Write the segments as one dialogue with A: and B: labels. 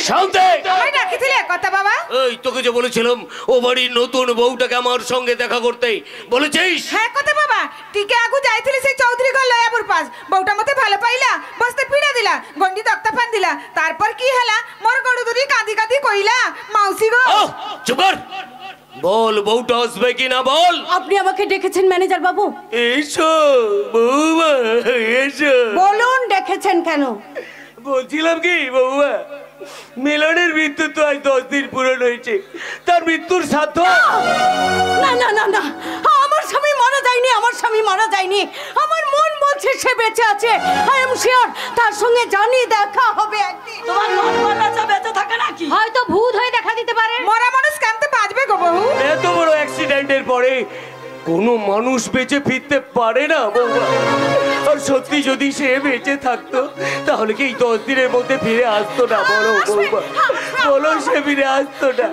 A: শান্তি।
B: আমায় ডাকিছিলে কথা বাবা?
A: এই তোকে যে বলেছিলাম ও বাড়ির নতুন বউটাকে আমার সঙ্গে দেখা করতে, বলেছিস?
B: হ্যাঁ কথা বাবা, টিকে আগু যাইছিলে সেই চৌধুরী ঘর লয়াপুর পাস। বউটা মতে ভালো পাইলা, বসতে পিড়া দিলা, গন্ডি তক্তা ফান দিলা। তারপর কি হলা? মোর গড়ু দুরি কাঁদি কাঁদি কইলা, মাউসি গো।
A: চুপ কর। বল বউটা আসবে কিনা বল।
C: আপনি আমাকে ডেকেছেন ম্যানেজার বাবু?
A: এসো বৌমা, এসো।
C: বলুন ডেকেছেন কেন?
A: বলছিলাম কি বৌমা, মিলনের মৃত্যু তো আজ 10 দিন পূরণ হয়েছে। তার মৃত্যুর সাধ্য।
C: না না না না, আমার স্বামী মারা যায়নি, আমার স্বামী মারা যায়নি। আমার মন বলছে সে বেঁচে আছে। আই এম শিওর তার সঙ্গে জানি দেখা হবে একদিন।
D: তোমার মন বলছে বেঁচে থাকে নাকি?
C: হয়তো ভূত হয়ে দেখা দিতে পারে।
B: মরা মানুষ কেমতে বাঁচবে গো বউ?
A: এত বড় অ্যাক্সিডেন্টের পরে কোনো মানুষ বেঁচে ফিরতে পারে না বৌমা। আর সত্যি যদি সে বেঁচে থাকতো তাহলে কি এই 10 দিনের মধ্যে ফিরে আসতো না? বলো বৌমা, বলো সে ফিরে আসতো না?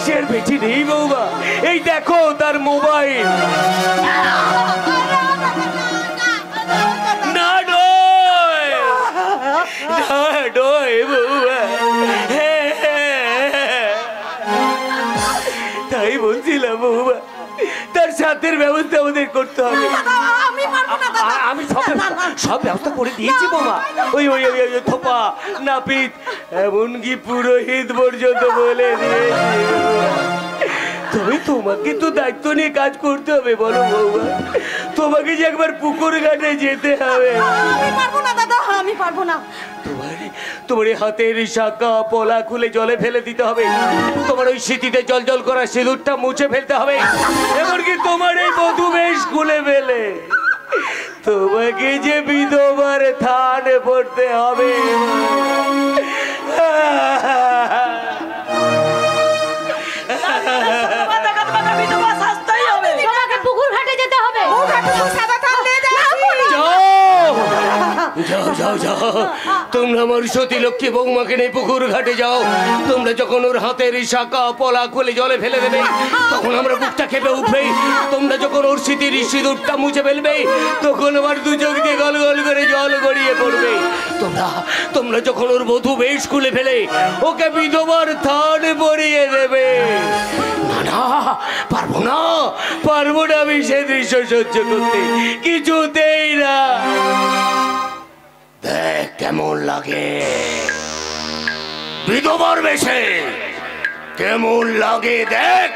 A: সে আর বেঁচে নেই বৌমা। এই দেখো তার মোবাইল। না নয়, না নয় বৌমা। তাই বলছিলাম বৌমা, তার সাথের ব্যবস্থা আমাদের করতে হবে।
C: আমি পারবো না দাদা।
A: আমি সব ব্যবস্থা করে দিয়েছি বৌমা। ওই ওই ওই ওই থোপা, নাপিত, এমনকি পুরোহিত পর্যন্ত বলে দিয়েছি। তবে তোমাকে তো দায়িত্ব নিয়ে কাজ করতে হবে। বলো বৌমা, তোমাকে যে একবার পুকুর ঘাটে যেতে হবে।
C: আমি পারবো না দাদা, আমি পারবো না।
A: তোমার হাতের শাখা পলা খুলে জলে ফেলে দিতে হবে। তোমার ওই স্মৃতিতে জল জল করা সিঁদুরটা মুছে ফেলতে হবে। এমনকি তোমার এই বধূ বেশ খুলে ফেলে তোমাকে যে বিধবার থান পড়তে হবে।
C: তোমাকে পুকুর ঘাটে যেতে হবে।
A: যাও যাও যাও, তোমরা আমার সতী লক্ষ্মী বৌমাকে নিয়ে পুকুর ঘাটে যাও। তোমরা যখন ওর হাতের শাখা পলা খুলে জলে ফেলে দেবে তখন আমরা বুকটা খেপে উঠবে। তোমরা যখন ওর স্মৃতির সিঁদুরটা মুছে ফেলবে তখন আমার দু চোখ দিয়ে গল গল করে জল গড়িয়ে পড়বে। তোমরা যখন ওর বধূ বেশ খুলে ফেলে ওকে বিধবার থান পরিয়ে দেবে। না না, পারবো না, পারবো না আমি সে দৃশ্য সহ্য করতে, কিছুতেই না। দেখ কেমন লাগে বিধবার বেশে, কেমন লাগে দেখ।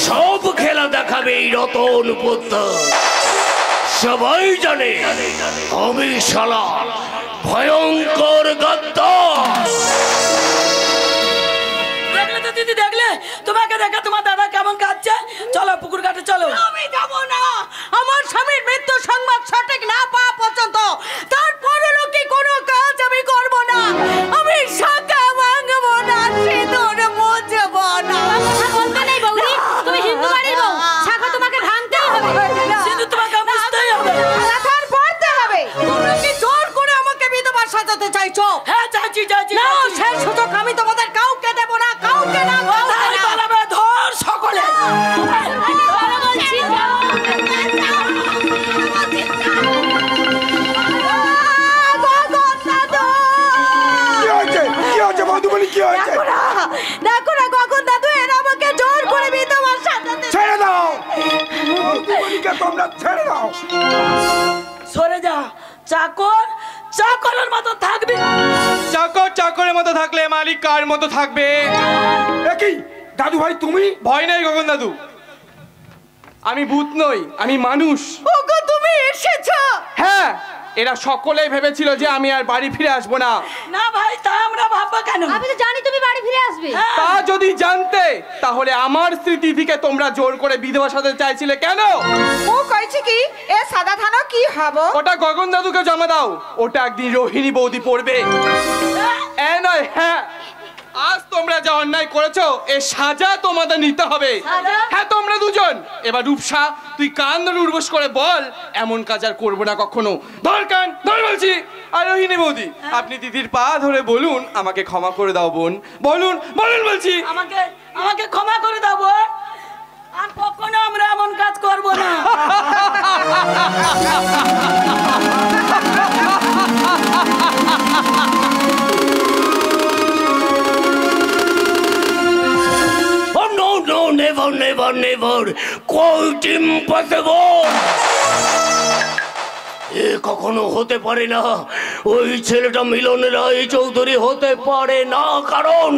A: সব খেলা দেখাবে এই রতন পুত্র। সবাই জানে আমি শালা ভয়ঙ্কর গদ্দার।
D: দেখলে তো দিদি, দেখলে তোমাকে দেখা তোমার দাদা কেমন কাঁদছে। চলো পুকুর ঘাটে চলো।
C: আমি যাবো না। আমার স্বামীর মৃত্যু সংবাদ সঠিক না পাওয়া পর্যন্ত তারপরও কি কোনো কাজ আমি করব না। আমি শাখা ভাঙবো না, সিঁদুর মুছবো না। বলতে নেই বৌদি, তুমি হিন্দু বাড়ির বউ, শাখা তোমাকে ভাঙতেই হবে।
D: সিঁদুর তোমাকে মুছতেই হবে,
B: মাথার পড়তে হবে।
C: তোমরা কি জোর করে আমাকে বিধবা সাজাতে চাইছো?
D: হ্যাঁ চাচি চাচি।
C: না, সেই সুযোগ আমি তোমাদের কাউকে দেব না, কাউকে না।
D: ধর সকলে।
C: দেখো না গগন দাদু, এরা আমাকে জোর করে বিধবা সাজাতে।
E: ছেড়ে দাও, তোমরা ছেড়ে দাও।
D: সরে যা। চাকর চাকরের মতো থাকবি।
F: চাকর চাকরের মতো থাকলে মালিক কার মতো থাকবে?
E: একই দাদু ভাই তুমি?
F: ভয় নাই গগন দাদু, আমি ভূত নই, আমি মানুষ।
C: ওগো তুমি এসেছো?
F: হ্যাঁ, এরা সকলেই ভেবেছিল যে আমি আর বাড়ি ফিরে আসবো না।
D: না ভাই, তা আমরা ভাববো কেন?
C: আমি তো জানি তুমি বাড়ি ফিরে আসবে।
F: তা যদি জানতে তাহলে আমার স্মৃতি থেকে তোমরা জোর করে বিধবা সাজাতে চাইছিলে কেন?
B: ও কইছে কি এ সাদা থানো কি হবো?
F: ওটা গগন দাদুকে জমা দাও, ওটা একদিন রোহিণী বৌদি পড়বে। এ নয়, হ্যাঁ, আজ তোমরা যা অন্যায় করেছো এ সাজা তোমাদের নিতে হবে। হ্যাঁ তোমরা দুজন, এবার রূপসা তুই কান ধরে উর্বশ করে বল এমন কাজ আর করবো না কখনো। ধর কান ধর বলছি। আর রোহিণী বৌদি, আপনি দিদির পা ধরে বলুন আমাকে ক্ষমা করে দাও বোন, বলুন বলুন বলছি।
D: আমাকে আমাকে ক্ষমা করে দাও বোন, আর কখনো আমরা এমন কাজ করবো না।
A: Never quite impossible. এ কখনো হতে পারে না। ওই ছেলেটা মিলন রায় চৌধুরী হতে পারে না, কারণ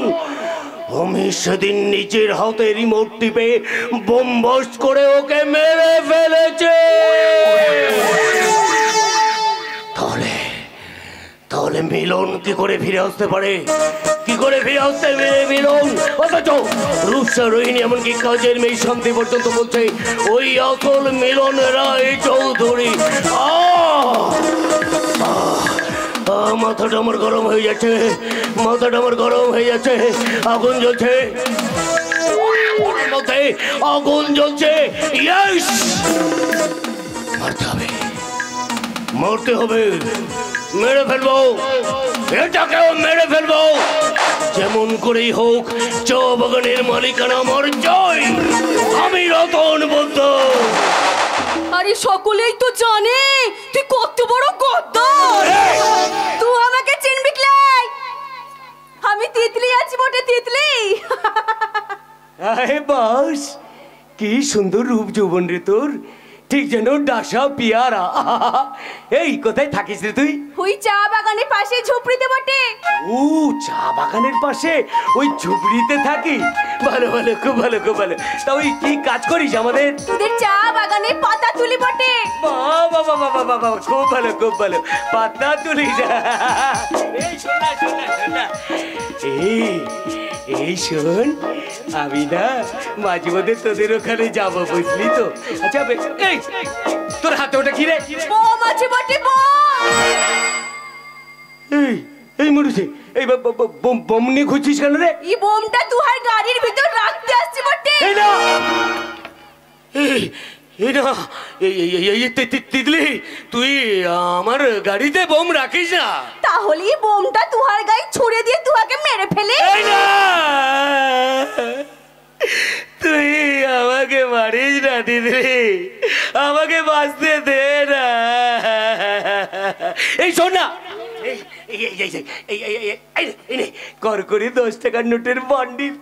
A: আমি সেদিন নিজের হাতে রিমোট টিপে বোম বাস্ট করে ওকে মেরে ফেলেছে। তাহলে মিলন কি করে ফিরে আসতে পারে? কি করে ফিরে আসতে মিলন? অথচ রূপসা রোহিণী এমনকি কাজের মেয়ে শান্তি পর্যন্ত বলছে ওই আসল মিলন রায় চৌধুরী। মাথাটা আমার গরম হয়ে যাচ্ছে, মাথাটা আমার গরম হয়ে যাচ্ছে। আগুন জ্বলছে, মধ্যে আগুন জ্বলছে। ইয়েস, মারতে হবে, মরতে হবে, মেরে ফেলবো, এটাকেও মেরে ফেলবো। যেমন করেই হোক চা বাগানের মালিকানা আমার জয়। আমি রতন বৌদ্ধ।
C: আরে সকলেই তো জানে তুই কত বড় গদ্দার। তুই আমাকে চিনবি কি? আমি তিতলি আছি বটে, তিতলি।
A: আরে বাস, কি সুন্দর রূপ যৌবন রে তোর, ঠিক যেন ডাসা পিয়ারা। এই কোথায় থাকিস রে তুই?
C: ওই চা বাগানের পাশে ঝুপড়িতে বটে।
A: ও, চা বাগানের পাশে ওই ঝুপড়িতে থাকি? ভালো ভালো, খুব ভালো, খুব ভালো। তা ওই কি কাজ করিস আমাদের?
C: তোদের চা বাগানে পাতা তুলি বটে।
A: বাবা বাবা বাবা বাবা, খুব ভালো, খুব ভালো, পাতা তুলিস। এই শোন না, শোন না, শোন না, এই শোন, আমি না মাঝে মধ্যে তোদের ওখানে যাবো, বুঝলি তো? আচ্ছা, এই তোর হাতে ওটা কি রে?
C: বোম আছে বটে, বোম।
A: এই মরুছে, এই বোম নিয়ে ঘুরছিস কেন রে?
C: এই বোমটা তুহার গাড়ির ভিতর রাখতে আসছে বটে।
A: এই না, এই না, তিতলি, তুই আমার গাড়িতে বোম রাখিস না।
C: তাহলে এই বোমটা তুহার গায়ে ছুড়ে দিয়ে তুহাকে মেরে ফেলে।
A: এই না, তুই আমাকে মারিস না তিতলি, আমাকে বাঁচতে দে না। এই শোন না, কর করে 10 টাকার নোটের বান্ডিল।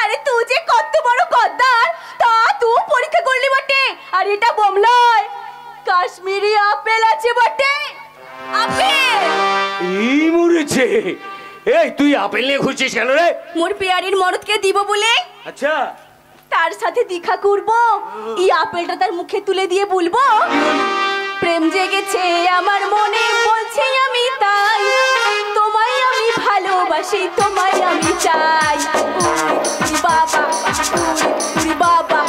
C: আরে তুই যে কত বড় গদ্দার তা তুই পরীক্ষা করলি বটে। আর এটা বোম নয়, কাশ্মীরি আপেল আছে বটে, আপেল।
A: এই মরেছে। এই তুই আপেল নিয়ে ঘুরছিস কেন রে?
C: মোর পেয়ারির মরদকে দিব বলে।
A: আচ্ছা,
C: তার সাথে দেখা করব। এই আপেলটা তার মুখে তুলে দিয়ে বলবো, প্রেম জেগেছে আমার মনে, বলছি আমি তাই, তোমায় আমি ভালোবাসি, তোমায় আমি চাই। উড়ি বাবা, উড়ি বাবা,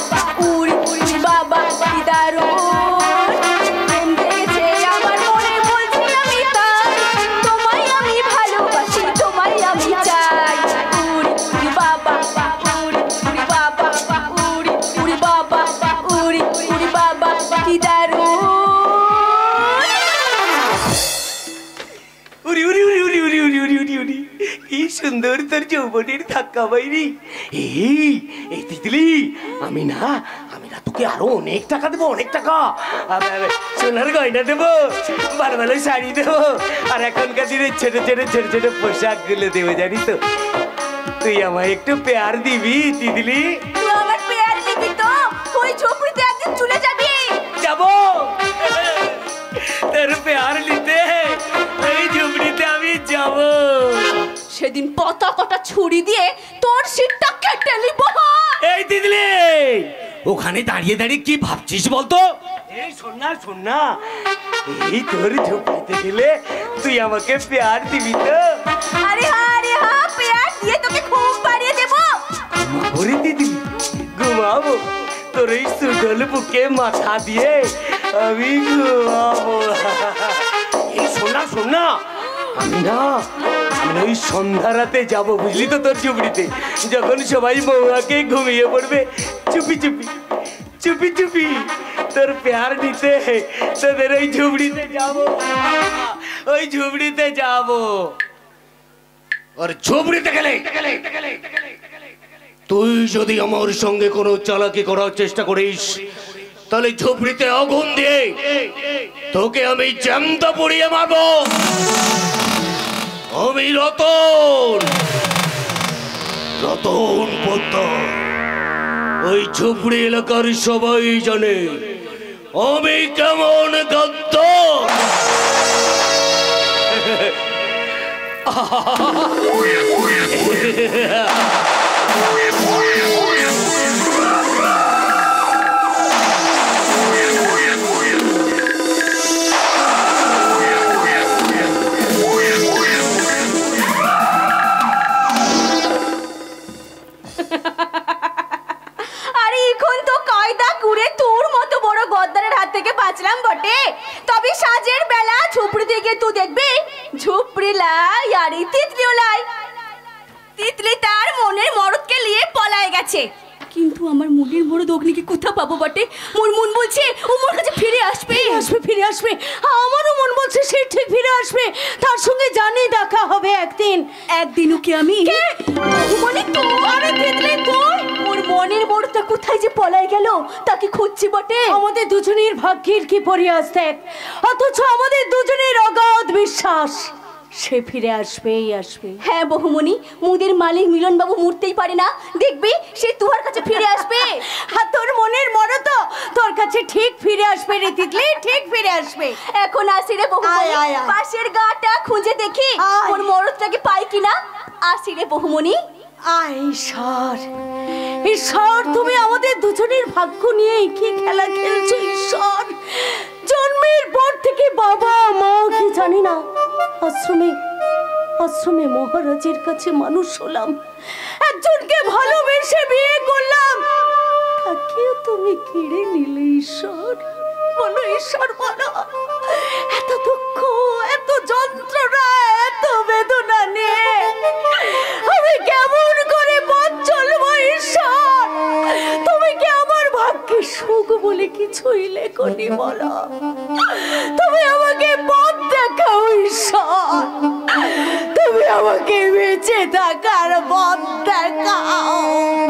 C: উড়ি বাবা, কি দারুণ। প্রেম জেগেছে আমার মনে, বলছি আমি তাই, তোমায় আমি ভালোবাসি, তোমায় আমি চাই। উড়ি বাবা, উড়ি বাবা, উড়ি বাবা, উড়ি বাবা, কি দারুণ।
A: উড়ি উড়ি উড়ি উড়ি উড়ি উড়ি উড়ি উড়ি উড়ি, কি সুন্দর তোর যৌবনের ধাক্কা বাইরি। এই তিতলি, আমি না তোকে আরো অনেক টাকা দেবো, অনেক টাকা। সোনার গয়না দেবো, ভালো ভালো শাড়ি দেবো, আর এখনকার দিনে ছোট ছোট ছোট ছোট পোশাক গুলো দেবো, জানিস তো? তুই আমায় একটু পেয়ার দিবি তিতলি?
C: তুই আমার পেয়ার দিবি তো? ওই ঝুপড়িতে একদিন চলে যাবি।
A: যাবো তোর পেয়ার নিতে, ওই ঝুপড়িতে আমি যাবো।
C: সেদিন পাতা কটা ছুরি দিয়ে তোর সিটটা কেটে নিব।
A: এই তিতলি, ওখানে দাঁড়িয়ে দাঁড়িয়ে কি ভাবছিস বলতো? এই শোন না, শোন না, এই তোর ঝুপড়িতে গেলে তুই আমাকে পেয়ার দিবি তো?
C: আরে হ্যাঁ, পেয়ার দিয়ে তোকে খুব বাড়িয়ে দেব।
A: ওরে দিদি, ঘুমাবো তোর এই সুডল বুকে মাথা দিয়ে, আমি ঘুমাবো। এই শোন না, শোন না, আমি না ওই সন্ধ্যা রাতে যাবো, বুঝলি তো, তোর ঝুপড়িতে। যখন সবাই বৌমাকে ঘুমিয়ে পড়বে, চুপি চুপি চুপি চুপি তোর পেয়ার নিতে তোদের ওই ঝুপড়িতে যাবো, ওই ঝুপড়িতে যাবো। আর ঝুপড়িতে গেলে তুই যদি আমার সঙ্গে কোনো চালাকি করার চেষ্টা করিস, তাহলে ঝুপড়িতে আগুন দিয়ে তোকে আমি জ্যান্ত পুড়িয়ে মারবো। আমি রতন, রতন পোদ্দার, ওই ঝুপড়ি এলাকার সবাই জানে আমি কেমন গাদ্দার।
C: আরে এখন তো কায়দা করে তোর মতো বড় গদ্দারের হাত থেকে বাঁচলাম বটে, তবে সাজের বেলা ঝুপড়ি থেকে তুই দেখবি ঝুপড়ি লাই আর এই তিতলিও লাই। তিতলি তার মনের মরদকে নিয়ে পলায় গেছে, কিন্তু আমার মনের মরদ অগ্নিকে কোথা পাবো বটে? মোর মন বলছে ও মোর কাছে ফিরে আসবে, ফিরে আসবে। আমারও মন বলছে সে ঠিক ফিরে আসবে, তার সঙ্গে জানি দেখা হবে একদিন। একদিনও কি আমি মানে তো আরে তিতলি তুই মোর মনের মরদটা কোথায় যে পলায় গেল তাকে খুঁজছি বটে। আমাদের দুজনের ভাগ্যের কি পরিহাস দেখ, অথচ আমাদের দুজনের অগাধ বিশ্বাস সে ফিরে আসবেই আসবে। হ্যাঁ বহুমণি, মুদের মালিক মিলন বাবু মরতেই পারে না, দেখবি সে তোমার কাছে ফিরে আসবে। আর তোর মনের মনে তো তোর কাছে ঠিক ফিরে আসবে রে তিতলি, ঠিক ফিরে আসবে। এখন আসি রে বহুমণি, পাশের গাটা খুঁজে দেখি ওর মরদটাকে পাই কিনা। আসি রে বহুমণি। ঈশ্বর, ঈশ্বর তুমি আমাদের দুজনের ভাগ্য নিয়ে কি খেলা খেলছো ঈশ্বর। জন্মের পর থেকে বাবা মা কি জানি না, আশ্রমে আশ্রমে মহারাজের কাছে মানুষ হলাম, একজনকে ভালোবেসে বিয়ে করলাম, তাকেও তুমি কেড়ে নিলে ঈশ্বর। বলো ঈশ্বর বলো, এত দুঃখ, এত যন্ত্রণা, এত বেদনা নিয়ে আমি কেমন করে পথ চলবো ঈশ্বর? তুমি কি আমার ভাগ্যে সুখ বলে কিছুই লেখনি বলো? তুমি আমাকে পথ দেখাও ঈশ্বর, তুমি আমাকে বেঁচে থাকার পথ দেখাও,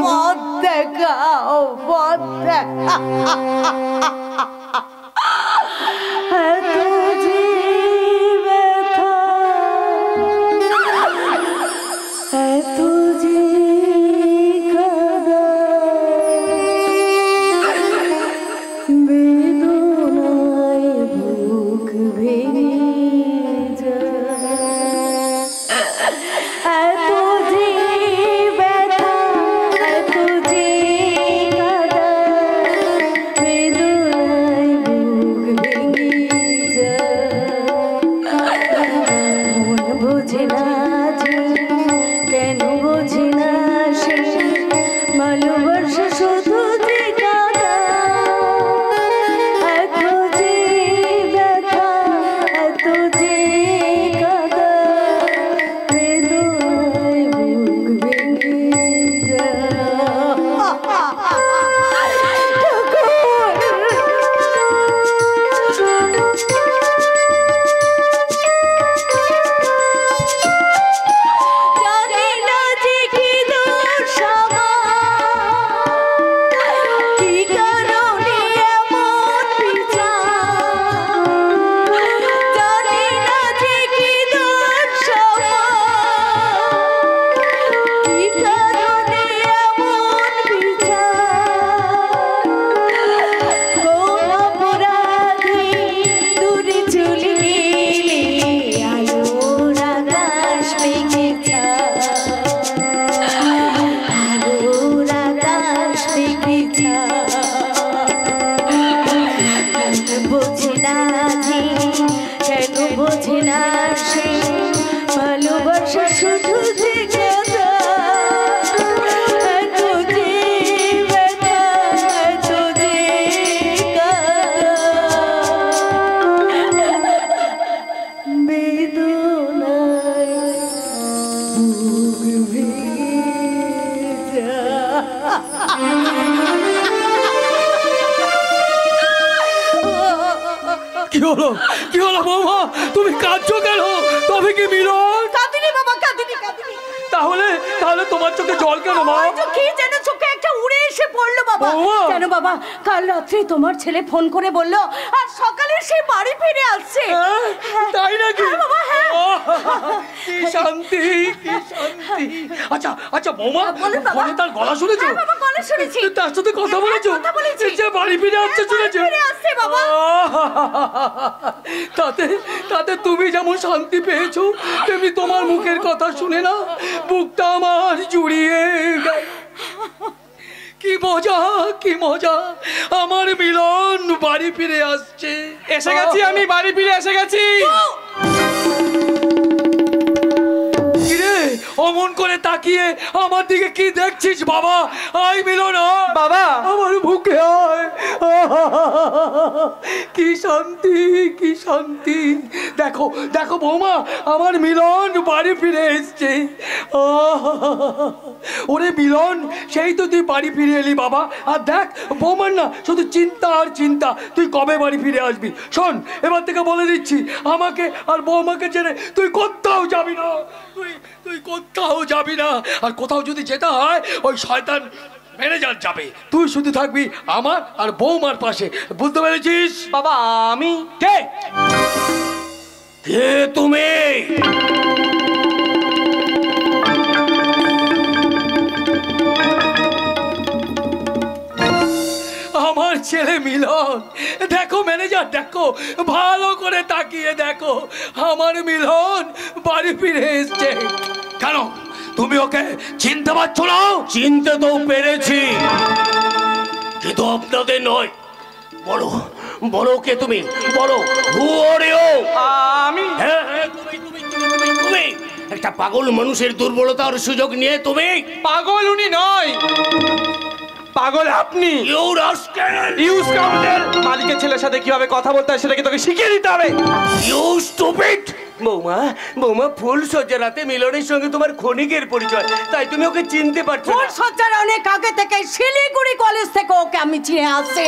C: পথ দেখাও, পথ দেখাও। এত যে ব্যথা, এত যে কাঁদা, বেদনায় বুক ভেঙে যায়। এত যে ব্যথা, এত যে কাঁদা, বেদনায় বুক ভেঙে যায়। মন বোঝে না যে, কেন বোঝে না সে, ভালোবাসা শুধু যে কাঁদা। এত যে ব্যথা, এত যে কাঁদা, বেদনায় বুক ভেঙে জানি না যে কি দোষ আমার, কি কারণে এমন বিচার। জানি না যে কি দোষ আমার, কি কারণে এমন বিচার। কোন অপরাধে দূরে চলে গেলে আলোর আকাশ ভেঙে যায়, আলোর আকাশ ভেঙে যায়। বোঝে না যে, কেন বোঝে না সে, ভালোবাসা শুধু যে কাঁদা। এত যে ব্যথা, এত যে কাঁদা, বেদনায় বুক ভেঙে যায়।
A: কি হলো, কি হলো বৌমা, তুমি কাঁদছো কেন? তবে কি মিলন?
C: কাঁদিনি বাবা, কাঁদিনি কাঁদিনি।
A: তাহলে তাহলে তোমার চোখে জল কেন মা?
C: চোখে যেন চোখে একটা উড়ে এসে পড়লো বাবা।
F: বৌমা!
C: কেন বাবা? কাল রাত্রে তোমার ছেলে ফোন করে বললো আর সকালে সে বাড়ি ফিরে আসছে।
F: তাই নাকি?
C: হ্যাঁ বাবা, হ্যাঁ।
F: কি শান্তি, কি শান্তি। আচ্ছা আচ্ছা বৌমা,
C: বলুন বাবা।
F: ফোনে তার গলা শুনেছো?
C: হ্যাঁ বাবা, গলা শুনেছি।
F: তার সাথে কথা
C: হ্যাঁ,
F: বলেছো?
C: কথা বলেছি।
F: যে বাড়ি ফিরে আসছে শুনেছো?
C: বাড়ি ফিরে আসছে বাবা।
F: তাতে তাতে তুমি যেমন শান্তি পেয়েছো, তেমনি তোমার মুখের কথা শুনে না বুকটা আমার জুড়িয়ে গেল। কি মজা, কি মজা, আমার মিলন বাড়ি ফিরে আসছে। এসে গেছি, আমি বাড়ি ফিরে এসে গেছি। কিরে অমন করে তাকিয়ে আমার দিকে কি দেখছিস বাবা? আয় মিলন বাবা, আমার বুকে আয়। কি শান্তি, কি শান্তি। দেখো দেখো বৌমা, আমার মিলন বাড়ি ফিরে এসছে। ওরে মিলন, সেই তো তুই বাড়ি ফিরে এলি বাবা। আর দেখ বৌমার না শুধু চিন্তা আর চিন্তা, তুই কবে বাড়ি ফিরে আসবি। শোন, এবার থেকে বলে দিচ্ছি, আমাকে আর বৌমাকে ছেড়ে তুই কোথাও যাবি না। তুই কোথাও যাবি না। আর কোথাও যদি যেতে হয়, ওই শয়তান ম্যানেজার যাবে। তুই শুধু থাকবি আমার আর বৌমার পাশে, বুঝতে পেরেছিস? বাবা আমি কে?
A: কে তুমি?
F: আমার ছেলে মিলন। দেখো ম্যানেজার, দেখো ভালো করে তাকিয়ে দেখো, আমার মিলন বাড়ি ফিরে এসছে।
A: কেন তুমি ওকে চিনতে পারছো না? চিনতে তো পেরেছি, কিন্তু আপনাদের নয়। বলো বলো, কে তুমি? বলো, হু আর ইউ?
F: আমি
A: হ্যাঁ হ্যাঁ, তুমি তুমি তুমি তুমি তুমি একটা পাগল মানুষের দুর্বলতার সুযোগ নিয়ে তুমি।
F: পাগল উনি নয়, পাগল আপনি।
A: You rascal,
F: you scoundrel! মালিকের ছেলের সাথে কিভাবে কথা বলতে হয় সেটাকে তোকে শিখিয়ে দিতে হবে।
A: You stupid! বৌমা বৌমা, ফুল সজ্জার রাতে মিলনের সঙ্গে তোমার ক্ষণিকের পরিচয়, তাই তুমি ওকে চিনতে পারছো
C: ফুল
A: না।
C: সজ্জার অনেক আগে থেকে শিলিগুড়ি কলেজ থেকে ওকে আমি চিনে আসছি,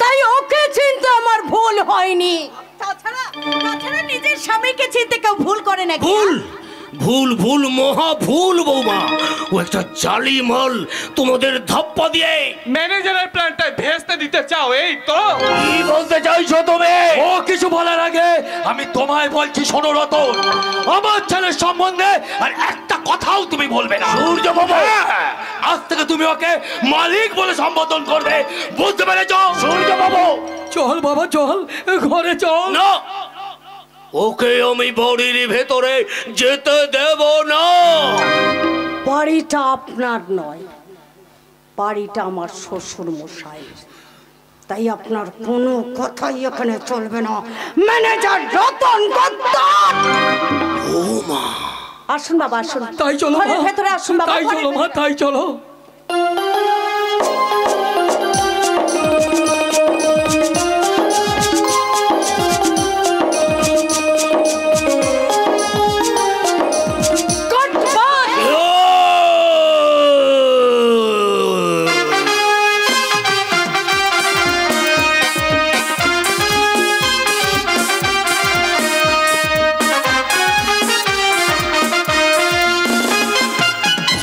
C: তাই ওকে চিনতে আমার ভুল হয়নি। তাছাড়া তাছাড়া নিজের স্বামীকে চিনতে কেউ ভুল করে নাকি?
A: ভুল ভুল ভুল, মহা ভুল বৌমা। ও একটা জালি মাল, তোমাদের ধাপ্পা দিয়ে।
F: ম্যানেজারের প্ল্যানটা ভেস্তে দিতে চাও, এই তো?
A: কি বলতে চাইছো তুমি?
F: ও কিছু বলার আগে আমি তোমায় বলছি, শোনো রতন, আমার ছেলের সম্বন্ধে আর একটা কথাও তুমি বলবে না।
A: সূর্য বাবু,
F: আজ থেকে তুমি ওকে মালিক বলে সম্বোধন করবে, বুঝতে পেরেছো?
A: সূর্য বাবু,
F: চল বাবা চল, ঘরে চল।
A: না, ওকে আমি বাড়ির ভেতরে যেতে দেব না।
C: বাড়িটা আপনার নয়, বাড়িটা আমার শ্বশুর মশাইয়ের, তাই আপনার কোনো কথাই এখানে চলবে না। ম্যানেজার রতন দত্ত!
A: বৌমা,
C: আসুন বাবা, আসুন।
F: তাই চলো
C: ঘরের
F: মা,
C: ভেতরে আসুন বাবা,
F: তাই
C: ঘরের
F: চলো মা,
C: ভেতরে।
F: তাই চলো।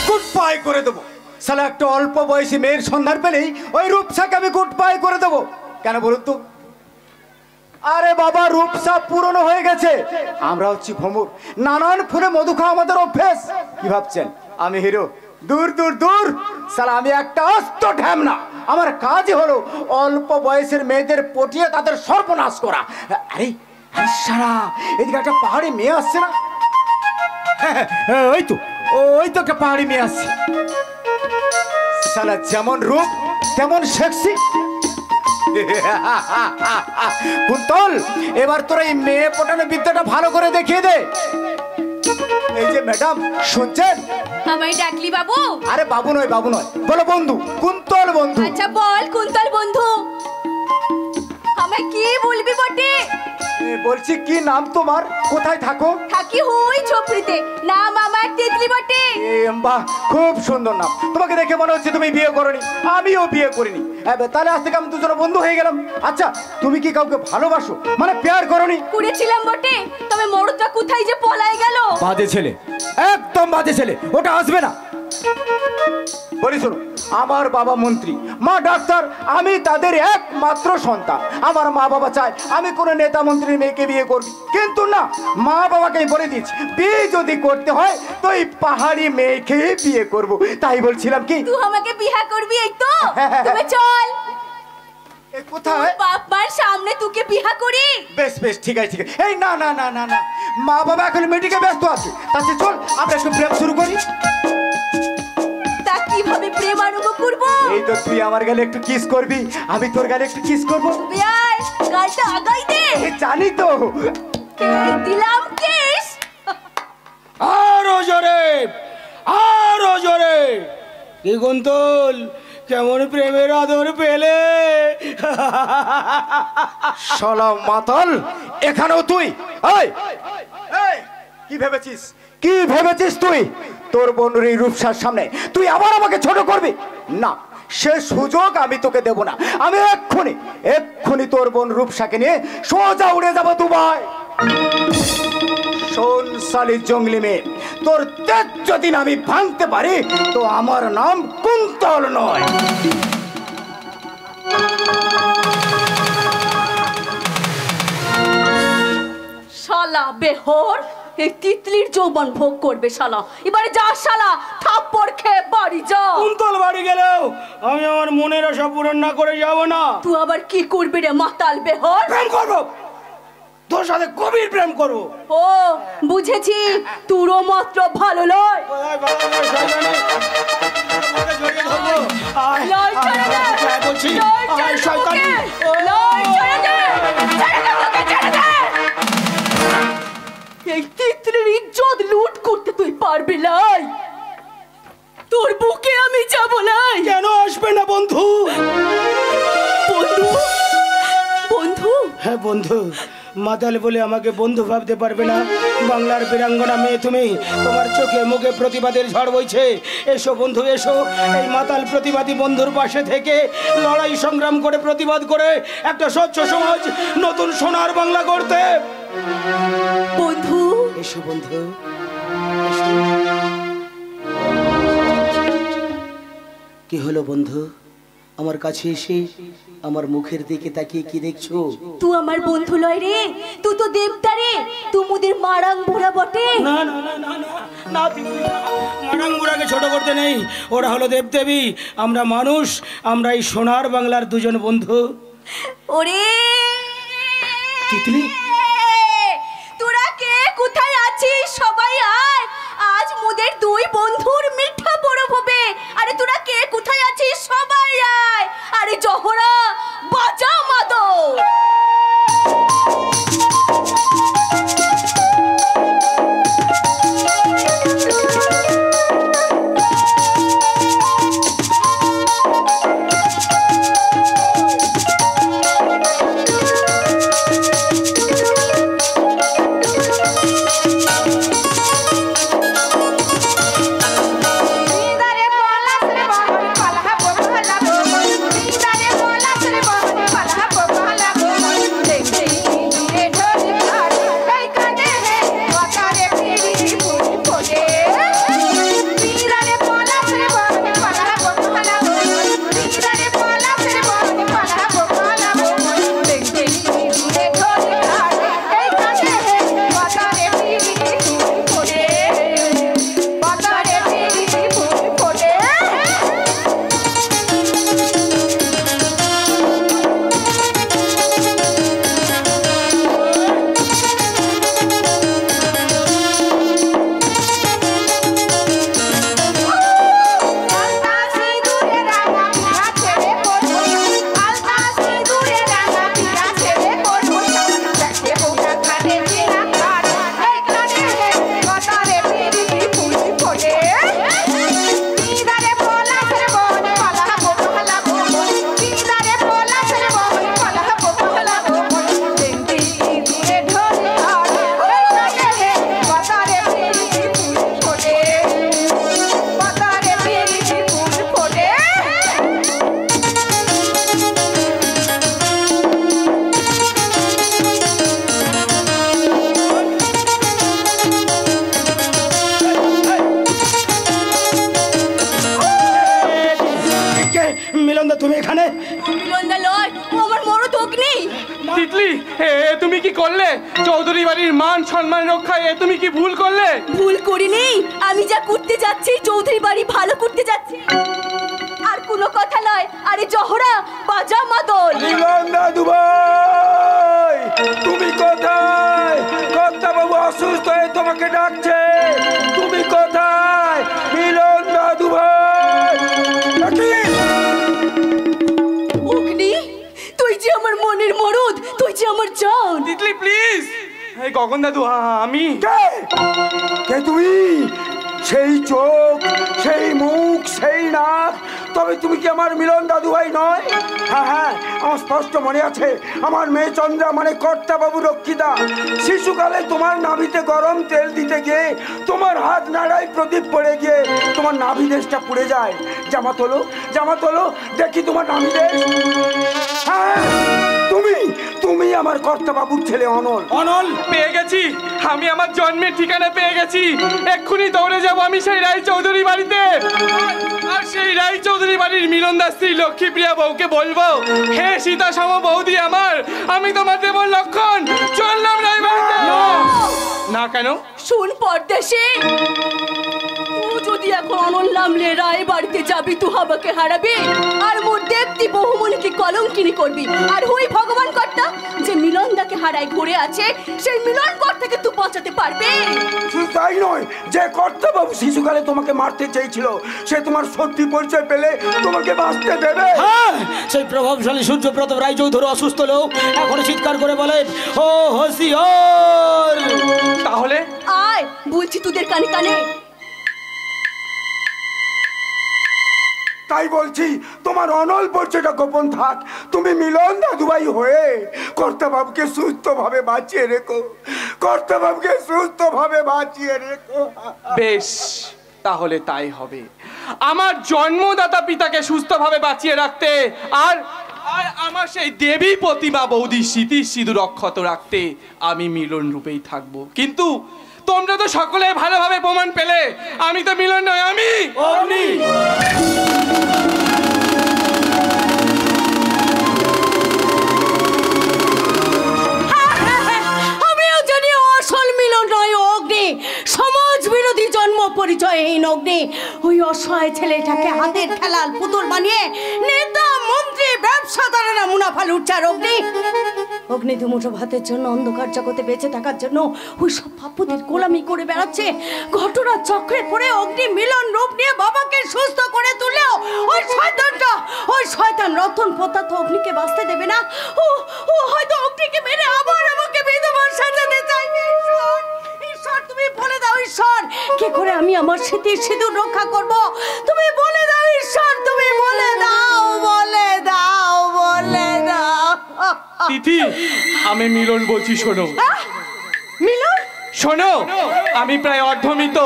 E: গুড বাই করে দেবো। শালা একটা অল্প বয়সী মেয়ের সন্ধান পেলেই ওই রূপসাকে আমি গুড বাই করে দেবো। কেন বলুন তো? আরে বাবা, রূপসা পুরনো হয়ে গেছে, আমরা হচ্ছি ভ্রমর, নানান ফুলে মধু খাওয়া আমাদের অভ্যেস। কি ভাবছেন আমি হিরো? দূর দূর দূর, শালা আমি একটা অস্ত ঢ্যামনা। আমার কাজই হলো অল্প বয়সের মেয়েদের পটিয়ে তাদের সর্বনাশ করা। আরে আরে শালা, এদিকে একটা পাহাড়ি মেয়ে আসছে না? হ্যাঁ, ওই তো ওই তো একটা পাহাড়ি মেয়ে আসছে। শালা যেমন রূপ তেমন সেক্সি। কুন্তল, এবার তোরা এই মেয়ে পটানো বিদ্যাটা ভালো করে দেখিয়ে দে। এই যে ম্যাডাম, শুনছেন?
G: আমায় ডাকলি বাবু?
E: আরে বাবু নয়, বাবু নয়, বলো বন্ধু, কুন্তল বন্ধু।
G: আচ্ছা বল কুন্তল বন্ধু, আমায় কি বলবি বটে?
E: বলছি কি নাম তোমার, কোথায় থাকো?
G: থাকি হই ছোপড়িতে, নাম আমার তিতলি বটে।
E: বাহ, খুব সুন্দর নাম। তোমাকে দেখে মনে হচ্ছে তুমি বিয়ে করনি, আমিও বিয়ে করিনি। তাহলে আজ থেকে আমি দুজনে বন্ধু হয়ে গেলাম। আচ্ছা, তুমি কি কাউকে ভালোবাসো, মানে প্যার করনি?
G: করেছিলাম বটে, তবে মোড়টা কোথায় যে পলাই গেল।
E: বাজে ছেলে, একদম বাজে ছেলে, ওটা আসবে না। বলি শোনো, আমার বাবা মন্ত্রী, মা ডাক্তার, আমি তাদের একমাত্র সন্তান। আমার মা বাবা চায় আমি কোনো নেতা মন্ত্রীর মেয়েকে বিয়ে করবি, কিন্তু না, মা বাবাকে বলে দিচ্ছি বিয়ে যদি করতে হয় তো এই পাহাড়ি মেয়েকে বিয়ে করব। তাই বলছিলাম কি,
G: তুই আমাকে বিয়ে করবি? এই তো তুমি চল
E: কোথায়?
G: বাবার সামনে তোকে বিয়ে করি।
E: বেশ বেশ, ঠিক আছে ঠিক আছে। এই না না না না না, মা বাবা এখন মিটিংয়ে ব্যস্ত আছে, তাতে চল আমরা একটু প্রেম শুরু করি।
G: তা কিভাবে প্রেম আরম্ভ করবো?
E: এই তো তুই আমার গালে একটু কিস করবি, আমি তোর গালে একটু কিস করবো।
G: বিয়ার গালটা আগাই দে।
E: জানি তো।
G: দিলাম কিস।
A: আরো জোরে, আরো জোরে। কি কুন্তল, কেমন প্রেমের আদর পেলে?
E: শালা মাতাল, এখানেও তুই? এই এই, কি ভেবেছিস, কি ভেবেছিস তুই? তোর বোনের এই রূপসার সামনে তুই আবার আমাকে ছোট করবি? না, সে সুযোগ আমি তোকে দেব না। আমি এক্ষুনি এক্ষুনি তোর বোন রূপসাকে নিয়ে সোজা উড়ে যাবো দুবাই। শোন শালি জঙ্গলি মেয়ে, তোর তেজ যদি না আমি ভাঙতে পারি তো আমার নাম কুন্তল নয়।
G: শালা বেহর, এই তিতলির যৌবন ভোগ করবে শালা। এবারে যা শালা, থাপ্পড় খেয়ে বাড়ি যা।
A: কুন্তল বাড়ি গেলেও আমি আমার মনের আশা পূরণ না করে যাব না।
G: তুই আবার কি করবি রে মাতাল বেহর?
A: প্রেম করবো, তোর সাথে গভীর প্রেম করবো।
G: ও বুঝেছি, তোরও মাত্র ভালো লয়। লয় ছেড়ে দে, লয় ছেড়ে দে, লয় ছেড়ে দে, ছেড়ে দে ওকে, ছেড়ে দে। এই তিতলির ইজ্জত লুট করতে তুই পারবি লাই? তোর বুকে আমি যাব লাই।
A: কেন আসবে না বন্ধু?
G: বন্ধু, বন্ধু?
A: হ্যাঁ বন্ধু। মাতাল বলে আমাকে বন্ধু ভাবতে পারবে না? বাংলার বীরাঙ্গনা মেয়ে তুমি, তোমার চোখে মুখে প্রতিবাদের ঝড় বইছে। এসো বন্ধু এসো, এই মাতাল প্রতিবাদী বন্ধুর পাশে থেকে লড়াই সংগ্রাম করে প্রতিবাদ করে একটা স্বচ্ছ সমাজ, নতুন সোনার বাংলা করতে।
G: বন্ধু
A: এসো বন্ধু। কি হলো বন্ধু, আমার কাছে এসে আমার মুখের দিকে তাকিয়ে কি দেখছো?
G: তুই আমার বন্ধু লয় রে, তুই তো দেবতা রে, তুই মুদের মারাং ভোরা বটে।
A: না না না না না না, মারাঙ্গুরাকে ছোট করতে নেই, ওরা হলো দেবদেবী, আমরা মানুষ, আমরা এই সোনার বাংলার দুজন বন্ধু।
G: ওরে
A: তিতলি,
G: তোরা কে কোথায় আছিস? সবাই আয়, আজ মোদের দুই বন্ধুর মিঠা পরব হবে। আরে তোরা কে কোথায় আছিস? সবাই আয়। আরে জহরা বাজা মাদল।
F: তুমি কি করলে? চৌধুরী বাড়ির মান সম্মান রক্ষায় তুমি কি ভুল করলে?
G: ভুল করিনি, আমি যা করতে যাচ্ছি চৌধুরী বাড়ি ভালো করতে যাচ্ছি, আর কোনো কথা নয়। আরে জহরা বাজা মাদল।
H: মিলন দাদু ভাই, তুমি কোথায়? কর্তা বাবু অসুস্থ হয়ে তোমাকে ডাকছে, তুমি কোথায়? মিলন দাদু ভাই।
G: অগ্নি, তুই যে আমার মনের মরদ, তুই যে আমার জান।
F: তিতলি প্লিজ। এই গগন দাদু, আমি।
H: কে তুমি? সেই চোখ, সেই মুখ, সেই নাক, তবে তুমি কি আমার মিলন দাদু ভাই নয়? হ্যাঁ হ্যাঁ, আমার স্পষ্ট মনে আছে। আমার মেয়ে চন্দ্রা মানে কর্তা বাবু রক্ষিতা শিশুকালে তোমার নাভিতে গরম তেল দিতে গিয়ে তোমার হাত নাড়ায় প্রদীপ পড়ে গিয়ে তোমার নাভি দেশটা পুড়ে যায়। জামা তোলো, জামা তোলো, দেখি তোমার নাভি দেশ। হ্যাঁ, তুমি তুমি আমার কর্তা বাবুর ছেলে অনল।
F: অনল পেয়ে গেছি, আমি আমার জন্মের ঠিকানা পেয়ে গেছি। এক্ষুনি দৌড়ে যাব আমি সেই রায় চৌধুরী বাড়িতে, আর সেই রায় চৌধুরী বাড়ির মিলন দাস স্ত্রী লক্ষ্মীপ্রিয়া বউকে বলবো, হে সীতা সম বৌদি আমার, আমি তোমার দেবর লক্ষণ, চললাম রায় বাড়িতে। না কেন?
G: শুন পরদেশে, তুই যদি এখন অনল নামলে রায় বাড়িতে যাবি, তুই আমাকে হারাবি আর মোর দেবতি বহুমণিকে কলঙ্কিনী করবি। আর হই ভগবান কর্তা যে মিলনদাকে হারায় ঘুরে আছে, সেই মিলন কর থেকে তুই বাঁচাতে পারবে।
H: শুধু তাই নয়, যে কর্তা বাবু শিশুকালে তোমাকে মারতে চেয়েছিল, সে তোমার সত্যি পরিচয় পেলে তোমাকে বাঁচতে দেবে।
I: হ্যাঁ, সেই প্রভাবশালী সূর্যব্রত রায়চৌধুরী অসুস্থ লোক এখন চিৎকার করে বলেন, ও হোসিয়ার।
F: তাহলে
G: আয় বলছি তোদের কানে কানে।
H: তাই বলছি, তোমার অনল পরিচয়টা গোপন থাক। তুমি মিলন দাদুভাই হয়ে কর্তা বাবুকে সুস্থভাবে বাঁচিয়ে রেখো, কর্তা বাবুকে সুস্থভাবে বাঁচিয়ে রেখো।
F: বেশ, তাহলে তাই হবে। আমার জন্মদাতা পিতাকে সুস্থভাবে বাঁচিয়ে রাখতে আর আর আমার সেই দেবী প্রতিমা বৌদি স্মৃতির সিঁদুর অক্ষত রাখতে আমি মিলন রূপেই থাকবো। কিন্তু তোমরা তো সকলে ভালোভাবে প্রমাণ পেলে আমি তো মিলন নয়, আমি অগ্নি।
C: আমিও জানি আসল মিলন নয় অগ্নি, সমাজ বিরোধী জন্ম পরিচয়হীন অগ্নি। ওই অসহায় ছেলেটাকে হাতের খেলার পুতুল বানিয়ে নেতা মন্ত্রী ব্যবসাদারেরা মুনাফা লুটছার অগ্নি। অগ্নি দুমুঠো ভাতের জন্য অন্ধকার জগতে বেঁচে থাকার জন্য ওই সব পাপুদের গোলামি করে বেড়াচ্ছে। ঘটনা চক্রে পড়ে অগ্নি মিলন রূপ নিয়ে বাবাকে সুস্থ করে তুললেও ওই শয়তান রতন পোতা তো অগ্নিকে বাঁচতে দেবে না। ও হয়তো অগ্নিকে মেরে আবার আমাকে বিধবা সাজাতে চাইবে। ঈশ্বর, তুমি বলে দাও ঈশ্বর, কি করে আমি আমার স্মৃতির সিঁদুর রক্ষা করব? তুমি বলে দাও ঈশ্বর, তুমি বলে দাও, বলে দাও, বলে দাও।
F: তিথি, আমি মিলন বলছি, শোনো।
C: মিলন?
F: শোনো, আমি প্রায় অর্ধমৃত,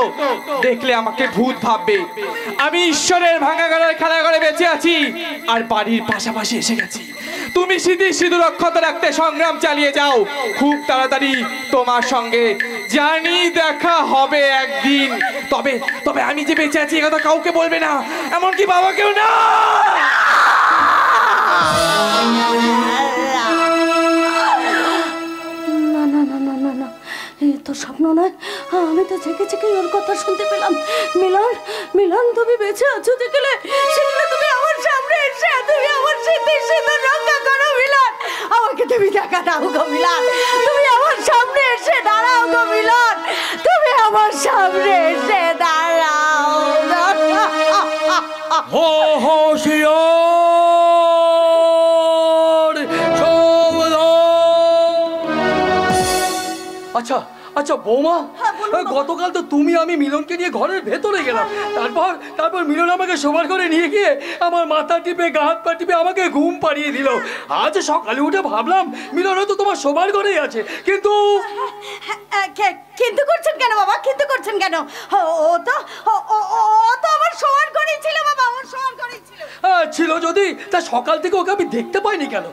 F: দেখলে আমাকে ভূত ভাববে। আমি ঈশ্বরের ভাঙা ঘরের খেলা ঘরে বেঁচে আছি আর বাড়ির পাশাপাশি এসে গেছি। তুমি স্মৃতির সিঁদুর অক্ষত রাখতে সংগ্রাম চালিয়ে যাও, খুব তাড়াতাড়ি তোমার সঙ্গে জানি দেখা হবে একদিন। তবে তবে আমি যে বেঁচে আছি একথা কাউকে বলবে না, এমনকি বাবাকেও না।
C: না না না না না না, এ তো স্বপ্ন নয়, আমি তো জেগে জেগে ওর কথা শুনতে পেলাম। মিলন, মিলন, তুমি বেঁচে আছো দেখলে, সেগুলো তুমি আমার সামনে এসে তুমি আমার স্মৃতির সিঁদুর রক্ষা করো মিলন। আমাকে তুমি দেখা দাও গো মিলন, তুমি আমার সামনে এসে দাঁড়াও গো মিলন, তুমি আমার সামনে এসে দাঁড়াও।
I: হো হোসিয়ার।
J: আচ্ছা আচ্ছা বৌমা, গতকাল তো তুমি আমি মিলনকে নিয়ে ঘরের ভেতরে গেলাম, তারপর মিলন আমাকে শোবার ঘরে নিয়ে গিয়ে আমার মাথা টিপে গা হাত পা টিপে আমাকে ঘুম পাড়িয়ে দিল। আজ সকালে উঠে ভাবলাম মিলন হয়তো তোমার শোবার ঘরেই আছে, কিন্তু
C: কিন্তু করছেন কেন বাবা, কিন্তু করছেন কেন? ও তো আমার শোয়ার ঘরেই ছিল বাবা, আমার শোয়ার ঘরেই ছিল।
J: ছিল যদি তা সকাল থেকে ওকে আমি দেখতে পাইনি কেন?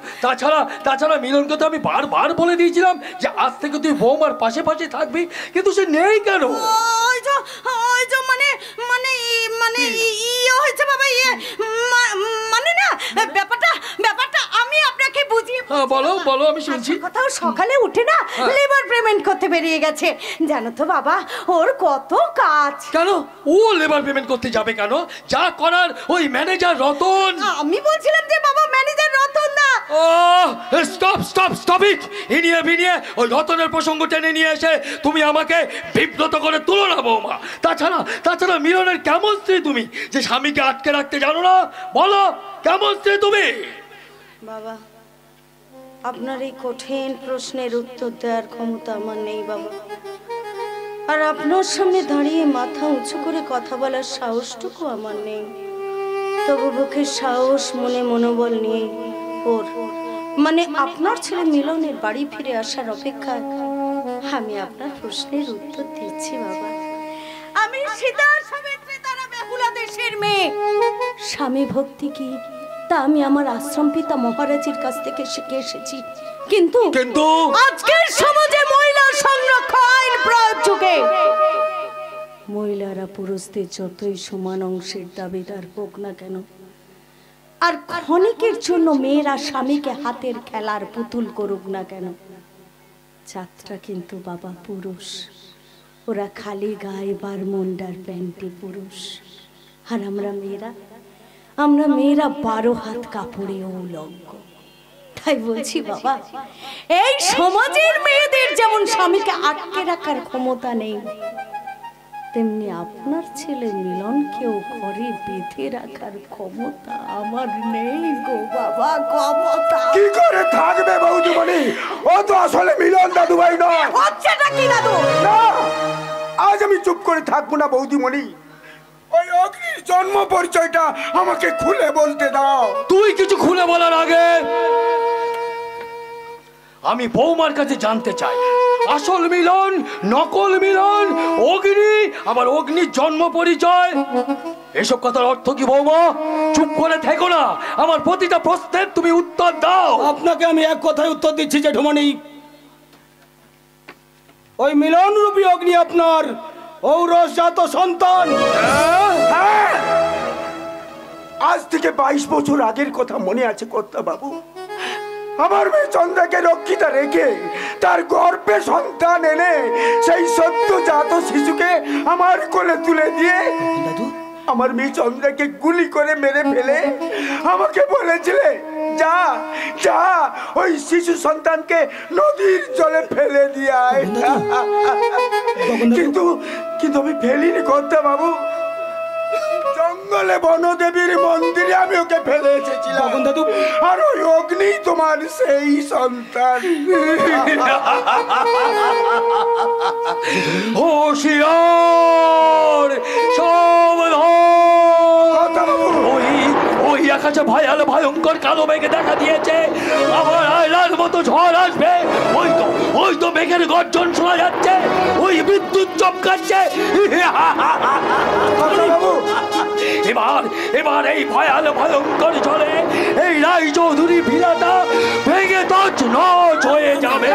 J: তাছাড়া মিলনকে তো আমি বারবার বলে দিয়েছিলাম যে আজ থেকে তুই বৌমার পাশে পাশে থাকবি, কিন্তু সে নেই কেন?
C: ওই যে মানে ইয়ে হয়েছে বাবা, ইয়ে মানে না, ব্যাপারটা আমি আপনাকে বুঝিয়ে
J: বলো বলো, আমি শুনছি।
C: কোথাও সকালে উঠে না লেবার পেমেন্ট করতে বেরিয়ে গেছে। জানো তো বাবা, ওর কত কাজ।
J: কেন ও লেবার পেমেন্ট করতে যাবে কেন? যা করার ওই ম্যানেজার রতন।
C: আমি বলছিলাম যে বাবা, ম্যানেজার রতন না।
J: Stop stop stop it! ইনিয়ে বিনিয়ে ওই রতনের প্রসঙ্গ টেনে নিয়ে এসে তুমি আমাকে বিব্রত করে তুলো না বৌমা। তাছাড়া মিলনের কেমন স্ত্রী তুমি যে স্বামীকে আটকে রাখতে জানো না? বলো কেমন স্ত্রী তুমি?
C: বাবা, আপনার এই কঠিন প্রশ্নের উত্তর দেওয়ার ক্ষমতা আমার নেই বাবা। আর আপনার সামনে দাঁড়িয়ে মাথা উঁচু করে কথা বলার সাহসটুকু আমার নেই। তবু বুকের সাহস, মনে মনোবল নিয়ে ওর মানে আপনার ছেলে মিলনের বাড়ি ফিরে আসার অপেক্ষায় আমি আপনার প্রশ্নের উত্তর দিচ্ছি বাবা। আমি সীতার সাবিত্রী তারা বেহুলা দেশের মেয়ে। স্বামী ভক্তি কি তা আমি আমার আশ্রম পিতা মহারাজের কাছ থেকে শিখে এসেছি। কিন্তু আজকের সমাজে মহিলা সংরক্ষণ আইন প্রয়োগ যুগে মহিলারা পুরুষদের যতই সমান অংশের দাবিদার হোক না কেন, আর ক্ষণিকের জন্য মেয়েরা স্বামীকে হাতের খেলার পুতুল করুক না কেন, যাত্রা কিন্তু বাবা পুরুষ। ওরা খালি গায়ে বারমুন্ডার প্যান্টে পুরুষ। আর আমরা মেয়েরা 12 হাত কাপড়ে উলঙ্গ। তাই বলছি বাবা, এই সমাজের মেয়েদের যেমন স্বামীকে আটকে রাখার ক্ষমতা নেই, তেমনি আপনার ছেলে মিলনকেও ঘরে বেঁধে রাখার ক্ষমতা আমার নেই গো বাবা। ক্ষমতা
H: কি করে থাকবে বৌদিমণি? ও তো আসলে মিলন দাদু ভাই নয়।
C: হচ্ছেটা কি দাদু?
H: না, আজ আমি চুপ করে থাকবো না বৌদিমণি। ওই অগ্নির জন্ম পরিচয়টা আমাকে খুলে বলতে দাও।
J: তুই কিছু খুলে বলার আগে আমি বৌমার কাছে জানতে চাই, আসল মিলন, নকল মিলন, অগ্নি, আবার অগ্নির জন্ম পরিচয়, এসব কথার অর্থ কি বৌমা? চুপ করে থেকো না, আমার প্রতিটা প্রশ্নের তুমি উত্তর দাও।
I: আপনাকে আমি এক কথায় উত্তর দিচ্ছি জেঠুমণি, ওই মিলন রূপী অগ্নি আপনার ঔরসজাত সন্তান।
H: আজ থেকে 22 বছর আগের কথা মনে আছে কর্তা বাবু। আমার মেয়ে চন্দ্রাকে রক্ষিতা রেখে তার গর্ভে সন্তান এনে সেই সদ্যজাত শিশুকে আমার কোলে তুলে দিয়ে আমার মেয়ে চন্দ্রাকে গুলি করে মেরে ফেলে আমাকে বলেছিলে, যা যা ওই শিশু সন্তানকে নদীর জলে ফেলে দিয়ে আয়। কিন্তু আমি ফেলিনি কর্তা বাবু। জঙ্গলে বনদেবীর মন্দিরে আমি ওকে ফেলে এসেছিলাম। আর ওই অগ্নি তোমার সেই সন্তান।
J: হোশিয়ার, সাবধান! ওই আকাশে ভয়াল ভয়ঙ্কর কালো মেঘে দেখা দিয়েছে, আবার আয়লার মতো ঝড় আসবে। ওই তো মেঘের গর্জন শোনা যাচ্ছে, ওই বিদ্যুৎ চমকাচ্ছে। এবার এই ভয়াল ভয়ঙ্কর ঝড়ে এই রায় চৌধুরী ভিলাটা ভেঙে তছনছ হয়ে যাবে।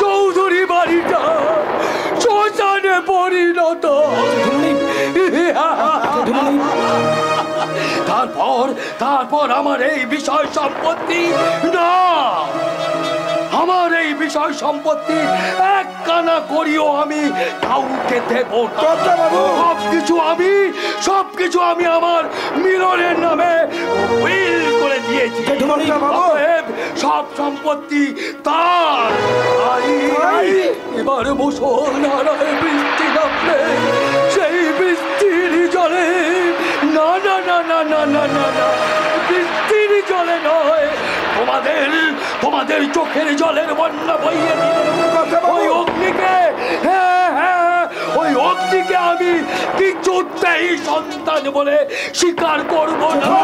J: চৌধুরী বাড়িটা শ্মশানে পরিণত। তারপর আমার এই বিষয় সম্পত্তি না, আমার এই বিষয় সম্পত্তি এক কানা করিও আমি কাউকে দেব না। সবকিছু আমি আমার মিলনের নামে উইল করে দিয়েছি। সব সম্পত্তি তার। এবার মুষলধারায় বৃষ্টি নামলে সেই বৃষ্টির জলে, না না না না না না না না, বৃষ্টির জলে নয়, তোমাদের চোখের জলের বন্যা বইয়ে দিলে ওই অগ্নিকে, ওই অগ্নিকে আমি কিছুতেই সন্তান বলে স্বীকার করব না,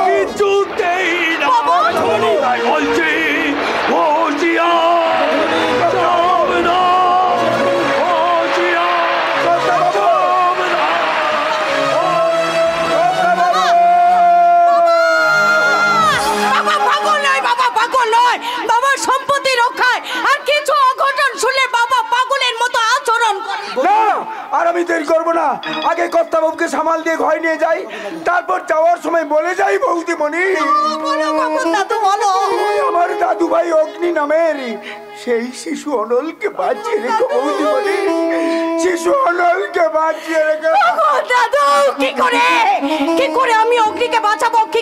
J: কিছুতেই না। বলছি
H: আর আমি দেরি করবো না। না, আগে কর্তাবাবুকে সামাল দিয়ে ঘরে নিয়ে যাই, তারপর যাওয়ার সময় বলে যাই বৌদিমণি,
C: দাদু বলো,
H: ওই আমার দাদু ভাই অগ্নি নামের সেই শিশু অনলকে বাঁচিয়ে রেখো বৌদিমণি, শিশু অনলকে বাঁচিয়ে রেখো।
C: দাদু কি করে আমি অগ্নিকে বাঁচাবো? কি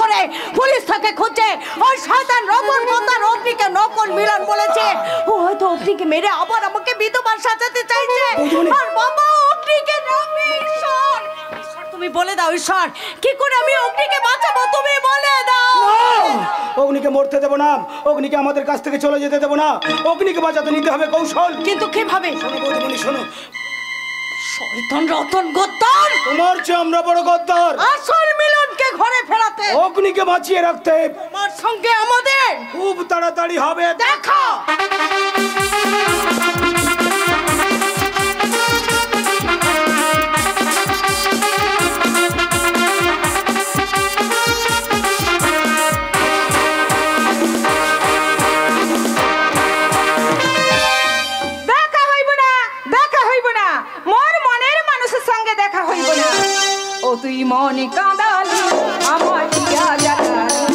C: করে পুলিশ তাকে খুঁজছে, ওই শয়তান রতন মতার অগ্নিকে নকল মিলন বলেছে, ও হয়তো অগ্নিকে মেরে আবার আমাকে বিধবা সাজাতে চাইছে। আর বাবা অগ্নিকে নামে ঈশ্বর, তুমি বলে দাও ঈশ্বর, কি করে আমি অগ্নিকে বাঁচাবো তুমি বলে দাও।
I: অগ্নিকে মরতে দেবো না, অগ্নিকে আমাদের কাছ থেকে চলে যেতে দেবো না, অগ্নিকে বাঁচাতে নিতে হবে কৌশল।
C: কিন্তু কিভাবে?
I: শোনো বৌদিমণি শোনো,
C: শয়তান রতন গদ্দার,
I: তোমার চেয়ে আমরা বড় গদ্দার।
C: আসল মিলনকে ঘরে ফেরাতে,
I: অগ্নিকে বাঁচিয়ে রাখতে
C: তোমার সঙ্গে আমাদের
I: খুব তাড়াতাড়ি হবে।
C: দেখো
B: তুই মনে কাঁদালি আমার দিয়া জ্বালালি,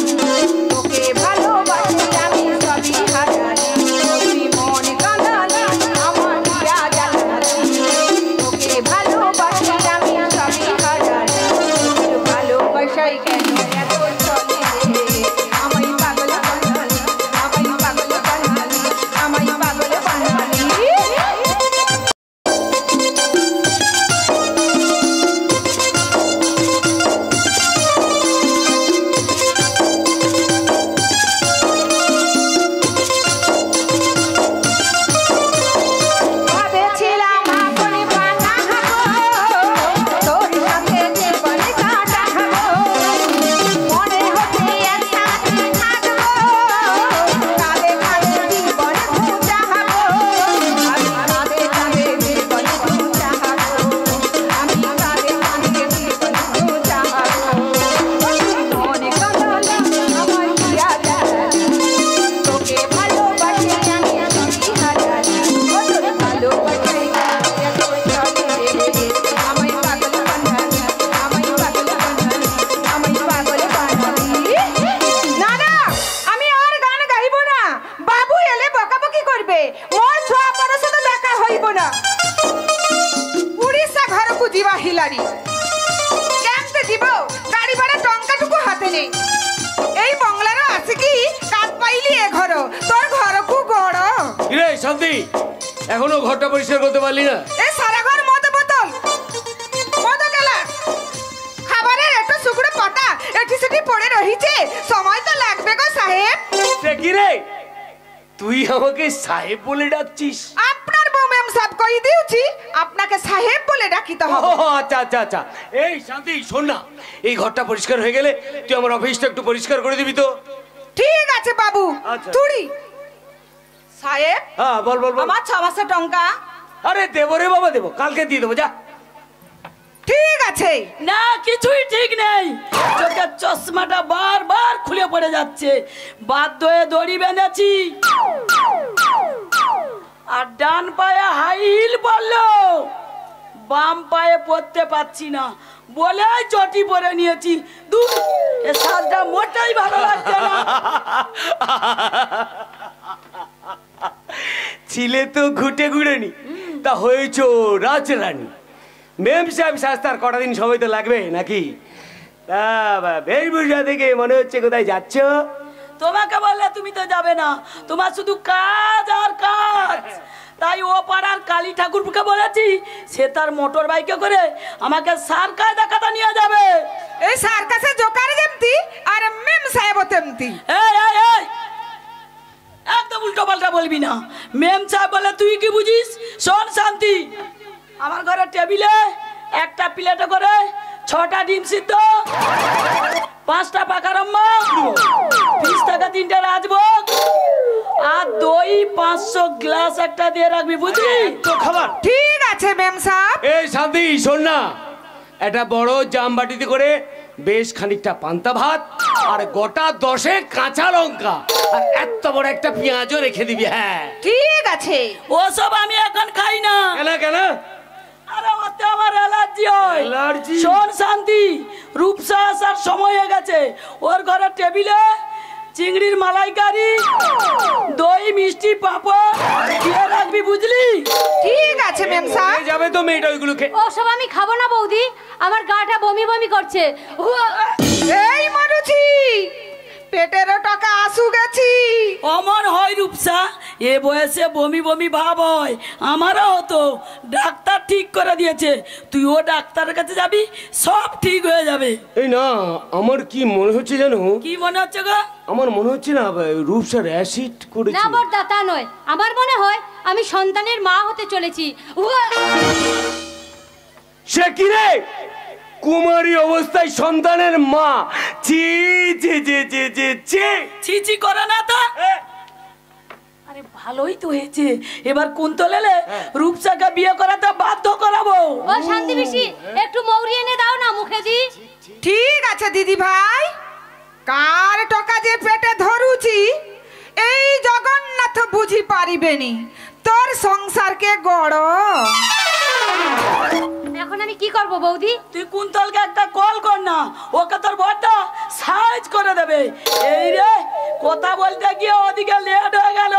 B: তোকে ভালোবাসি আমি সবই হারালি, তুই মনে কাঁদালি আমার দিয়া জ্বালালি, তোকে ভালোবাসি আমি সবই হারালি, ভালোবাসাই কেন এত চলে রে, আমায় পাগল বানালি, আমায় পাগল বানালি, আমায় পাগল বানালি।
A: শান্তি, এখনো ঘরটা পরিষ্কার করতে পারলি না?
B: এই সারা ঘর মদ বোতল, মদ গেলা, খাবারের একটু শুকনো পাতা এটি সেটি পড়ে রহিছে, সময় তো লাগবে গো সাহেব।
A: সে কি রে, তুই আমাকে সাহেব বলে ডাকছিস?
B: আপনার বউ ম্যাম সাহেব কই দিউছি, আপনাকে সাহেব বলে ডাকিতে হবে।
A: ও আচ্ছা আচ্ছা আচ্ছা। এই শান্তি শোন না, এই ঘরটা পরিষ্কার হয়ে গেলে তুই আমার অফিসটা একটু পরিষ্কার করে দিবি তো?
B: ঠিক আছে বাবু।
A: আচ্ছা।
B: তুড়ি সাহেব,
A: হ্যাঁ বল বল বল।
B: আমার 6 মাসের টঙ্কা।
A: আরে দেবো রে বাবা, দেবো, কালকে দিয়ে দেবো, যা।
B: ঠিক আছে।
D: না কিছুই ঠিক নেই, চোখের চশমাটা বারবার খুলে পড়ে যাচ্ছে, বাধ্য হয়ে দড়ি বেঁধেছি, আর ডান পায়ে হাই হিল পরলো, বাম পায়ে পড়তে পারছি না বলে চটি পরে নিয়েছি। দূর, এ সাজটা মোটেই ভালো লাগছে না।
A: ছিলে তো ঘুটে ঘুরেনি, তা হয়েছ রাজরানী। মেম সাহেব শাস্তার কটা দিন সময় তো লাগবে নাকি? তা বেশভূষা থেকে মনে হচ্ছে কোথায় যাচ্ছ?
D: তোমাকে বললে তুমি তো যাবে না, তোমার শুধু কাজ আর কাজ। তাই ও পাড়ার কালী ঠাকুরকে বলেছি, সে তার মোটর বাইকে করে আমাকে সার্কাস দেখাতে নিয়ে যাবে।
B: এই সার্কাসে জোকার যেমতি আর মেম সাহেব তেমতি।
D: এই এই এই, একদম উল্টো পাল্টা বলবি না। মেম সাহেব বলে তুই কি বুঝিস? শোন শান্তি, আমার ঘরের টেবিলে একটা প্লেটে করে 6টা ডিম সিদ্ধ, 5টা পাকা রম্মা, 20 টাকা 3টে রাজভোগ, আর দই 500 গ্লাস একটা দিয়ে রাখবি, বুঝলি
A: তো খাবার?
B: ঠিক আছে মেম সাহেব।
A: এই শান্তি শোন না, একটা বড় জামবাটিতে করে বেশ খানিকটা পান্তা ভাত আর গোটা 10 কাঁচা লঙ্কা আর এত বড় একটা পেঁয়াজও রেখে দিবি। হ্যাঁ
B: ঠিক আছে।
D: ওসব আমি এখন খাই না।
A: কেন কেন?
D: আরে অত বসতে আমার অ্যালার্জি হয়।
A: অ্যালার্জি?
D: শোন শান্তি, রূপসা আসার সময় হয়ে গেছে। ওর ঘরের টেবিলে চিংড়ির মালাইকারি, দই, মিষ্টি, পাঁপড় দিয়ে রাখবি, বুঝলি?
B: ঠিক আছে মেম সাহেব।
A: যাবে তো মেয়েটা ওইগুলো খেয়ে।
G: ওসব আমি খাবো না বৌদি, আমার গাটা বমি বমি করছে।
B: এই মারুছি, পেটেরও টাকা আসু গেছি।
D: অমন হয় রূপসা, এ বয়সে বমি বমি ভাব হয়, আমারও হতো। ডাক্তার ঠিক করে দিয়েছে, তুইও ডাক্তারের কাছে যাবি, সব ঠিক হয়ে যাবে।
A: এই না, আমার কি মনে হচ্ছে জানো?
D: কি মনে হচ্ছে গো?
A: আমার মনে হচ্ছে না রূপসার অ্যাসিড করেছে।
G: না বড়দা, তা নয়, আমার মনে হয় আমি সন্তানের মা হতে চলেছি।
A: সে কি রে, কুমারী অবস্থায় সন্তানের মা? ছি ছি ছি ছি ছি ছি।
D: ছিছি করে না তো। আরে ভালোই তো হয়েছে, এবার কুন্তল এলে রূপসাকে বিয়ে করাতে বাধ্য করাবো।
G: ও শান্তি বেশি, একটু মৌরি এনে দাও না মুখে দি।
B: ঠিক আছে দিদি ভাই, কার টাকা যে পেটে ধরুছি এই জগন্নাথ বুঝি পারিবেনি, তোর সংসারকে গড়।
G: এখন আমি কি করব বৌদি?
D: তুই কুন্তলকে একটা কল কর না, ওকে তোর বড়টা সাইজ করে দেবে। এই রে, কথা বলতে গিয়ে ওদিকে লেট হয়ে গেল।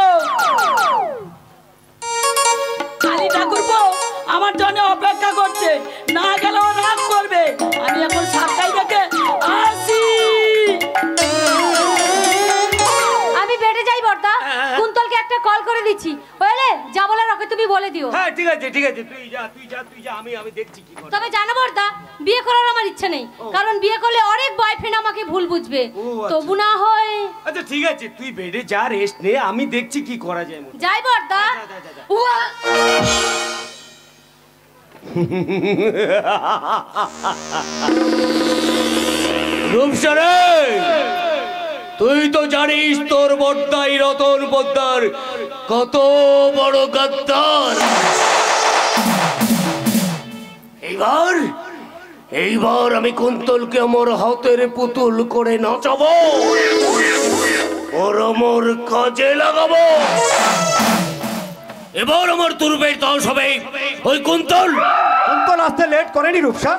D: কালী ঠাকুরপো আমার জন্য অপেক্ষা করছে, না গেলে ও রাগ করবে। আমি এখন সাতটাই থেকে আসি।
G: আমি বেড়ে যাই বড়দা, কুন্তলকে একটা কল করে দিচ্ছি, বুঝলে? যা বলার ওকে তুমি বলে দিও।
A: হ্যাঁ ঠিক আছে ঠিক আছে, তুই যা তুই যা তুই যা, আমি দেখছি কি করব।
G: তবে জানো বড়দা, বিয়ে করার আমার ইচ্ছা নেই, কারণ বিয়ে করলে অনেক বয়ফ্রেন্ড আমাকে ভুল বুঝবে।
A: আচ্ছা।
G: তবু না হয়
A: আচ্ছা ঠিক আছে, তুই বেডে যা, রেস্ট নে, আমি দেখছি কি করা যায়।
G: যাই বড়দা। উয়া!
A: রূপসা রে, তুই তো জানিস তোর বড়দাই রতন পোদ্দার কত বড় গাদ্দার। এইবার আমি কুন্তলকে আমার হাতের পুতুল করে নাচাবো, ওর আমার কাজে লাগাবো। এবার আমার তুরবের দশ হবে ওই কুন্তল।
E: কুন্তল আসতে লেট করেনি রূপসা?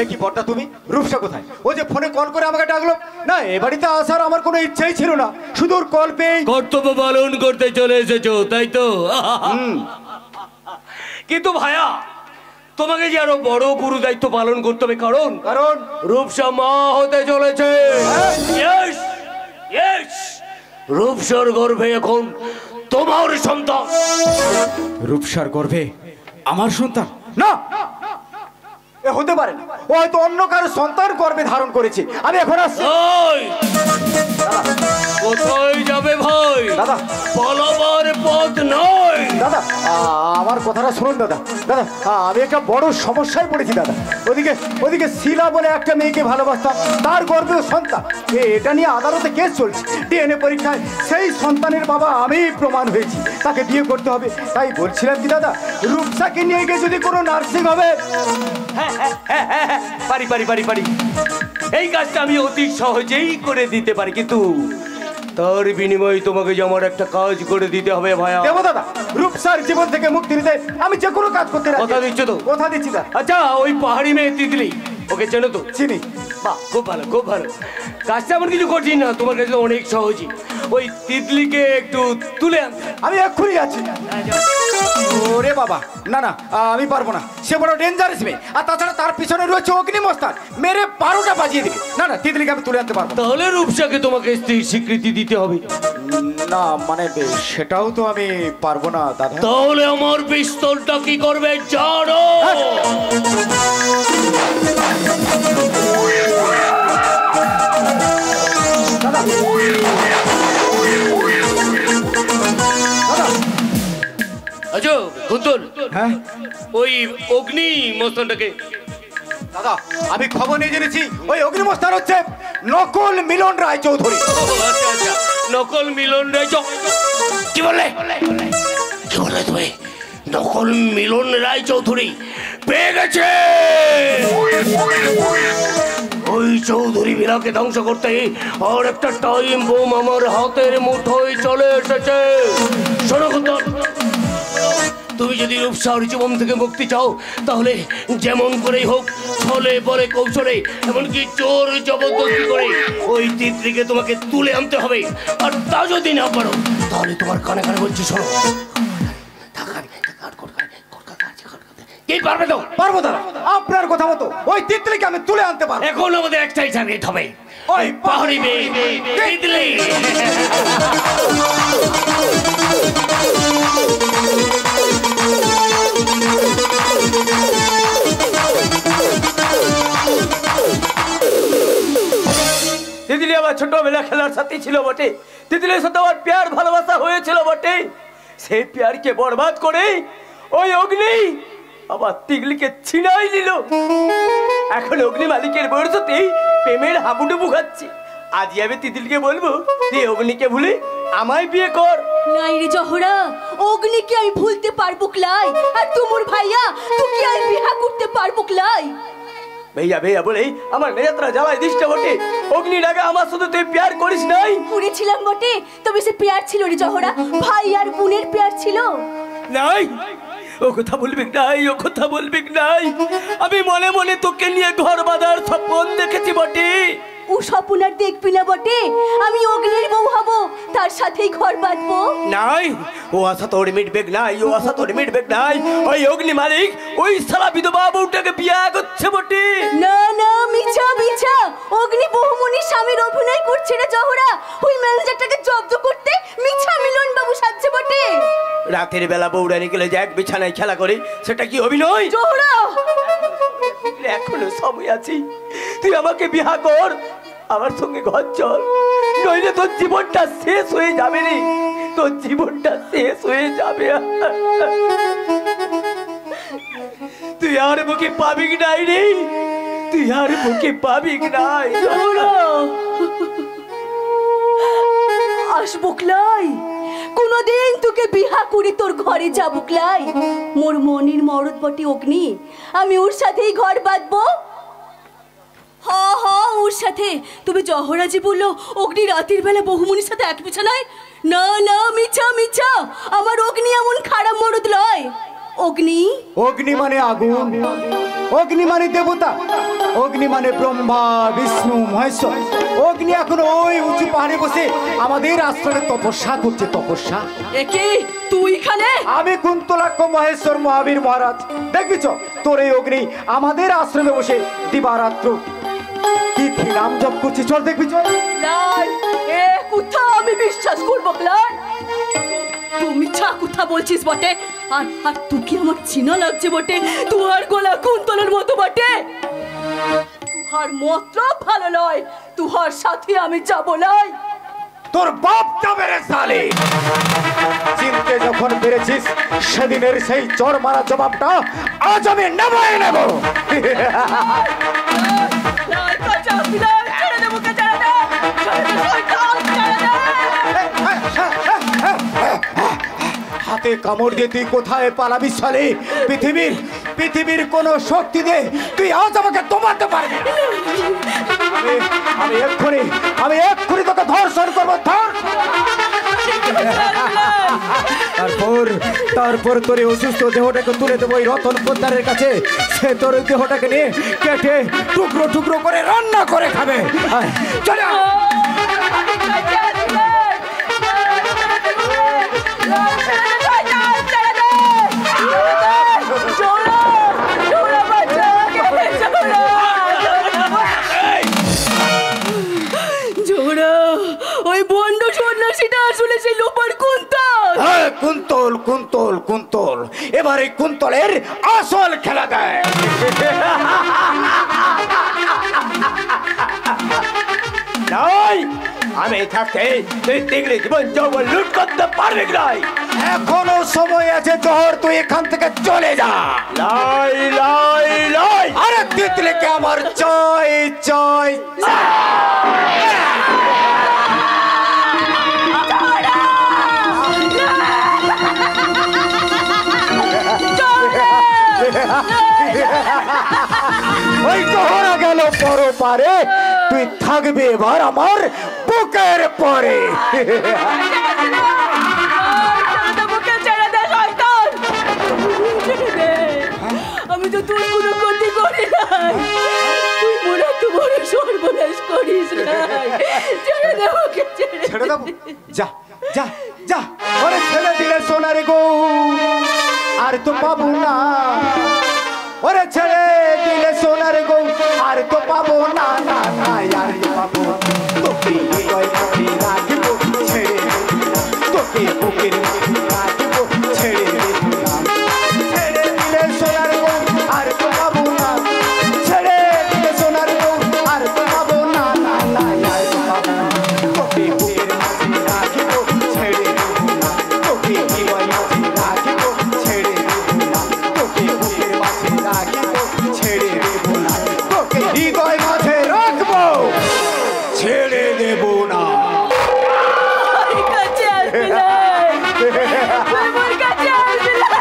E: এ কি বড়দা তুমি? রূপসা কোথায়? ও যে ফোনে কল করে আমাকে ডাকলো না, এ বাড়িতে আসার আমার কোনো ইচ্ছাই ছিল না, শুধু ওর কল পেয়ে
A: কর্তব্য পালন করতে চলে এসেছো, তাই তো? কিন্তু ভাইয়া, তোমাকে যে আরো বড় গুরু দায়িত্ব পালন করতে হবে, কারণ
E: কারণ
A: রূপসা মা হতে চলেছে। Yes, yes, রূপসার গর্ভে এখন তোমার সন্তান।
E: রূপসার গর্ভে আমার সন্তান? না, এ হতে পারে না, ও হয়তো অন্য কারো সন্তান গর্ভে ধারণ করেছে। আমি এখন আসছি।
A: ওই, কোথায় যাবে ভাই?
E: দাদা,
A: পালাবার পথ নয়।
E: দাদা আমার কথাটা শুনুন দাদা। দাদা আমি একটা বড় সমস্যায় পড়েছি দাদা। ওদিকে শিলা বলে একটা মেয়েকে ভালোবাসতাম, তার গর্ভেও সন্তান। এটা নিয়ে আদালতে কেস চলছে, ডিএনএ পরীক্ষায় সেই সন্তানের বাবা আমি প্রমাণ হয়েছি, তাকে বিয়ে করতে হবে। তাই বলছিলাম কি দাদা, রূপসাকে নিয়ে গিয়ে যদি কোনো নার্সিং হবে।
A: পারি পারি পারি পারি, এই কাজটা আমি অতি সহজেই করে দিতে পারি, কিন্তু তার বিনিময়ে তোমাকে যে আমার একটা কাজ করে দিতে হবে ভাইয়া।
E: দেবো দাদা, রূপসার জীবন থেকে মুক্তি নিতে আমি যে কোনো কাজ করতে রাজি।
A: কথা দিচ্ছ তো?
E: কথা দিচ্ছি দাদা।
A: আচ্ছা, ওই পাহাড়ি মেয়ে তিতলি, ওকে চেনো তো?
E: চিনি।
A: বাহ, খুব ভালো খুব ভালো। কাজটা এমন কিছু কঠিন না, তোমার কাছে অনেক সহজই। ওই তিতলিকে একটু তুলে আনতে।
E: আমি এক্ষুনি যাচ্ছি। ওরে বাবা, না না আমি পারবো না, সে বড় ডেঞ্জারাস মেয়ে, আর তাছাড়া তার পিছনে রয়েছে অগ্নিমস্তান, মেরে 12টা বাজিয়ে দিবে। না না, তিতলিকে আমি তুলে আনতে পারবো না।
A: তাহলে রূপসাকে তোমাকে স্ত্রীর স্বীকৃতি দিতে হবে।
E: না মানে সেটাও তো আমি পারবো না দাদা।
A: তাহলে আমার পিস্তলটা কি করবে জানো? আচ্ছা কুন্তল,
E: হ্যাঁ
A: ওই অগ্নি মস্তানটাকে।
E: দাদা আমি খবর নিয়ে জেনেছি, ওই অগ্নিমস্তান হচ্ছে নকল মিলন রায় চৌধুরী।
A: আচ্ছা আচ্ছা, নকল মিলন রায়। কি বললে কি বললে তুমি? নকল মিলন রায় চৌধুরী পেয়ে গেছে। ওই চৌধুরী বিরাকে ধ্বংস করতে আর একটা টাইম বোম আমার হাতের মুঠোয় চলে এসেছে। শোনো কুন্তল, তুমি যদি রূপসার জীবন থেকে মুক্তি চাও তাহলে যেমন করেই হোক, ছলে বলে কৌশলে, এমনকি জোর জবরদস্তি করে ওই তিতলিকে তোমাকে তুলে আনতে হবে। আর তা যদি না পারো তাহলে তোমার কানে কানে বলছি, শোনো, কি পারবে তো?
E: পারবো দাদা, আপনার কথা মতো ওই তিতলিকে আমি তুলে আনতে পারবো।
A: এখন আমাদের একটাই টার্গেট হবে, ওই পাহাড়ি মেয়ে তিতলি।
H: তিতলি আমার ছোটবেলা খেলার সাথী ছিল বটে, তিতলির সাথে আমার প্যার ভালোবাসা হয়েছিল বটে। সেই প্যারকে বরবাদ করে ওই অগ্নি আমার তিতলিকে ছিনাই নিল। এখন অগ্নি মালিকের বয়সতেই প্রেমের হাবুডুবু খাচ্ছি। আজ আমি তিতলিকে বলবো, তুই অগ্নিকে ভুলে আমায় বিয়ে কর।
G: নাই রে জহরা, অগ্নিকে আমি ভুলতে পারবো ক্লাই, আর তুমুর ভাইয়া তুই আমি বিয়া করতে পারবো ক্লাই।
H: ভাইয়া ভাইয়া বলেই আমার নেত্রা জ্বালায় দিশটা বটে। অগ্নির আগে আমার সাথে তুই প্যার করিস নাই?
G: করেছিলাম বটে, তবে সে পেয়ার ছিল রে জহরা, ভাই আর বোনের পেয়ার ছিল।
H: নাই, ও কথা বলবি নাই, ও কথা বলবি নাই। আমি মনে মনে তোকে নিয়ে ঘর বাঁধার স্বপ্ন দেখেছি বটে।
G: ও স্বপ্ন আর দেখবি না বটে, আমি অগ্নির বউ হব, তার সাথেই ঘর বাঁধবো।
H: নাই, ও আশা তোর মিটবে নাই, ও আশা তোর মিটবে নাই। ওই অগ্নি মালিক ওই সারা বিধবা বউটাকে বিয়া করছে বটে।
G: না না, মিছা মিছা, অগ্নি বহুমনির স্বামীর অভিনয় করছে রে জহরা। ওই ম্যানেজারটাকে জব্দ করতে মিছা মিলন বাবু সাজছে বটে।
H: রাতের বেলা বউরা নিকলে যাক বিছানায় খেলা করে, সেটা কি অভিনয়?
G: জহরা,
H: এখনো সময় আছে, তুই আমাকে বিয়া কর, আমার সঙ্গে ঘর চল, নইলে তোর জীবনটা শেষ হয়ে যাবে রে, তোর জীবনটা শেষ হয়ে যাবে। তুই আর মুখে পাবি নাই রে, তুই আর মুখে পাবি নাই।
G: আসবো ক্লাই, কোনদিন তোকে বিহা করে তোর ঘরে যাবো ক্লাই। মোর মনির মরদ বটে অগ্নি, আমি ওর সাথেই ঘর বাঁধবো। হ হ, ওর সাথে। তবে জহরাজি বললো অগ্নি রাতের বেলা বহুমনির সাথে এক বিছানায়। না না, মিছা মিছা, আমার অগ্নি এমন খারাপ মরদ লয়। অগ্নি,
E: অগ্নি মানে আগুন, অগ্নি মানে দেবতা, অগ্নি মানে ব্রহ্মা বিষ্ণু মহেশ্বর। অগ্নি এখন ওই উঁচু পাহাড়ে বসে আমাদের আশ্রমে তপস্যা করছে, তপস্যা।
G: একে তুই এখানে?
E: আমি কুন্তলাক্ষ মহেশ্বর মহাবীর মহারাজ। দেখবি চ, তোর এই অগ্নি আমাদের আশ্রমে বসে দিবারাত্র তিথি নাম জপ করছি। চল দেখবি, চল।
G: লাই, এ কথা আমি বিশ্বাস করবো ক্লাই? তুই মিছা কথা বলছিস বটে। আর আর তুই কি আমার চিনা লাগছে বটে, তুহার গলা কুন্তলের মতো বটে। তুহার মতলব ভালো নয়, তুহার সাথে আমি যাব নাই।
E: তোর বাপ যাবে রে সালে। চিনতে যখন পেরেছিস সেদিনের সেই চর মারা জবাবটা আজ আমি নেবই নেব। হাতে কামড় দিয়ে তুই কোথায় পালাবি সালে? পৃথিবীর কোন শক্তি দে তুই আজ আমাকে দমাতে পারবি? আমি এক্ষুনি তোকে ধর্ষণ করবো। তারপর তোর অসুস্থ দেহটাকে তুলে দেবো ওই রতন পোদ্দারের কাছে। সে তোর দেহটাকে নিয়ে কেটে টুকরো টুকরো করে রান্না করে খাবে। চলে
G: ওই বন্ড সন্ন্যাসীটা আসলে সেই লোপার কুন্তল।
E: কুন্তল কুন্তল কুন্তল, এবারে কুন্তলের আসল খেলা দেয়।
H: নাই, আমি থাকতে তুই তিগড়ে জীবন যৌবন লুট করতে পারবি নাই।
E: এখনো সময় আছে তোর, তুই এখান থেকে চলে যা।
H: লাই লাই লাই,
E: আরে তিতলিকে আমার চাই চাই। ওই তোহরা গেল পর পারে, তুই থাকবে এবার আমার বুকের পরে।
G: বুকে ছেড়ে দে শয়তান।
E: যা যা যা ওরে ছেড়ে দিলে সোনার গো আর তো পাবো না, ওরে ছেড়ে দিলে সোনার গো আর তো পাবো না, না না আর পাবো তোকে হৃদয় মাঝে রাখবো ছেড়ে দেবো না, তোকে বুকের মাঝে রাখবো ছেড়ে দেবো না, ছেড়ে দিলে সোনার গো আর তো পাবো না, ছেড়ে দিলে সোনার গো আর তো পাবো না, না না আর পাবো না, তোকে বুকের মাঝে রাখবো ছেড়ে দেবো না, তোকে হৃদয় মাঝে রাখবো ছেড়ে দেবো না, তোকে বুকের মাঝে রাখবো ছেড়ে দেবো না, তোকে হৃদয় মাঝে রাখবো ছেড়ে দেবো না।
C: কাছে আসবি না, আমার কাছে আসবি না।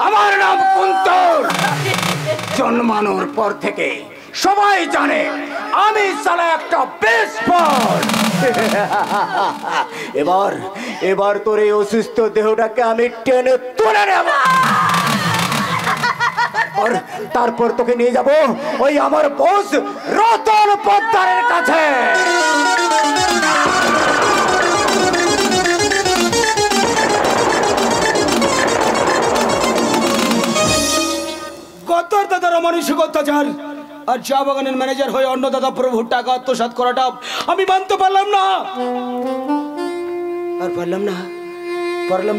H: আমার নাম কুন্তর, জন্মানোর পর থেকে সবাই জানে আমি সালা একটা বেসবল।
E: এবার এবার তোর এই অসুস্থ দেহটাকে আমি টেনে তুলে নেব, তারপর তোকে নিয়ে যাব ওই আমার বস রতন পোদ্দারের কাছে।
I: গদ্দার দাদার অমানুষিক অত্যাচার আর চা বাগানের ম্যানেজার হয়ে অন্য দাদা প্রভুর টাকা আত্মসাৎ করাটা আমি মানতে পারলাম না, আর পারলাম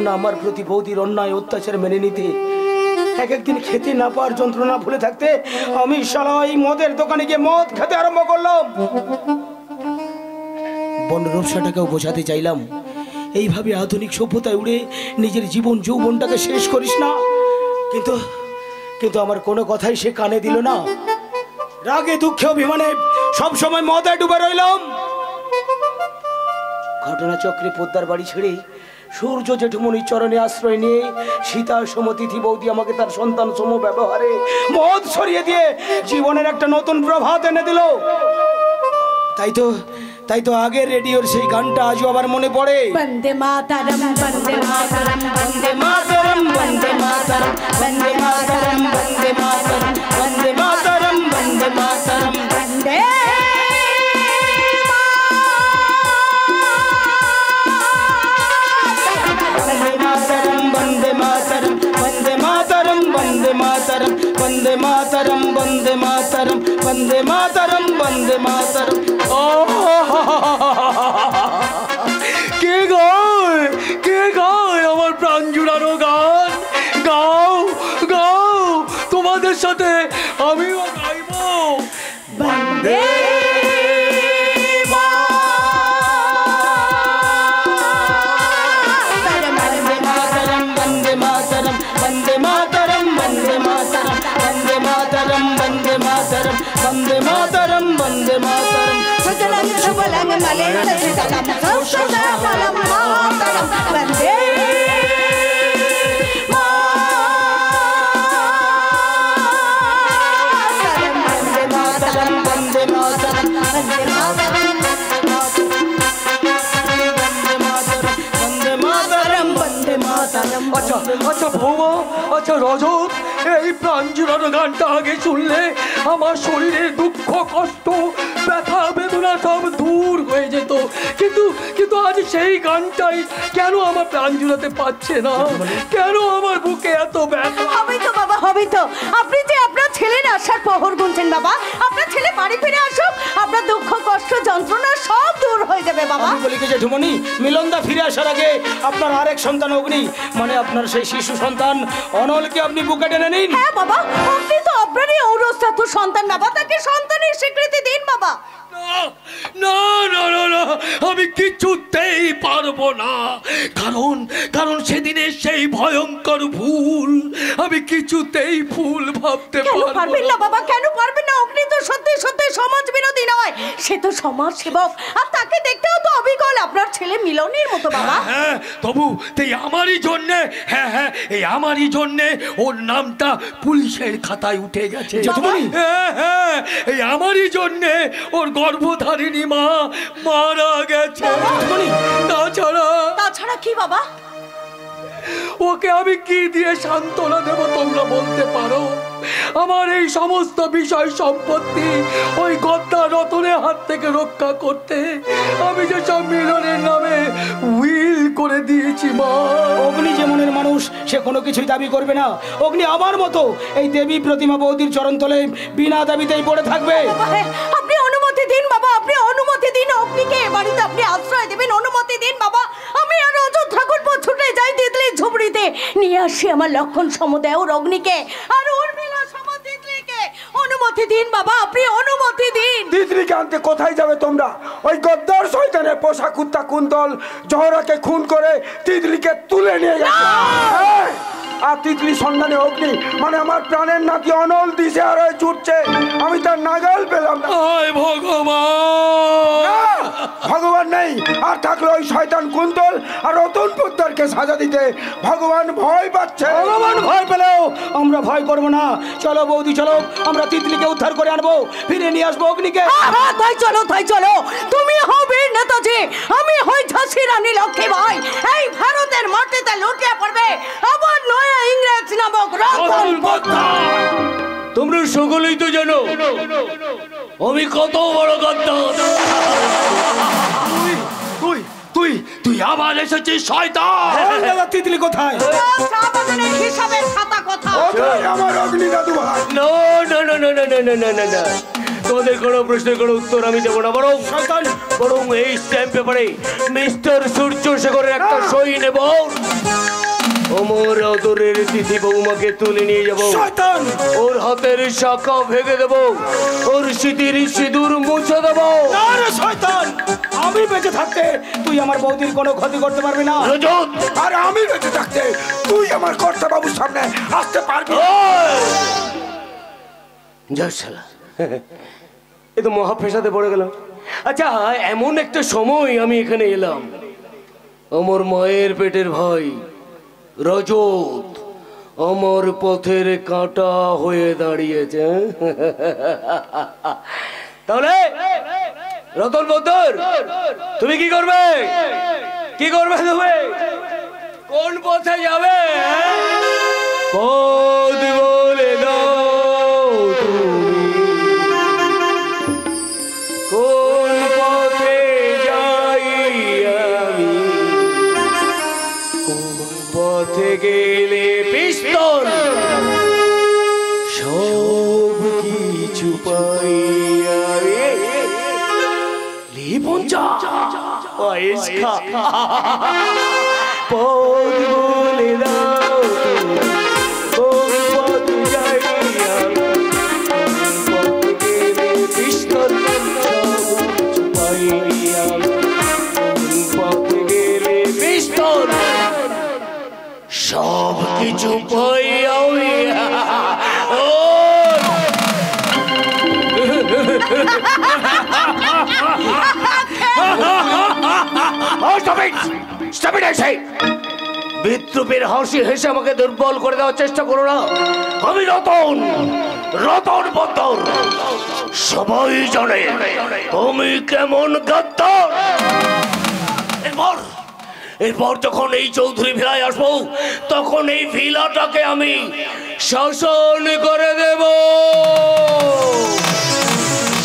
I: না আমার প্রতি বৌদির অন্যায় অত্যাচার মেনে নিতে। এক একদিন খেতে না পাওয়ার যন্ত্রণা ভুলে থাকতে আমি শালা এই মদের দোকানে গিয়ে মদ খেতে আরম্ভ করলাম। বন্ড রূপসাটাকেও বোঝাতে চাইলাম, এইভাবে আধুনিক সভ্যতায় উড়ে নিজের জীবন যৌবনটাকে শেষ করিস না, কিন্তু কিন্তু আমার কোনো কথাই সে কানে দিল না। রাগে দুঃখে অভিমানে সবসময় মদে ডুবে রইলাম। ঘটনাচক্রে পোদ্দার বাড়ি ছেড়ে সূর্য জেঠুমনির চরণে আশ্রয় নিয়ে সীতা সমতিথি বৌদি আমাকে তার সন্তান সম ব্যবহারে মদ ছড়িয়ে দিয়ে জীবনের একটা নতুন প্রভাত এনে দিল। তাই তো আগের রেডিওর সেই গানটা আজও আবার মনে পড়ে।
C: বন্দে মাতরম, বন্দে মাতরম,
I: বন্দে মাতরম, বন্দে মাতরম, বন্দে মাতরম, বন্দে মাতরম, বন্দে মাতরম, বন্দে মাতরম,
C: বন্দে
I: वंदे मातरम, वंदे मातरम, वंदे मातरम, वंदे मातरम, वंदे मातरम, वंदे मातरम, वंदे मातरम।
J: কে গায় আমার প্রাণ জুড়ানো গান? গাও গাও, তোমাদের সাথে আমিও গাইবো।
C: বন্দে
I: वंदे मातरम, वंदे मातरम,
C: सजलन सबलन मलेन सजलन सजलन मातरम, वंदे मातरम, वंदे मातरम, वंदे मातरम, वंदे मातरम।
J: আচ্ছা আচ্ছা বৌমা, আচ্ছা রজত, এই প্রাণ জুড়ানো গানটা আগে শুনলে আমার শরীরের দুঃখ কষ্ট ব্যথা বেদনা সব দূর হয়ে যেত, কিন্তু কিন্তু আজ সেই গানটাই কেন আমার প্রাণ জুড়াতে পারছে না? কেন আমার বুকে এত ব্যথা?
C: হবে তো বাবা, হবে তো। আপনি যে আপনার ছেলের আসার প্রহর গুনছেন বাবা, আপনার ছেলে বাড়ি ফিরে আসুক, আপনার দুঃখ কষ্ট যন্ত্রণা সব দূর হয়ে যাবে বাবা।
I: আমি বলি কি জেঠুমনি, মিলনদা ফিরে আসার আগে আপনার আরেক সন্তান অগ্নি, মানে আপনার সেই শিশু সন্তান অনলকে আপনি বুকে টেনে নিন।
C: হ্যাঁ বাবা, আপনি তো আপনারই ঔরসজাত সন্তান বাবা, তাকে সন্তানের স্বীকৃতি দিন বাবা।
J: না না না না, আমি কিছুতেই পারবো না, কারণ কারণ সেদিনের সেই ভয়ঙ্কর ভুল আমি কিছুতেই ভুল ভাবতে
C: কেন
J: পারবো
C: পারবেন না বাবা, কেন পারবেন না? অগ্নি তো সত্যি সত্যি সমাজ বিরোধী নয়, সে তো সমাজ সেবক, আর তাকে দেখতেও তো অবিকল আপনার ছেলে মিলনের মতো বাবা।
J: হ্যাঁ, তবু এই আমারই জন্যে, হ্যাঁ এই আমারই জন্যে ওর নামটা পুলিশের খাতায় উঠে গেছে। হ্যাঁ, এই আমারই জন্যে ওর গর্ভধারিণী মা মারা গেছে।
C: তাছাড়া কি বাবা?
J: ওকে আমি কি দিয়ে সান্ত্বনা দেব তোমরা বলতে পারো? আমার এই সমস্ত বিষয় সম্পত্তি ওই গদ্দা রতনের হাত থেকে রক্ষা করতে আমি যে সব মিলনের নামে উইল করে দিয়েছি মা।
I: অগ্নি যে মনের মানুষ, সে কোনো কিছুই দাবি করবে না। অগ্নি আমার মতো এই দেবী প্রতিমা বৌদির চরণ তলে বিনা দাবিতেই পড়ে থাকবে।
C: আপনি অনুমতি দিন বাবা, আপনি অনুমতি দিন, অগ্নিকে এ বাড়িতে আপনি আশ্রয় দেবেন, অনুমতি দিন বাবা। আমি আর অযোধ্যা করবো, ছুটে যাই তিতলি ঝুবড়িতে, নিয়ে আসি আমার লক্ষণ সমুদয় ওর অগ্নিকে আর উর্মিলা সমা তিতলিকে। অনুমতি দিন বাবা, আপনি অনুমতি দিন।
H: তিতলিকে আনতে কোথায় যাবে তোমরা? ওই গদ্দার শয়তানের পোষা কুত্তা কুন্তল জহরাকে খুন করে তিতলিকে তুলে নিয়ে গেছে। হ্যাঁ, আর তিতলি সন্ধানে অগ্নি মানে আমার প্রাণের নাতি অনল দিশে আর ছুটছে, আমি তার নাগাল পেলাম না।
J: ভগবান!
H: ভগবান নেই, আর থাকলো ওই শয়তান কুন্তল আর রতন পোদ্দারকে সাজা দিতে। ভগবান ভয় পাচ্ছে।
I: ভগবান ভয় পেলেও আমরা ভয় করবো না। চলো বৌদি, চলো, আমরা তিতলিকে উদ্ধার করে আনবো, ফিরে নিয়ে আসবো অগ্নিকে।
C: তাই চলো, তাই চলো। তুমি হও বীর নেতাজি, আমি হই ঝাঁসি রানী লক্ষ্মী ভাই। এই ভারতের মাটিতে লুটিয়ে পড়বে আবার নয়া ইংরেজ নামক রতন পোদ্দার।
A: তোমরা সকলেই তো জানো আমি কত বড় গদ্দার।
J: তুই তুই তুই আবার এসেছিস শয়তান!
I: তিতলি কোথায়?
C: হিসাবের খাতা কোথায়?
H: আমার অগ্নি দাদু ভাই।
A: না না না না না না না না না, তোমাদের কোনো প্রশ্নের কোনো উত্তর আমি দেবো না, বরং এই স্ট্যাম্প পেপারে মিস্টার সূর্যশেখরের একটা সই নেব। ওমর আদরের তিথি বৌমাকে তুলে নিয়ে যাবো, ওর হাতের শাখা ভেঙে দেবো, ওর স্মৃতির সিঁদুর মুছে দেবো।
I: শয়তান, আমি বেঁচে থাকতে তুই আমার বৌদির কোনো ক্ষতি করতে পারবি না।
H: আর আমি বেঁচে থাকতে তুই আমার কর্তা বাবুর সামনে আসতে পারবি?
A: যা শালা, এ তো মহা পেশাতে পড়ে গেলাম। আচ্ছা, এমন একটা সময় আমি এখানে এলাম, আমার মায়ের পেটের ভাই রজত আমার পথের কাঁটা হয়ে দাঁড়িয়েছে। তাহলে রতন বদর, তুমি কি করবে? কি করবে তুমি? কোন পথে যাবে? পথ বলে দাও তুমি, কোন পথে যাই আমি, কোন পথে গেলে পিস্তল সব কিছু পাই আমি। লিপঞ্চা পায়েস খা, পথ বলে দাও তুমি, কোন পথে যাই আমি, কোন পথে গেলে পিস্তল সব কিছু পাই আমি, কোন পথে গেলে পিস্তল সব কিছু পাই আমি। বিদ্রুপের হাসি হেসে আমাকে দুর্বল করে দেওয়ার চেষ্টা করো না। আমি রতন, রতন বদর, সবাই জানে তুমি কেমন গদ্দার। এরপর যখন এই চৌধুরী ভিলায় আসবো, তখন এই ভিলাটাকে আমি শাসন করে দেব।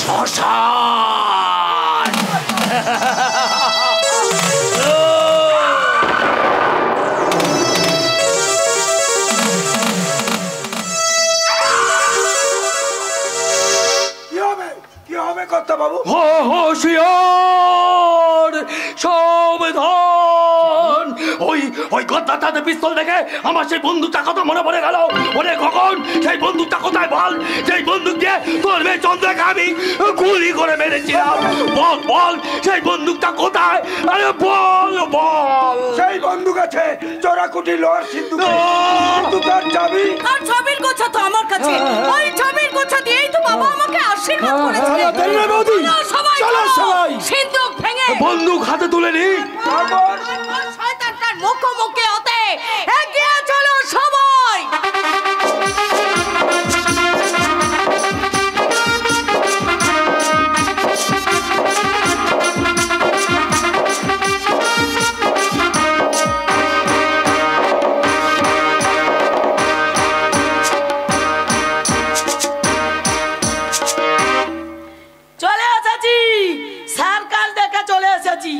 A: শ্মশান।
H: কি হবে কর্তা বাবু?
J: হোশিয়ার, সাবধান! ওই ওই গদ্দার হাতে পিস্তল দেখে আমার সেই বন্দুকটা কত মনে পড়ে গেল। ওরে কখন সেই বন্দুকটা কোথায় বল? সেই বন্দুক দিয়ে তোর মেয়ে চন্দ্রাকে আমি গুলি করে মেরেছিলাম। বল বল সেই বন্দুকটা কোথায়? আরে বল বল।
H: সেই বন্দুক আছে চোরাকুটি লোহার সিন্ধুকে, কিন্তু তার চাবি
C: আর ছবির গোছা তো আমার কাছে। ওই ছবির গোছা দিয়েই তো বাবা আমাকে আশীর্বাদ করেছে। চলো সবাই সিন্ধুক ভেঙে
J: বন্দুক হাতে তুলে নি।
C: তারপর শয়তানটার মুখোমুখি হতে এগিয়ে চলো সবাই।
D: চলে এসেছি, সার্কাস দেখে চলে এসেছি।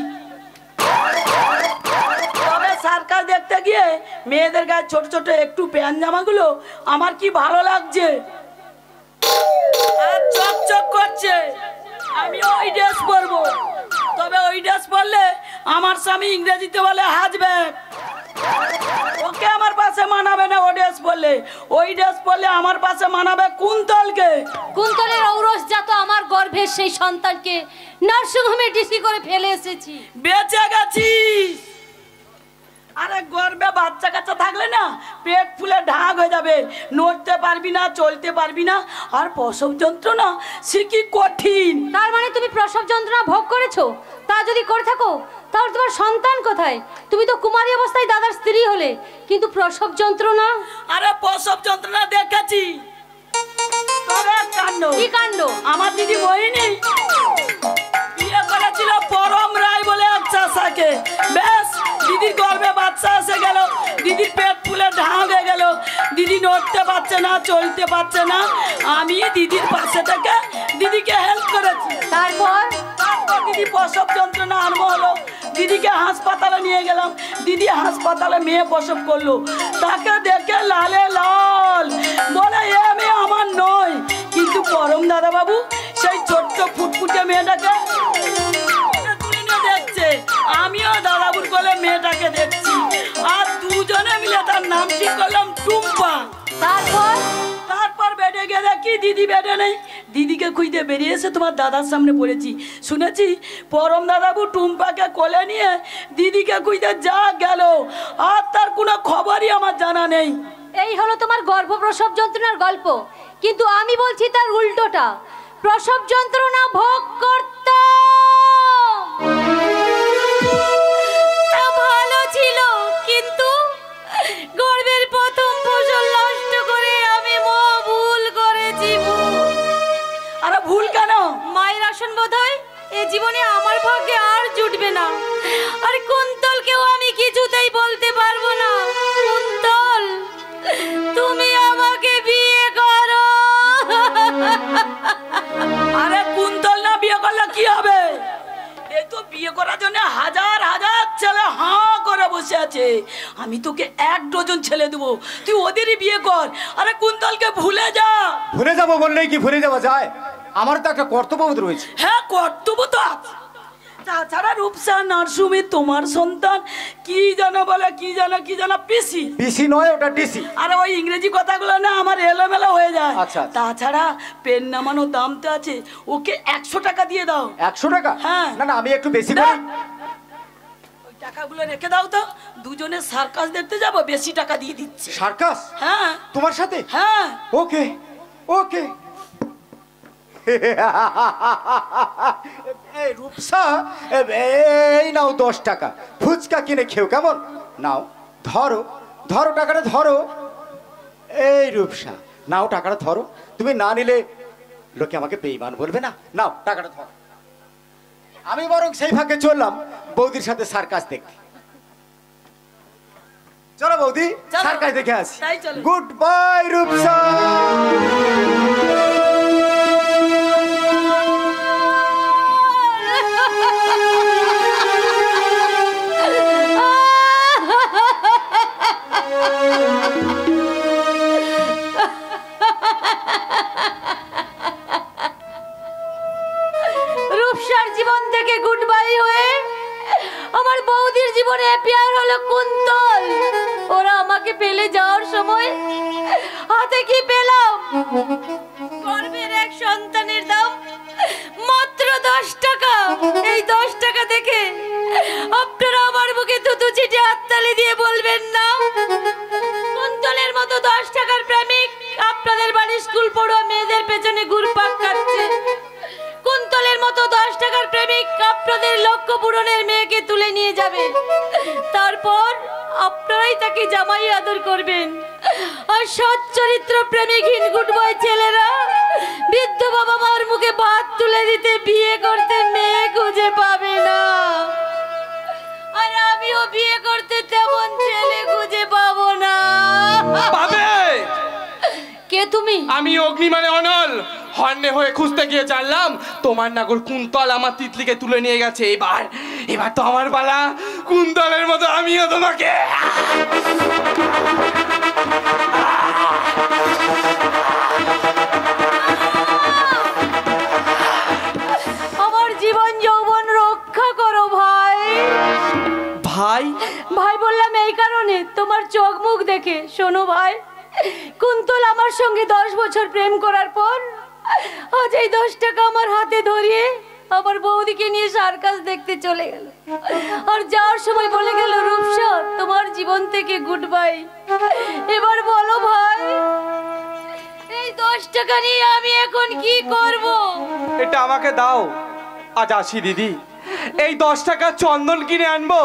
D: তবে সার্কাস দেখতে গিয়ে মেয়েদের গায়ে ছোট ছোট একটু প্যান্ট জামাগুলো আমার কি ভালো লাগছে, আর চকচক করছে। আমি ওই ড্রেস পরবো, তবে ওই ড্রেস পরলে আমার স্বামী ইংরেজিতে বলে হাজব্যাক। ওকে আমার পাশে মানাবে না ও ড্রেস পরলে। ওই ড্রেস পরলে আমার পাশে মানাবে কুন্তলকে।
G: কুন্তলের ঔরস জাত আমার গর্ভের সেই সন্তানকে নার্সিংহোমে ডিসি করে ফেলে এসেছি।
D: বেঁচে গেছিস। আরে গর্বে বাচ্চা কাচ্চা থাকলে না পেট ফুলে ঢাক হয়ে যাবে, নড়তে পারবি না, চলতে পারবি না। আর প্রসব যন্ত্রণা সে কি কঠিন।
G: তার মানে তুমি প্রসব যন্ত্রণা ভোগ করেছো? তা যদি করে থাকো তাহলে তোমার সন্তান কোথায়? তুমি তো কুমারী অবস্থায় দাদার স্ত্রী হলে, কিন্তু প্রসব যন্ত্রণা?
D: আরে প্রসব যন্ত্রণা দেখেছি। তবে কাণ্ড,
G: কি কাণ্ড?
D: আমার দিদি বহিনী বিয়ে করেছিল পরম রায় বলে এক চাষাকে। বেশ, দিদির গর্ভে বাচ্চা এসে গেল, দিদির পেট ফুলে ঢাক হয়ে গেল, দিদি নড়তে পারছে না, চলতে পারছে না। আমি দিদির পাশে থেকে দিদিকে হেল্প করেছি।
G: তারপর
D: দিদি প্রসব যন্ত্রণা আরম্ভ হলো, দিদিকে হাসপাতালে নিয়ে গেলাম। দিদি হাসপাতালে মেয়ে প্রসব করলো, তাকে দেখে লালে লাল বলে এ মেয়ে আমার নয়। কিন্তু পরম দাদা বাবু সেই ছোট্ট ফুটফুটে মেয়েটাকে তুলে নিয়ে দেখছে, আমিও দাদাবুর কোলে মেয়েটাকে দেখছি, আর দুজনে মিলে তার নাম ঠিক করলাম টুম্পা। তারপর বেডে গিয়ে দেখি দিদি বেডে নেই। দিদিকে খুঁজতে বেরিয়ে এসে তোমার দাদার সামনে পড়েছি। শুনেছি পরম দাদাবু টুম্পাকে কোলে নিয়ে দিদিকে খুঁজতে যা গেল, আর তার কোনো খবরই আমার জানা নেই।
G: এই হলো তোমার গর্ভপ্রসব যন্ত্রণার গল্প, কিন্তু আমি বলছি তার উল্টোটা। প্রসব যন্ত্রণা ভোগ করতাম, তা ভালো ছিল, কিন্তু গর্ভের প্রথম ফসল নষ্ট করে আমি ভুল করেছি।
D: আরে ভুল কেন?
G: মায়ের আসন বোধহয় এ জীবনে আমার ভাগ্যে আর জুটবে না। আর কুন্তলকেও আমি কিছুতেই বলতে পারবো না, কুন্তল তুমি আমাকে বিয়ে করো।
D: আরে কুন্তল না বিয়ে করলে কি হবে? এই তো বিয়ে করার জন্য হাজার হাজার ছেলে হাঁ করে বসে আছে। আমি তোকে 1 ডজন ছেলে দেবো, তুই ওদেরই বিয়ে কর। আরে কুন্তলকে ভুলে যা।
E: ভুলে যাবো বললেই কি ভুলে যাওয়া যায়? আমার তো একটা কর্তব্যবোধ রয়েছে।
D: হ্যাঁ, কর্তব্য তো আছে। তাছাড়া রূপসা নার্সুমি তোমার সন্তান কি জানো বলে, কি জানো পিসি।
E: পিসি নয়, ওটা ডিসি।
D: আরে ওই ইংরেজি কথাগুলো না আমার এলোমেলো হয়ে যায়।
E: আচ্ছা।
D: তাছাড়া পেন নামানোর দাম তো আছে, ওকে 100 টাকা দিয়ে দাও।
E: 100 টাকা?
D: হ্যাঁ।
E: না না, আমি একটু বেশি করি।
D: ওই টাকাগুলো রেখে দাও তো, দুজনে সার্কাস দেখতে যাব, বেশি টাকা দিয়ে দিচ্ছি।
E: সার্কাস?
D: হ্যাঁ।
E: তোমার সাথে?
D: হ্যাঁ।
E: ওকে ওকে। এই রূপসা, এই নাও 10 টাকা, ফুচকা কিনে খেও, কেমন? নাও, ধরো ধরো টাকাটা ধরো। এই রূপসা, নাও টাকাটা ধরো। তুমি না নিলে লোকে আমাকে বেঈমান বলবে না? নাও টাকাটা ধরো। আমি বরং সেই ভাগে চললাম বৌদির সাথে সার্কাস দেখতে। চলো বৌদি, সার্কাস দেখে আসি। Goodbye Rupsa.
G: রূপসার জীবন থেকে গুড বাই হয়ে আমার বৌদির জীবনে পেয়ার হলো কুন্তল।
C: স্কুল পড়ুয়া মেয়েদের পেছনে ঘুরপাক খাচ্ছে। কুন্তলের মতো 10 টাকার প্রেমিক আপনাদের লক্ষ্য পূরণের মেয়েকে তুলে নিয়ে যাবে, তারপর আপনারাই তাকে জামাই আদর করবেন। আর সৎ চরিত্র প্রেমিকহীন গুড বয় ছেলেরা বৃদ্ধ বাবা মার মুখে ভাত তুলে দিতে বিয়ে করতে মেয়ে খুঁজে পাবে না। আর আমিও বিয়ে করতে তেমন ছেলে খুঁজে পাবো না।
F: পাবে।
C: কে তুমি?
F: আমি অগ্নি মানে অনল। হর্নে হয়ে খুঁজতে গিয়ে জানলাম তোমার নাগর কুন্তল আমার তিতলিকে তুলে নিয়ে গেছে। এবার তো আমার পালা। কুন্তলের মতো আমিও তোমাকে।
C: আমার জীবন যৌবন রক্ষা করো ভাই।
F: ভাই?
C: ভাই বললাম এই কারণে, তোমার চোখ মুখ দেখে। শোনো ভাই, কুন্তল আমার সঙ্গে 10 বছর প্রেম করার পর আজ এই 10 টাকা আমার হাতে ধরিয়ে আমার বৌদিকে নিয়ে সার্কাস দেখতে চলে গেল। আর যাওয়ার সময় বলে গেল, রূপসা তোমার জীবন থেকে গুড বাই। এবার বলো ভাই, এই 10 টাকা নিয়ে আমি এখন কি করব?
F: এটা আমাকে দাও। আজ আসি দিদি। এই 10 টাকা চন্দন কিনে আনবো,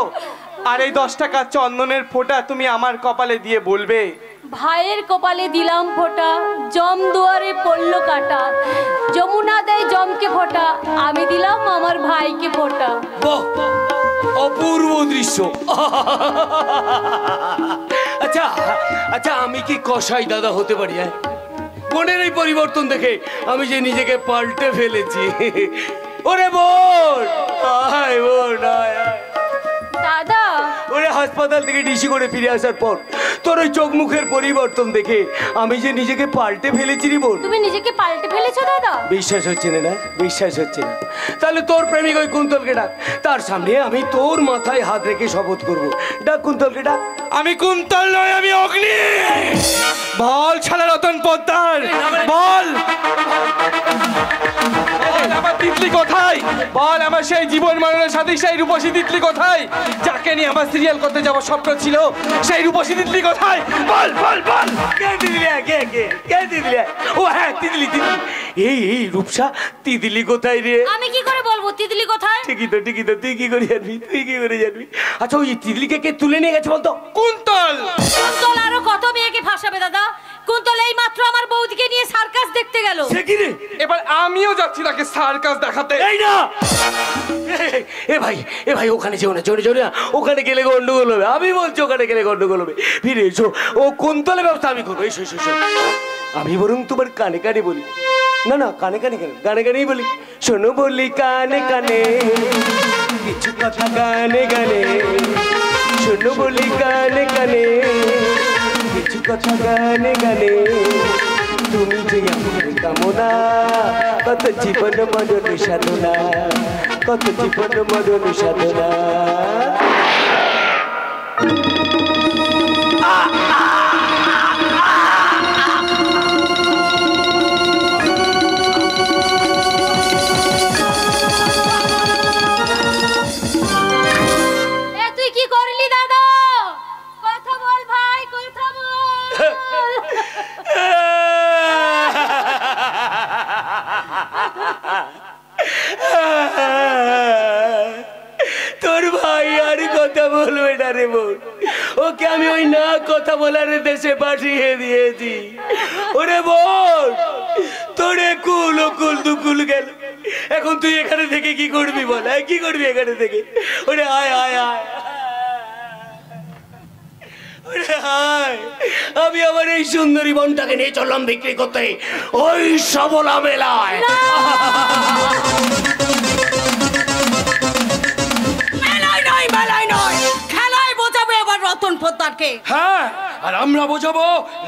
F: আর এই 10 টাকা চন্দনের ফোঁটা তুমি আমার কপালে দিয়ে বলবে,
C: ভাইয়ের কপালে দিলাম ফোঁটা, জম দুয়ারে পড়লো কাটা। যমুনা দেয় জমকে ফোঁটা, আমি দিলাম আমার ভাইকে ফোঁটা।
A: বাহ, অপূর্ব দৃশ্য। আচ্ছা আচ্ছা, আমি কি কসাই দাদা হতে পারি? মনের এই পরিবর্তন দেখে আমি যে নিজেকে পাল্টে ফেলেছি। ওরে বোন, আয় বোন, আয় আয়।
C: দাদা,
A: ওরে হাসপাতাল থেকে ডিসি করে ফিরে আসার পর তোর ওই চোখ মুখের পরিবর্তন দেখে আমি যে নিজেকে পাল্টে ফেলেছি রে বোন।
C: তুমি নিজেকে পাল্টে ফেলেছো দাদা?
A: বিশ্বাস হচ্ছে না? বিশ্বাস হচ্ছে না? তাহলে তোর প্রেমিক ওই কুন্তলকে ডাক। তার সামনে আমি তোর মাথায় হাত রেখে শপথ করব। ডাক কুন্তলকে ডাক।
F: আমি কুন্তল নয়, আমি অগ্নি। বল ছাড়া রতন পোদ্দার, বল আমার তিতলি কোথায়? বল আমার সেই জীবন মরণের সাথে সেই রূপসী তিতলি কোথায়, যাকে নিয়ে আমার সিরিয়াল করতে যাওয়ার স্বপ্ন ছিল? সেই রূপসী তিতলি কোথায়? বল বল বল।
A: কে তিতলি? কে তিতলি? ও হ্যাঁ, তিতলি তিতলি। এই রূপসা, তিতলি কোথায় রে?
C: আমি কি করে বলবো তিতলি কোথায়?
A: ঠিকই তো। তুই কি করে জানবি? আচ্ছা, ওই তিতলিকে কে তুলে নিয়ে গেছে বলতো?
F: কুন্তল।
C: কুন্তল আরো কত মেয়েকে ফাঁসাবে দাদা? কুন্তল এই মাত্র আমার বৌদিকে নিয়ে সার্কাস দেখতে গেল।
A: সে কি রে?
F: এবার আমিও যাচ্ছি তাকে সার্কাস দেখাতে।
A: এই না, এ ভাই ওখানে যেও না, জোরে না। ওখানে গেলে গন্ডগোল হবে। আমি বলছি ওখানে গেলে গন্ডগোল হবে। ফিরে এসো, ও কুন্তলের ব্যবস্থা আমি করবো। এসো। আমি বরং তোমার কানে কানে বলি। না, কানে কানেই বলি। শোনো বলি কানে কানে, কিছু কথা গানে গানে। শোনো বলি কানে কানে, কিছু কথা গানে গানে। তুমি যে আমার কামনা, কত জীবন মরণ সাধনা, কত জীবন মরণ সাধনা।
C: তুই কি করলি দাদা? কথা বল ভাই, কথা বল।
A: তোর ভাই আর কথা বলবে না রে বোন। ওকে আমি ওই না কথা বলার দেশে পাঠিয়ে দিয়েছি। ওরে বোন, তোরে কুল দুকুল গেল। এখন তুই এখানে থেকে কি করবি বল? কি করবি এখানে থেকে? ওরে আয়। আমি আমার এই সুন্দরী বোনটাকে নিয়ে চললাম বিক্রি করতে ওই সবলা মেলায়।
C: মেলায় নয়, খেলায় বোঝাবো এবার রতন পোদ্দারকে।
J: হ্যাঁ, আর আমরা বোঝাবো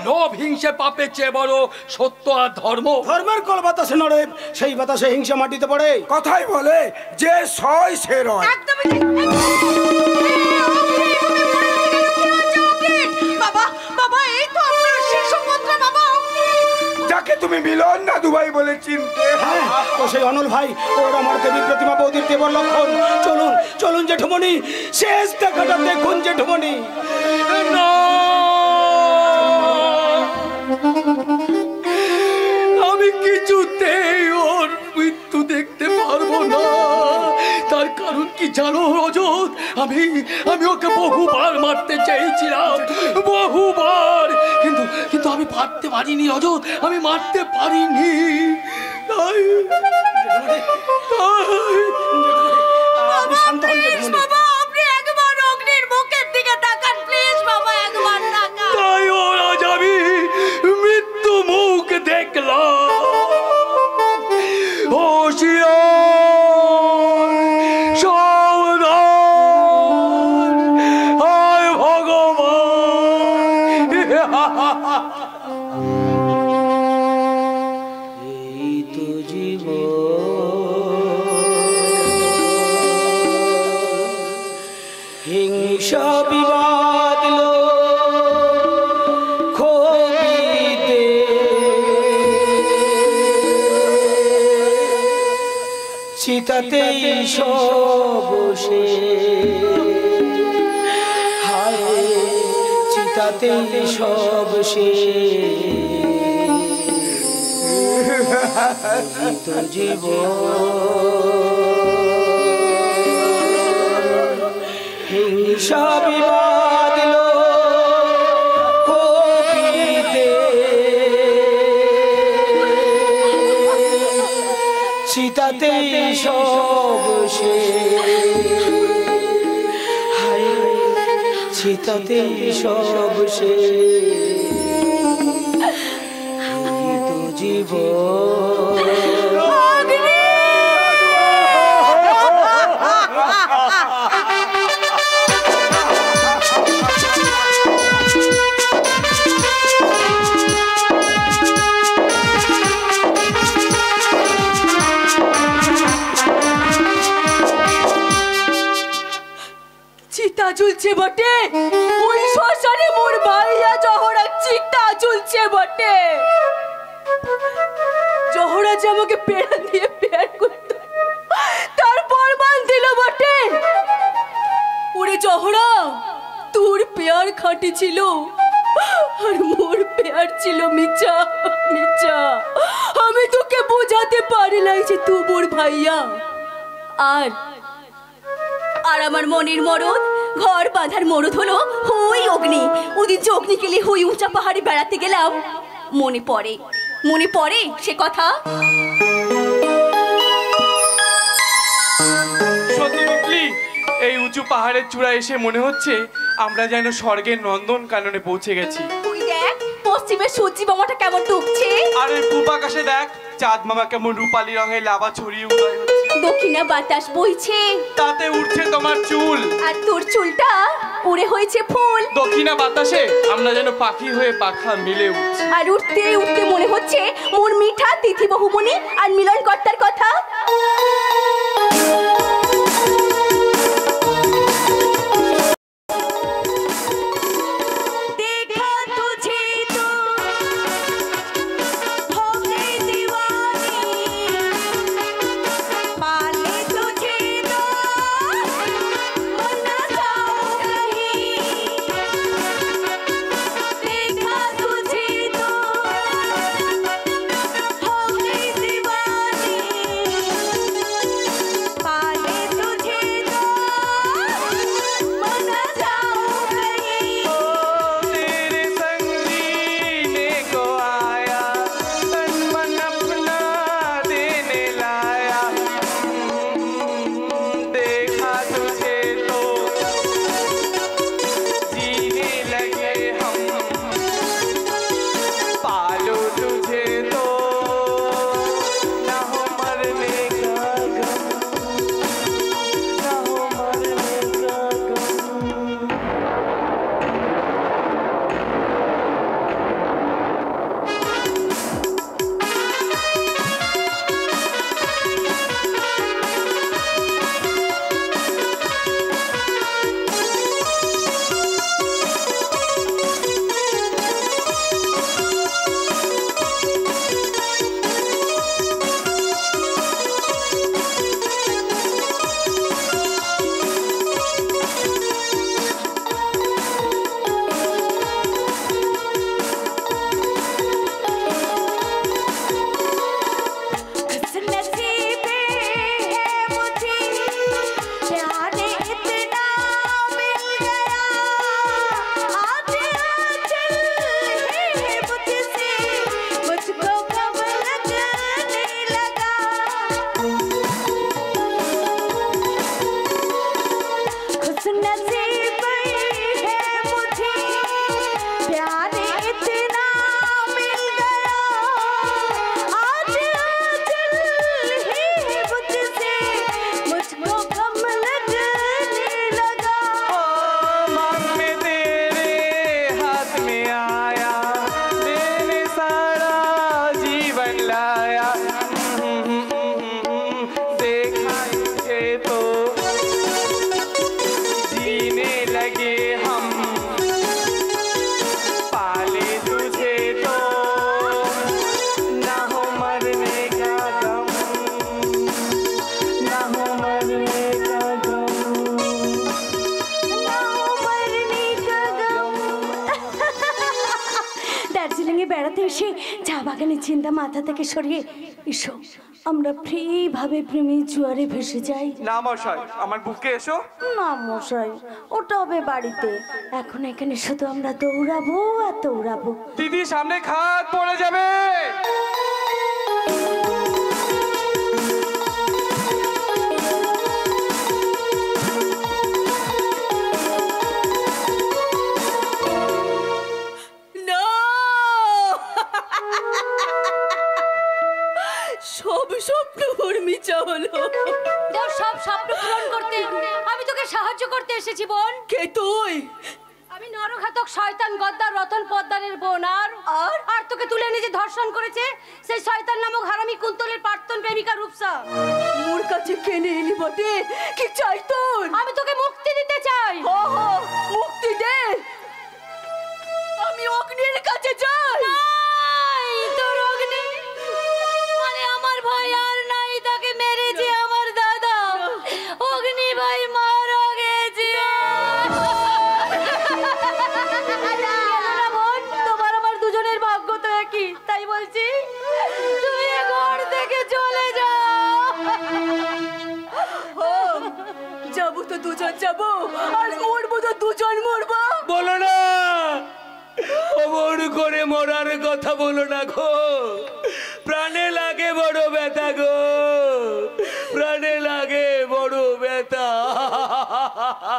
J: লোভ হিংসে পাপের চেয়ে বড় সত্য আর ধর্ম।
I: ধর্মের কল বাতাসে নড়ে, সেই বাতাসে হিংসা মাটিতে পড়ে।
H: কথাই বলে যে সয় সে রয়।
C: একদমই ঠিক। বাবা, এই তো আপনার শিশুপুত্র বাবা।
H: যাকে তুমি মিলন না দুবাই বলে চিনতে।
I: তো সেই অনল ভাই, ওর আমার দেবী প্রতিমা বৌদির দেবর লক্ষণ। চলুন জেঠুমণি, শেষ দেখাটা দেখুন জেঠুমণি।
J: জানো রজত, আমি আমি ওকে বহুবার মারতে চেয়েছিলাম, বহুবার, কিন্তু কিন্তু আমি পারতে পারিনি রজত, আমি মারতে পারিনি।
C: বাবা, আপনি একবার অগ্নির মুখের দিকে তাকান প্লিজ বাবা, একবার তাকান।
J: তাই ওর আজ আমি মৃত্যু মুখ দেখলাম। ও সাবধান, হায় ভগবান।
I: এই তো জীবন, হিংসা বিবাদ খোবিতে, চিতাতেই সব শেষ, হায় চিতাতেই সব শেষ। তো জীবন, হিংসা বিবাদ খোবিতে, চিতাতেই সব শেষ, হায় চিতাতেই সব শেষ। এই তো জীবন।
C: চিতা ঝুলছে বটে, ওই শ্মশানে মোর ভাইয়া জহরা চিতা ঝুলছে বটে। জহরা যে আমাকে পেড়া দিয়ে পেয়ার করত, তারপর বান দিল বটে। ওরে জহরা, তোর পেয়ার খাঁটি ছিল আর মোর পেয়ার ছিল মিছা মিছা। আমি তোকে বোঝাতে পারি নাই যে তুই মোর ভাইয়া। আর আর আমার মনের মরদ, ঘর বাঁধার মরদ হলো হই অগ্নি। ওদিন যে অগ্নি কেলে হই উঁচা পাহাড়ে বেড়াতে গেলাম, মনে পড়ে সে কথা।
F: সত্যি বুকলি, এই উঁচু পাহাড়ের চূড়ায় এসে মনে হচ্ছে আমরা যেন স্বর্গের নন্দন কাননে পৌঁছে গেছি।
C: তুই দেখ পশ্চিমের সূর্যি মামাটা কেমন ডুবছে,
F: আর এই পূব আকাশে দেখ চাঁদ মামা কেমন রূপালী রঙের লাভা ছড়িয়ে উদয় হচ্ছে।
C: দক্ষিণা বাতাস বইছে,
F: তাতে উঠছে তোমার চুল,
C: আর তোর চুলটা উড়ে হয়েছে ফুল।
F: দক্ষিণা বাতাসে আমরা যেন পাখি হয়ে পাখা মিলে উঠছি।
C: আর উঠতে উঠতে মনে হচ্ছে মোর মিঠা তিথি বহুমণি আর মিলন কর্তার কথা।
F: जीवन लाया देखा तुझे तो जीने लगे हम पाले तुझे तो ना हो मरने का गम ना हो मरने का गम
G: ना हो मरने का गम। দার্জিলিং এ বেড়াতে এসে চা বাগানের চিন্তা মাথা থেকে সরিয়ে এসো আমরা ফ্রি ভাবে প্রেমের জোয়ারে ভেসে যাই।
F: না মশাই আমার বুকে এসো।
G: না মশাই ওটা হবে বাড়িতে, এখন এখানে শুধু আমরা দৌড়াবো আর দৌড়াবো।
F: দিদি সামনে খাট পড়ে যাবে।
C: সব স্বপ্ন মিথ্যা হলো।
G: সব স্বপ্ন পূরণ করতে আমি তোকে সাহায্য করতে এসেছি বোন।
C: কে তুই?
G: আমি নরঘাতক শয়তান গদ্দার রতন পদ্মারের বোন। আর তোকে তুলে এনে যে ধর্ষণ করেছে সেই শয়তান নামক হারামি কুন্তলের প্রাক্তন প্রেমিকা রূপসা।
C: মোর কাছে কেনে এলি বটে, কি চাই তোর?
G: আমি তোকে মুক্তি দিতে চাই।
C: মুক্তি দে, আমি অগ্নির কাছে যাই।
G: তোর অগ্নি মানে আমার ভাই আর নাই, তাকে মেরেছে আমার দাদা। অগ্নি ভাই মারা গেছে। তোমার আমার দুজনের ভাগ্য তো একই, তাই বলছি তুমি ঘর থেকে চলে যাও।
C: যাবো তো দুজন যাবো, আর মরবো তো দুজন মরবো।
A: বলো না, অমর করে মরার কথা বলো না গো, প্রাণে লাগে বড় ব্যথা গো, প্রাণে লাগে বড় ব্যথা।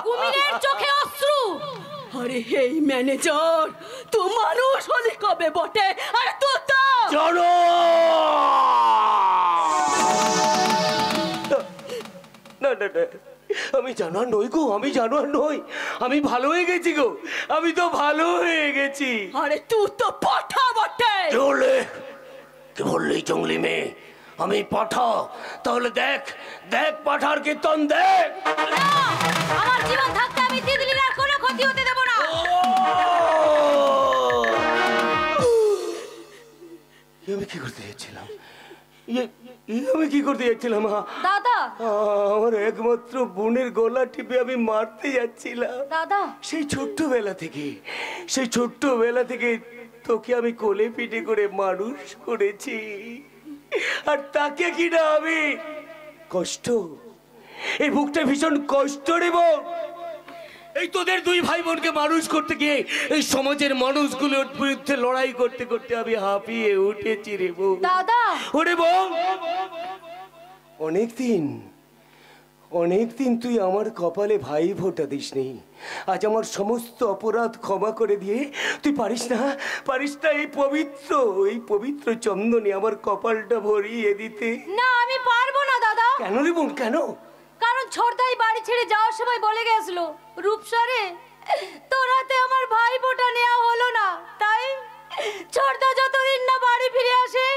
G: কুমিরের চোখে অশ্রু।
C: আরে হেই ম্যানেজার, তো মানুষ হলি কবে বটে, আর তো
A: চলো না না না, আমি জানোয়ার নই গো, আমি জানোয়ার নই, আমি ভালো হয়ে গেছি গো, আমি তো ভালো হয়ে গেছি।
C: আরে তুই তো পাঠা বটে।
A: চলে কি বললি জঙ্গলি মেয়ে, আমি পাঠা? তাহলে দেখ দেখ পাঠার কীর্তন দেখ।
G: আমার জীবন থাকতে আমি তিতলির আর কোনো ক্ষতি হতে দেব না।
A: আমি কি করতে যাচ্ছিলাম, আমি কি করতে যাচ্ছিলাম?
G: দাদা,
A: আমার একমাত্র বোনের গলা টিপে আমি মারতে যাচ্ছিলাম।
G: দাদা,
A: সেই ছোট্টবেলা থেকে তোকে আমি কোলে পিঠে করে মানুষ করেছি, আর তাকে কিনা আমি কষ্ট, এই বুকটা ভীষণ কষ্ট রে বোন। এই তোদের দুই ভাই বোনকে মানুষ করতে গিয়ে এই সমাজের মানুষগুলোর বিরুদ্ধে লড়াই করতে করতে আমি হাঁপিয়ে উঠেছি রে বোন।
G: দাদা,
A: ওরে বোন, অনেকদিন তুই আমার কপালে ভাই ফোঁটা দিসনি, আজ আমার সমস্ত অপরাধ ক্ষমা করে দিয়ে তুই পারিস না এই পবিত্র চন্দনে আমার কপালটা ভরিয়ে দিতে?
G: না আমি পারবো না দাদা।
A: কেন রে বোন, কেন?
G: কারণ ছোটদাই বাড়ি ছেড়ে যাওয়ার সময় বলে গেছিল, রূপসারে তোর হাতে আমার ভাই ফোঁটা নেওয়া হলো না, তাই ছোটদা যতদিন না বাড়ি ফিরে আসে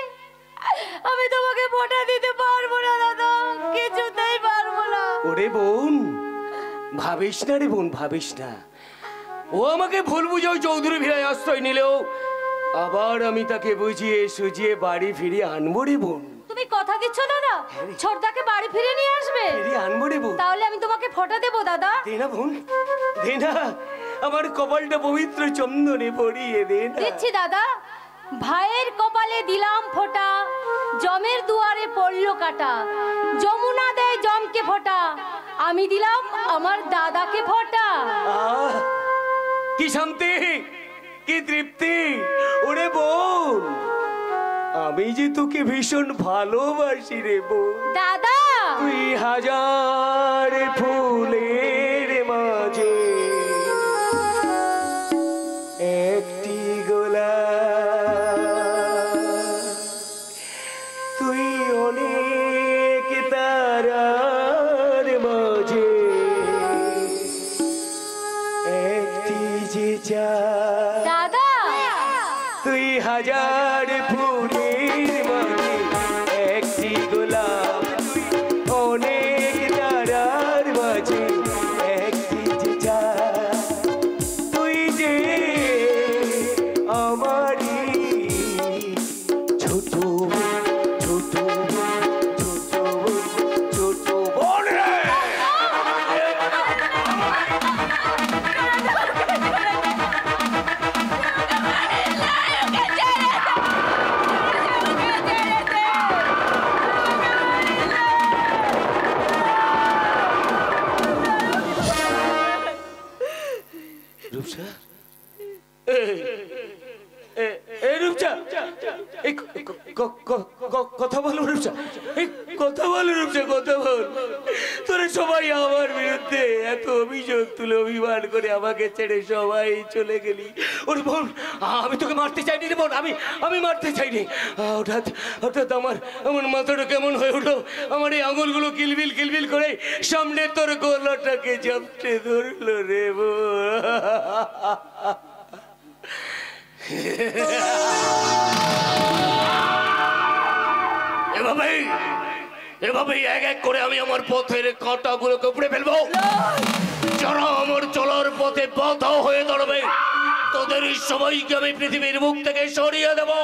G: আমি তোমাকে ফোঁটা দিতে পারবো না দাদা, কিছুতেই পারবো না।
A: ওরে বোন ভাবিস না রে বোন, ভাবিস না। ও আমাকে ভুল বুঝেও চৌধুরী ভিড়ায় আশ্রয় নিলেও আবার আমি তাকে বুঝিয়ে সুঝিয়ে বাড়ি ফিরিয়ে আনবো রে বোন।
G: তুমি কথা দিচ্ছ দাদা, ছোটদাকে বাড়ি ফিরে নিয়ে আসবে?
A: ফিরিয়ে আনবো রে বোন।
G: তাহলে আমি তোমাকে ফোঁটা দেবো দাদা।
A: দে না বোন, দে না, আমার কপালটা পবিত্র চন্দনে ভরিয়ে দে না।
G: দিচ্ছি দাদা। ভাইয়ের কপালে দিলাম ফোঁটা, জমের দুয়ারে পড়লো কাটা, যমুনা দেয় জমকে ফোঁটা, আমি দিলাম আমার দাদাকে ফোঁটা।
A: কি শান্তি, কি তৃপ্তি। ওরে বোন, আমি যে তোকে ভীষণ ভালোবাসি রে বোন।
G: দাদা,
A: তুই হাজার ফুলের মাঝে একটি গোলাপ, তুই অনেক তারার মাঝে একটি যে চাঁদ,
G: দাদা,
A: তুই হাজার ফুলের মাঝে কথা বল রূপসা, কথা বল রূপসা, কথা বল। তোরা সবাই আমার বিরুদ্ধে এত অভিযোগ তুলে অভিমান করে আমাকে ছেড়ে সবাই চলে গেলি। ওর বোন, আমি তোকে মারতে চাইনি রে বোন, আমি মারতে চাইনি। হঠাৎ হঠাৎ আমার মাথাটা কেমন হয়ে উঠলো, আমার এই আঙুলগুলো কিলবিল কিলবিল করে সামনে তোর গলাটাকে জাপটে ধরলো রে বোন। এভাবেই এক এক করে আমি আমার পথের কাঁটাগুলোকে উপড়ে ফেলবো। যারা আমার চলার পথে বাধা হয়ে দাঁড়াবে তোদের সবাইকে আমি পৃথিবীর মুখ থেকে সরিয়ে দেবো।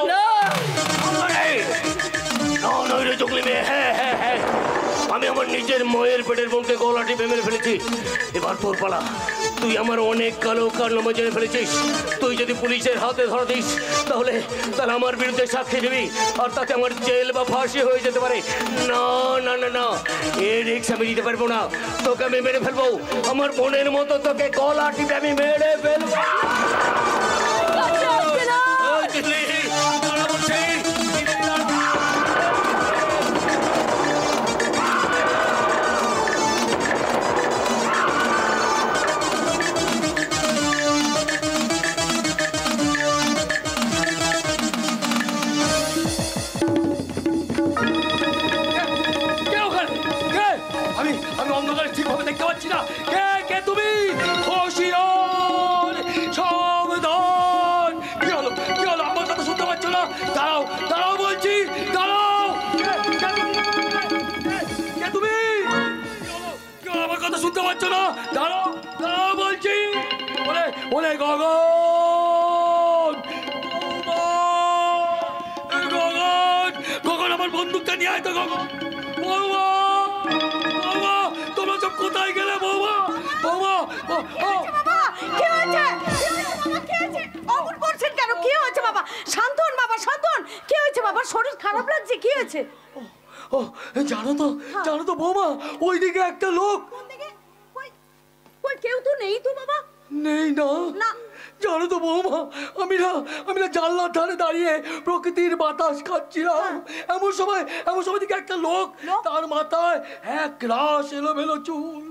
A: হ্যাঁ, আমি আমার নিজের মায়ের পেটের বোনকে গলা টিপে মেরে ফেলেছি। এবার তোর পালা। তুই আমার অনেক কালো কারনামা জেনে ফেলেছিস। তুই যদি পুলিশের হাতে ধরা দিস তাহলে আমার বিরুদ্ধে সাক্ষী দিবি, আর তাতে আমার জেল বা ফাঁসি হয়ে যেতে পারে। না না না না, এই রিস্ক আমি দিতে পারবো না। তোকে আমি মেরে ফেলবো, আমার বোনের মতো তোকে গলা টিপে আমি মেরে ফেলবো।
J: আমি অন্ধকারে ঠিকভাবে দেখতে পাচ্ছি না। কে তুমি? সাবধান! কি হলো? আমার কথা শুনতে পাচ্ছ না? দাঁড়াও বলছি, দাঁড়াও! কে তুমি? আমার কথা শুনতে পাচ্ছ না? দাঁড়াও বলছি। বলে গগন, আমার বন্দুকটা নিয়ে আয় তো। গগন, তোমরা সব কোথায় গেলে? বৌমা,
C: কি হয়েছে? অমন করছেন কেন? কি হয়েছে বাবা? শান্ত হন বাবা, শান্ত হন। কি হয়েছে বাবা? শরীর খারাপ লাগছে? কি হয়েছে?
J: জানো তো বৌমা, ওইদিকে একটা লোক।
C: কই কেউ তো নেই তো বাবা।
J: নেই না? জানো তো বৌমা, আমি না জানলার ধারে দাঁড়িয়ে প্রকৃতির বাতাস খাচ্ছিলাম। এমন সময় দিকে একটা লোক, তার মাথায় এক রাশ এলোমেলো চুল,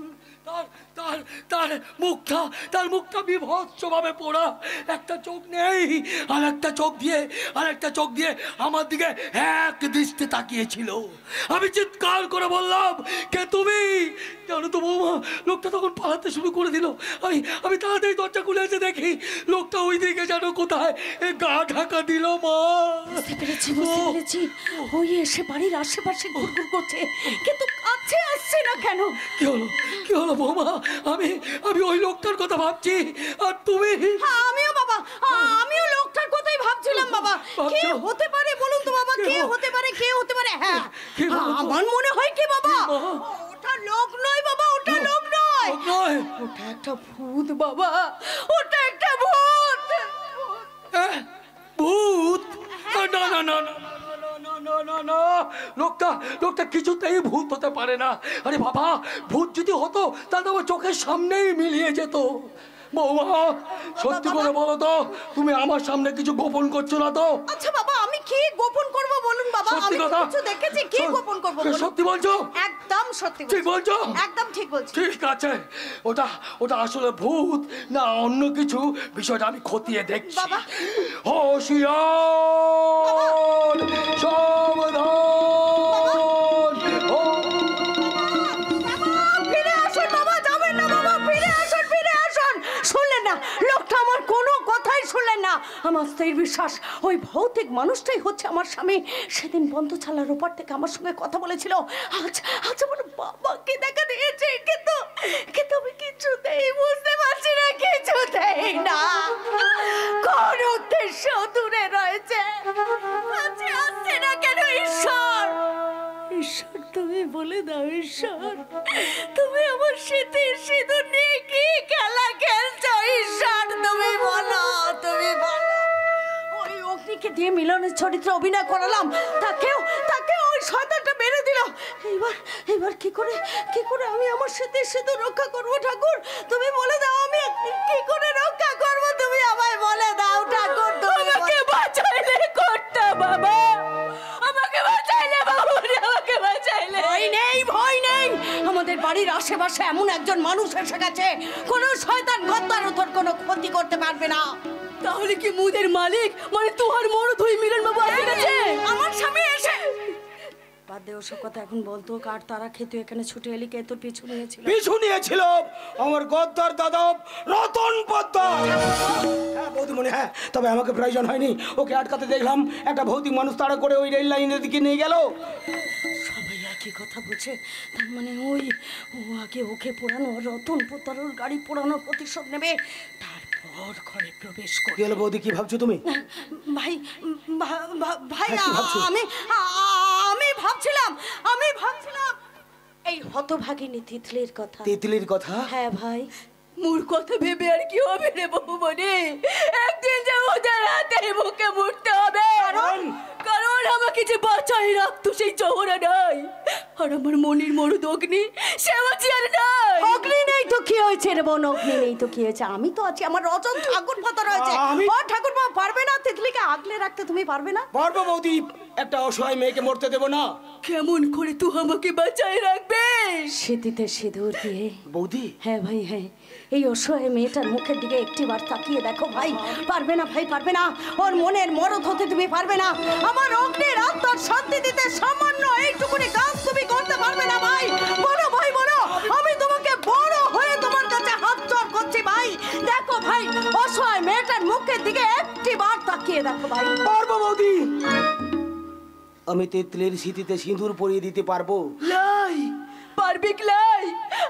J: তার মুখটা বিভৎসভাবে পোড়া, একটা চোখ নেই, আর একটা চোখ দিয়ে আমার দিকে এক দৃষ্টি তাকিয়েছিল। আমি চিৎকার করে বললাম, কে তুমি? জানো তো বৌমা, লোকটা তখন পালাতে শুরু করে দিল। আমি তাড়াতাড়ি দরজা খুলে এসে দেখি লোকটা ওই দিকে যেন কোথায় গা ঢাকা দিল। মা,
C: বুঝতে পেরেছি। ওই এসে বাড়ির আশেপাশে ঘুরঘুর করছে, কিন্তু কাছে আসছে না কেন?
J: কি হলো বৌমা? আমি ওই লোকটার কথা ভাবছি, আর তুমি?
C: আমিও বাবা, আমিও লোকটার কথাই ভাবছিলাম বাবা। কে হতে পারে বলুন তো বাবা? কে হতে পারে? হ্যাঁ, আমার মনে হয় কি বাবা, ওটা লোক নয় বাবা, ওটা লোক নয়, ওটা একটা ভূত বাবা, ওটা একটা ভূত।
J: ভূত? না, লোকটা কিছুতেই ভূত হতে পারে না। আরে বাবা, ভূত যদি হতো তাহলে আমার চোখের সামনেই মিলিয়ে যেত। বৌমা, সত্যি করে বলো তো, তুমি আমার সামনে কিছু গোপন করছো না তো?
C: আচ্ছা বাবা, আমি কি গোপন করব বলুন বাবা? আমি কিছু দেখেছি, কি গোপন করব বলুন?
J: সত্যি বলছো?
C: একদম সত্যি বলছি।
J: ঠিক বলছো?
C: একদম ঠিক বলছি।
J: ঠিক আছে, ওটা আসলে ভূত না অন্য কিছু, বিষয়টা আমি খতিয়ে দেখছি।
C: বাবা,
J: হোশিয়ার, সাবধান!
C: ফিরে আসুন বাবা, যাবেন না বাবা, ফিরে আসুন। শুনলেন না? লোকটা আমার কোনো কথাই শুনলেন না। আমার স্ত্রীর বিশ্বাস ওই ভৌতিক মানুষটাই হচ্ছে আমার স্বামী। সেদিন বন্ধ ছালার উপর থেকে আমার সঙ্গে কথা বলেছিল। আজ আমার বাবাকে দেখা দিয়েছে, কিন্তু আমি কিছুতেই বুঝতে পারছি না, কিছুতেই না। কোন উদ্দেশ্য দূরে রয়েছে, কাছে আসছে না কেন? ঈশ্বর, তুমি বলে দাও ঈশ্বর, তুমি আমার স্মৃতির সিঁদুর নিয়ে কি খেলা খেলছো? ঈশ্বর, তুমি বলো। ওই অগ্নিকে দিয়ে মিলনের চরিত্রে অভিনয় করালাম, তাকেও ওই শয়তানটা মেরে দিল। এবার কি করে আমি আমার স্মৃতির সিঁদুর রক্ষা করবো? ঠাকুর, তুমি বলে দাও, আমি কি করে রক্ষা করবো? তুমি আমায় বলে দাও ঠাকুর, আমাকে বাঁচাইলে করতে বাবা, আমাদের বাড়ির আশেপাশে এমন একজন মানুষ এসে গেছে, কোনো শয়তান গদ্দার তোর কোনো ক্ষতি করতে পারবে না।
G: তাহলে কি মুদের মালিক মানে তোহার মরদ হই মিলন বাবু আসে গেছে?
C: আমার স্বামী এসে বাদ দে ওসব কথা, এখন বলতো কার তারা খেতে এখানে ছুটে এলি, কে তোর পিছু নিয়েছিল?
I: পিছু নিয়েছিল আমার গদ্দার দাদা রতন পোদ্দার। হ্যাঁ বৌদিমণি, হ্যাঁ, তবে আমাকে প্রয়োজন হয়নি। ওকে আটকাতে দেখলাম, একটা ভৌতিক মানুষ তাড়া করে ওই রেল লাইনের দিকে নিয়ে গেল।
C: সবাই একই কথা বলছে, তার মানে ওই ও আগে ওকে পোড়ানো, রতন পোদ্দারের গাড়ি পোড়ানোর প্রতিশোধ নেবে, তারপর ঘরে প্রবেশ করে।
I: কি হলো বৌদি, কি ভাবছো তুমি?
C: ভাই ভাই
I: হ্যাঁ, কি ভাবছো?
C: আমি ভাবছিলাম এই হতভাগিনী তিতলির কথা।
I: তিতলির কথা?
C: হ্যাঁ ভাই,
G: মোর কথা ভেবে আর কি হবে রে বাবু মনে, একদিন যে ওদের হাতে মুখে মরতে হবে। কারণ আমাকে যে বাঁচাই রাখতো সেই জহরা নাই, আর আমার মনির মরুদ অগ্নি সেও যে আর নাই।
C: অগ্নি নেই তো কি হয়েছে রে বোন, অগ্নি নেই তো কি হয়েছে? আমি তো আছি, আমার রতন ঠাকুর পাতা রয়েছে। ও ঠাকুর পারবে না তিতলিকে আগলে রাখতে? তুমি পারবে না?
I: পারবো বৌদি, একটা অসহায় মেয়েকে মরতে দেবো না।
G: কেমন করে তুই আমাকে বাঁচাই রাখবে?
C: স্মৃতিতে সিঁদুর দিয়ে।
I: বৌদি?
C: হ্যাঁ ভাই, হ্যাঁ, এই অসহায় মেয়েটার মুখের দিকে একটিবার তাকিয়ে দেখো ভাই। পারবে না ভাই, পারবে না। ওর মনের মরদ হতে তুমি পারবে না। আমার অগ্নির আত্মার শান্তি দিতে সামান্য এইটুকুনি কাজ তুমি করতে পারবে না ভাই। বলো ভাই, বলো। আমি তোমাকে বড় হয়ে তোমার কাছে হাত জোড় করছি ভাই। দেখো ভাই, অসহায় মেয়েটার মুখের দিকে একটিবার তাকিয়ে দেখো ভাই।
I: পারবো বৌদি, আমি তিতলির স্মৃতিতে সিঁদুর পরিয়ে দিতে পারবো।
G: লাই পারবি লাই,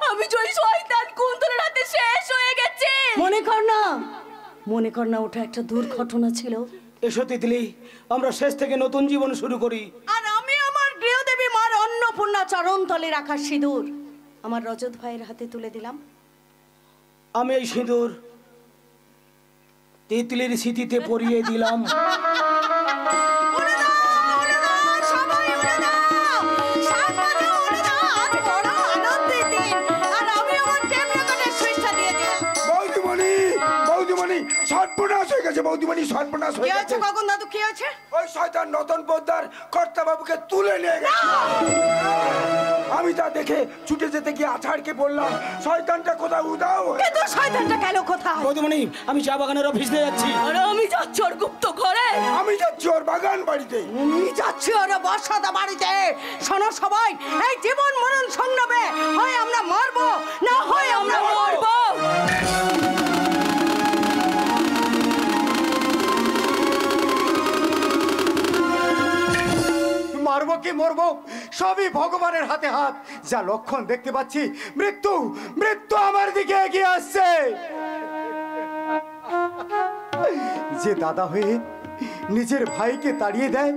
G: আমি জয় শয়তান কুন্তলের হাতে শেষ হয়ে গেছে।
C: মনে কর না ওটা একটা দুর্ঘটনা ছিল।
I: এসো তিতলি, আমরা শেষ থেকে নতুন জীবন শুরু করি।
C: আর আমি আমার গৃহদেবী মার অন্নপূর্ণা চরণ তলে রাখা সিঁদুর আমার রজত ভাইয়ের হাতে তুলে দিলাম।
I: আমি এই সিঁদুর তিতলির স্মৃতিতে পরিয়ে দিলাম।
C: উড়ে দাও, উড়ে দাও, সবাই উড়ে দাও। সাতপাকে উড়ে দাও, আজ বড় আনন্দের দিন। আর আমি আমার টেপ রেকর্ডের সুইচটা দিয়ে দিলাম।
H: বৌদিমণি, বৌদিমণি, সর্বনাশ হয়ে গেছে। বৌদিমণি, সর্বনাশ
C: কি
H: হয়ে
C: হয়েছে
H: গেছে।
C: গগন দাদু, কি হয়েছে?
H: ওই শয়তান রতন পোদ্দার কর্তা বাবুকে তুলে নিয়ে গেছে। আমি তা দেখে ছুটে যেতে গিয়ে আছাড়কে বললাম, শয়তানটা কোথাও উদাও হয়ে।
C: কিন্তু শয়তানটা গেল কোথায়?
I: বৌদিমণি, আমি চা বাগানের অফিসে যাচ্ছি।
G: আর আমি যাচ্ছি ওর গুপ্ত ঘরে।
H: আমি যাচ্ছি ওর বাগান বাড়িতে।
C: আমি যাচ্ছি ওর বর্ষাদা বাড়িতে। শোনো সবাই, এই জীবন মরণ সংগ্রামে হয় আমরা মরবো, না হয় আমরা মরবো।
E: মারবো কি মরবো সবই ভগবানের হাতে হাত। যা লক্ষণ দেখতে পাচ্ছি, মৃত্যু মৃত্যু আমার দিকে এগিয়ে আসছে। যে দাদা হয়ে নিজের ভাইকে তাড়িয়ে দেয়,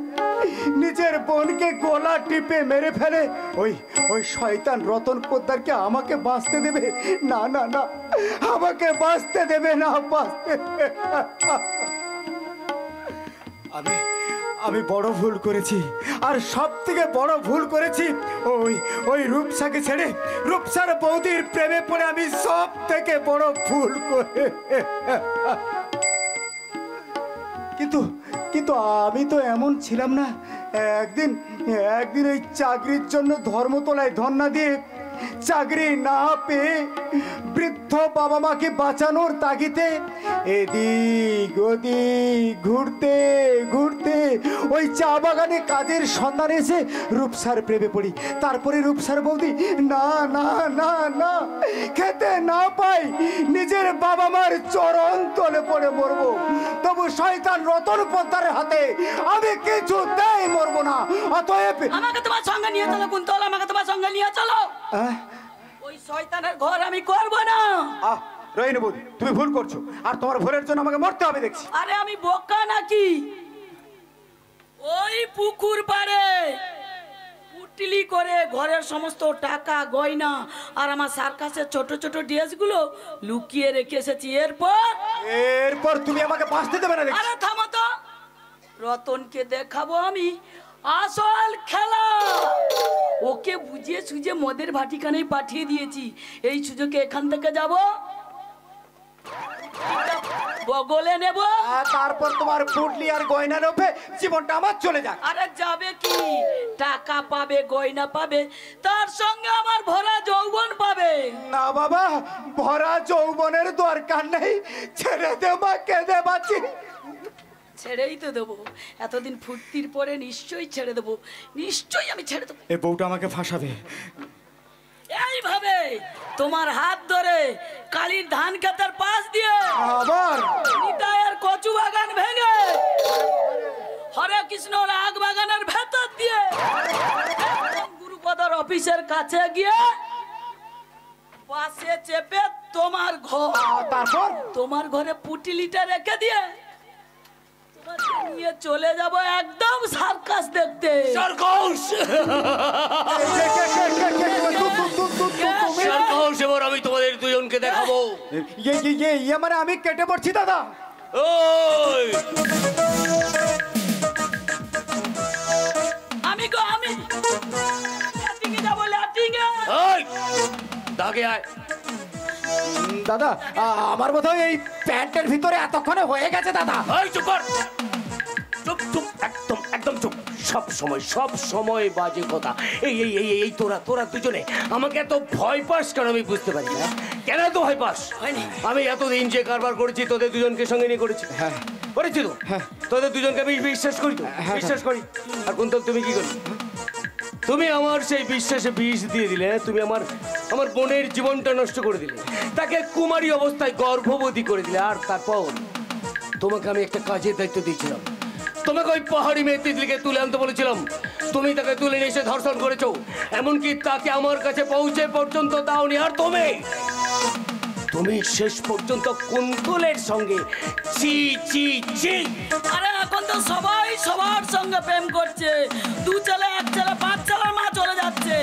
E: নিজের বোনকে গলা টিপে মেরে ফেলে, ওই ওই শয়তান রতন পোদ্দারকে আমাকে বাঁচতে দেবে না? না না, আমাকে বাঁচতে দেবে না, বাঁচতে দেবে না। আমি বড় ভুল করেছি, আর সব থেকে বড় ভুল করেছি ওই ওই রূপসাকে ছেড়ে রূপসার বৌদির প্রেমে পড়ে আমি সব থেকে বড় ভুল করে। কিন্তু কিন্তু আমি তো এমন ছিলাম না। একদিন ওই চাকরির জন্য ধর্মতলায় ধর্ণা দিয়ে চাকরি না পেয়ে বৃদ্ধ বাবা মাকে বাঁচানোর তাগিদে এদিক ওদিক ঘুরতে ঘুরতে ওই চা বাগানে কাজের সন্ধানে এসে রূপসার প্রেমে পড়ি। তারপরে রূপসার বৌদি না না না না খেতে না পাই নিজের বাবা মার চরণ তলে পড়ে মরবো, তবু শয়তান রতন পোদ্দারের হাতে আমি কিছুতেই মরবো না। অতএব
D: আমাকে তোমার সঙ্গে নিয়ে চলো কুন্তল, আমাকে তোমার সঙ্গে নিয়ে চলো। ওই শয়তানের ঘর আমি করব না।
E: রোহিণী বৌদি, তুমি ভুল করছো, আর তোমার ভুলের জন্য আমাকে মরতে হবে দেখছি।
D: আরে আমি বোকা নাকি? ওই পুকুর পাড়ে পুটলি করে ঘরের সমস্ত টাকা গয়না আর আমার সার্কাসের ছোট ছোট ড্রেসগুলো লুকিয়ে রেখে এসেছি। এরপর
E: তুমি আমাকে বাঁচতে দেবে না।
D: আরে থামো তো, রতনকে দেখাবো আমি আসল খেলা। ওকে বুঝিয়ে সুঝে মদের ভাটিখানে পাঠিয়ে দিয়েছি। এই সুযোগে এখান থেকে যাব, বগলে নেব,
E: তারপর তোমার পুটলি আর গয়না রূপে জীবনটা আমার চলে যাক।
D: আরে যাবে কি, টাকা পাবে, গয়না পাবে, তার সঙ্গে আমার ভরা যৌবন পাবে।
E: না বাবা, ভরা যৌবনের দরকার নেই, ছেড়ে দে মা, কেঁদে বাঁচি।
D: ছেড়েই তো দেবো, এতদিন ফুর্তির পরে নিশ্চয়ই ছেড়ে দেবো, নিশ্চয়ই আমি ছেড়ে দেবো।
E: এ বউটা আমাকে ফাঁসাবে।
D: এইভাবে তোমার হাত ধরে কালীর ধান খেতের পাশ দিয়ে
E: আবার
D: নিতাইয়ের কচু বাগান ভেঙে হরে কৃষ্ণর আগ বাগানের ভেতর দিয়ে গুরুপদর অফিসের কাছে গিয়ে পাশে চেপে তোমার ঘর,
E: তারপর
D: তোমার ঘরে পুটিলিটা রেখে দিয়ে তোমাকে নিয়ে চলে যাব একদম সার্কাস দেখতে।
A: সার্কাস! সার্কাস এবার আমি তোমাদের দুজনকে দেখাবো।
E: মানে আমি কেটে পড়ছি দাদা।
A: ওই
D: আমি ল্যাটিংয়ে যাবো, ল্যাটিংয়ে।
A: ওই দাগে আয়।
E: দাদা আমার বোধহয় এই প্যান্টের ভিতরে এতক্ষণে হয়ে গেছে দাদা।
A: ওই চুপ কর, চুপ চুপ, একদম একদম চুপ। সব সময় বাজে কথা। এই তোরা দুজনে আমাকে এত ভয় পাস কেন আমি বুঝতে পারি না। কেন এত ভয় পাস? আমি এতদিন যে কারবার করেছি তোদের দুজনকে সঙ্গে নিয়ে করেছি। হ্যাঁ করেছি তো। তোদের দুজনকে আমি বিশ্বাস করি তো, বিশ্বাস করি। আর কোন তুমি কি করো? তুমি আমার সেই বিশ্বাসে বিষ দিয়ে দিলে। তুমি আমার বোনের জীবনটা নষ্ট করে দিলে, তাকে কুমারী অবস্থায় গর্ভবতী করে দিলে। আর তারপর তোমাকে আমি একটা কাজের দায়িত্ব দিয়েছিলাম। তোমাকে ওই পাহাড়ি মেয়ে তিতলিকে তুলে আনতে বলেছিলাম। তুমি তাকে তুলে নিয়ে এসে ধর্ষণ করেছো, এমনকি তাকে আমার কাছে পৌঁছে পর্যন্ত দাওনি। আর তুমি শেষ পর্যন্ত কুন্তলের সঙ্গে চি চি চি।
D: আরে এখন তো সবাই সবার সঙ্গে প্রেম করছে। 2 ছেলে 1 ছেলে 5 ছেলের মা চলে যাচ্ছে।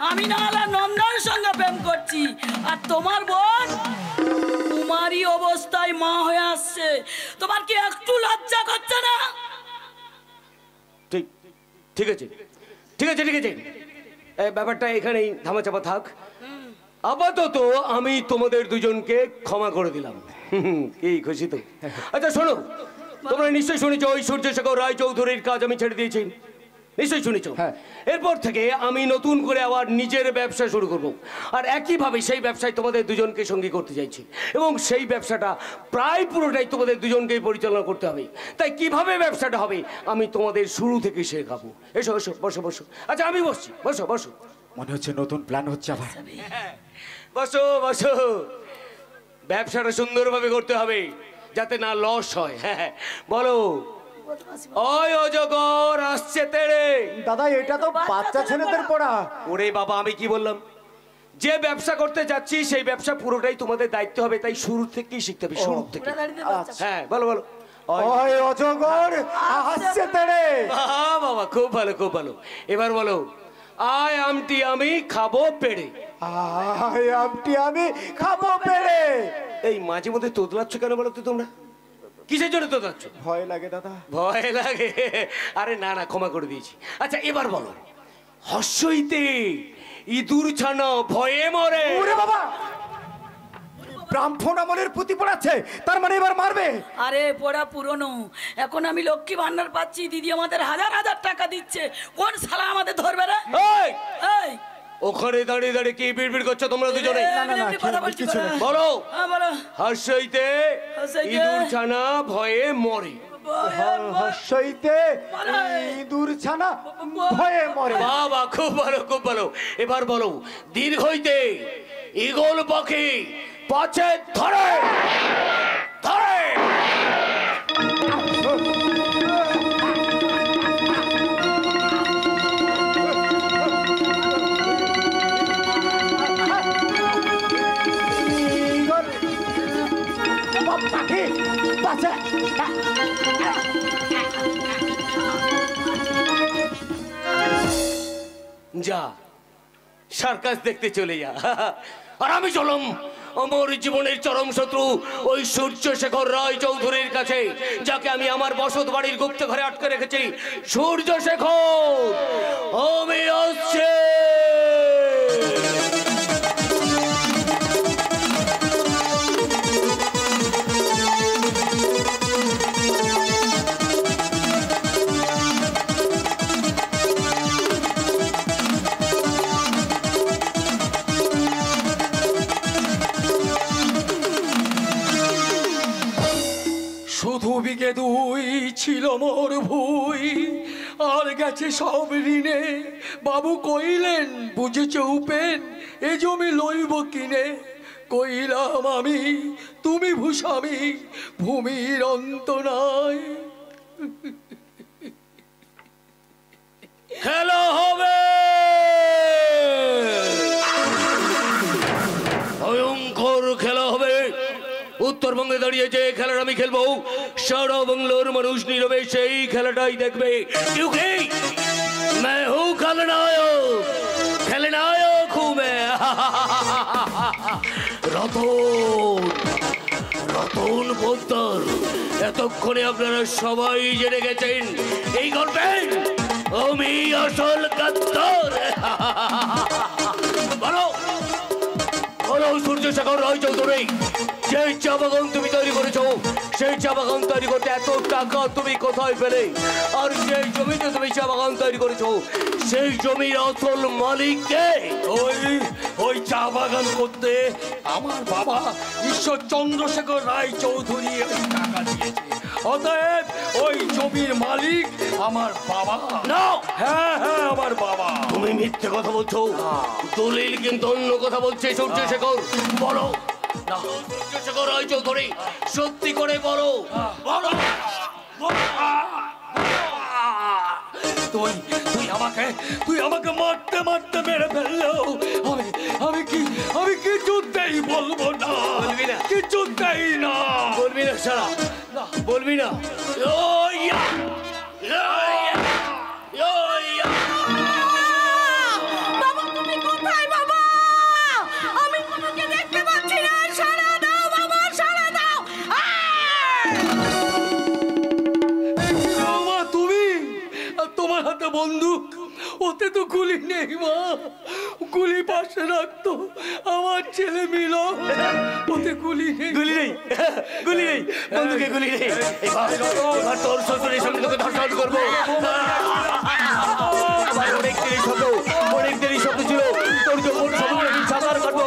D: আমি না হলে নন্দার সঙ্গে প্রেম করছি। আর তোমার বোন কুমারী অবস্থায় মা হয়ে আসছে। তোমার কি একটু লজ্জা করছে না?
A: ঠিক আছে এই ব্যাপারটা এখানেই ধামাচাপা থাক। আপাতত আমি তোমাদের দুজনকে ক্ষমা করে দিলাম। এই খুশি তো? আচ্ছা শোনো, তোমরা নিশ্চয়ই শুনেছো ওই সূর্যশেখর রায় চৌধুরীর কাজ আমি ছেড়ে দিয়েছি। নিশ্চয়ই শুনেছো। এরপর থেকে আমি নতুন করে আবার নিজের ব্যবসা শুরু করব। আর একইভাবে সেই ব্যবসায় তোমাদের দুজনকে সঙ্গী করতে চাইছি। এবং সেই ব্যবসাটা প্রায় পুরোটাই তোমাদের দুজনকেই পরিচালনা করতে হবে। তাই কিভাবে ব্যবসাটা হবে আমি তোমাদের শুরু থেকে শেখাবো। এসো বসো। আচ্ছা আমি বসছি, বসো।
E: মনে হচ্ছে নতুন প্ল্যান হচ্ছে আবার।
A: বসো। ব্যবসাটা সুন্দরভাবে করতে হবে যাতে না লস হয়। হ্যাঁ বলো। ওই অজগর আসছে তেড়ে।
E: দাদা এটা তো বাচ্চা ছেলেদের পড়া।
A: ওরে বাবা, আমি কি বললাম? যে ব্যবসা করতে যাচ্ছি সেই ব্যবসা পুরোটাই তোমাদের দায়িত্ব হবে। তাই শুরু থেকেই শিখতে হবে, শুরু থেকে। হ্যাঁ বলো।
E: ওই অজগর আসছে তেড়ে।
A: বাবা খুব ভালো। এবার বলো, আয় আমটি আমি খাবো পেড়ে।
E: আমি খাবো পেড়ে।
A: এই মাঝে মধ্যে তোতলাচ্ছ কেন বলো তো তোমরা? কিসের জন্য তোতলাচ্ছ?
E: ভয় লাগে দাদা।
A: ভয় লাগে? আরে না ক্ষমা করে দিয়েছি। আচ্ছা এবার বলো, হর্ষইতে ইঁদুর ছানা ভয়ে মরে।
E: ওরে বাবা, ব্রাহ্মণ আমলের পুঁতি পড়াচ্ছে, তার মানে এবার মারবে?
D: আরে পড়া পুরনো। এখন আমি লক্ষ্মী ভান্ডার পাচ্ছি, দিদি আমাদের হাজার টাকা দিচ্ছে। কোন শালা আমাদের ধরবে রে? এই
A: ওখানে দাঁড়িয়ে কি বিড়বিড় করছো তোমরা দুজনে?
E: কিছু না।
A: বলো।
D: বলো।
A: হর্ষইতে ইঁদুর ছানা ভয়ে মরে।
E: হর্ষইতে ইঁদুর ছানা ভয়ে মরে।
A: বাবা খুব ভালো। এবার বলো, দীর্ঘইতে ঈগল পাখি পাছে ধরে।
E: পাখি পাছে।
A: যা সার্কাস দেখতে চলে যা। আর আমি চললাম আমার জীবনের চরম শত্রু ওই সূর্যশেখর রায় চৌধুরীর কাছে, যাকে আমি আমার বসত বাড়ির গুপ্ত ঘরে আটকে রেখেছি। সূর্যশেখর, আমি আসছি।
J: যে দুই ছিল মোর ভুই, আর গেছে সব ঋণে। বাবু কইলেন বুঝেছে উপেন, এ জমি লইব কিনে। কইলাম আমি তুমি ভূস্বামী, ভূমির অন্ত নাই।
A: খেলা হবে, ভয়ঙ্কর খেলা হবে। উত্তরবঙ্গে দাঁড়িয়েছে খেলাটা আমি খেলবো, সারা বাংলার মানুষ নীরবে সেই খেলাটাই দেখবে। क्योंकि मैं हूँ खलनायक, खलनायक हूँ मैं। রতন, রতন পোদ্দার, এতক্ষণে আপনারা সবাই জেনে গেছেন এই গল্পে আমি আসল গদ্দার। বলো বলো সূর্যশেখর রায় চৌধুরী, যে চা বাগান তুমি তৈরি করেছো, সেই চা বাগান তৈরি করতে এত টাকা তুমি কোথায় পেলে? আর সেই জমিতে তুমি চা বাগান তৈরি করেছো, সেই জমির আসল মালিক কে?
J: ওই চা বাগান করতে আমার বাবা ঈশ্বর চন্দ্রশেখর রায় চৌধুরী টাকা দিয়েছে। অতএব ওই জমির মালিক আমার বাবা।
A: না,
J: হ্যাঁ হ্যাঁ আমার বাবা।
A: তুমি মিথ্যে কথা বলছো, দলিল কিন্তু অন্য কথা বলছে। সূর্যশেখর বলো না, সূর্যশেখর রায় চৌধুরী সত্যি করে বলো, বলো।
J: তুই আমাকে মারতে মারতে মেরে ফেললেও আমি কিছুতেই বলবো না।
A: বলবি না?
J: কিছুতেই না।
A: বলবি না সারা, বলবি না?
C: বাবা তুমি কোথায় বাবা? আমি তোমাকে দেখতে পাচ্ছি না। সাড়া দাও বাবা, সাড়া দাও।
J: মা তুমি, আর তোমার হাতে বন্দুক, ওতে তো গুলি নেই মা। গুলি পাশে রাখতো আমার ছেলে মিলো, ওতে গুলি নেই।
A: গুলি নেই, গুলি নেই, বন্ধুকে গুলি নেই। এবার তোর শ্বশুরের সঙ্গে তোকে ধর্ষণ করবো। আমার অনেক দেরি শব্দ, অনেক দেরি শব্দ ছিল, তোর যখন শব্দ আমি সাকার কাটবো।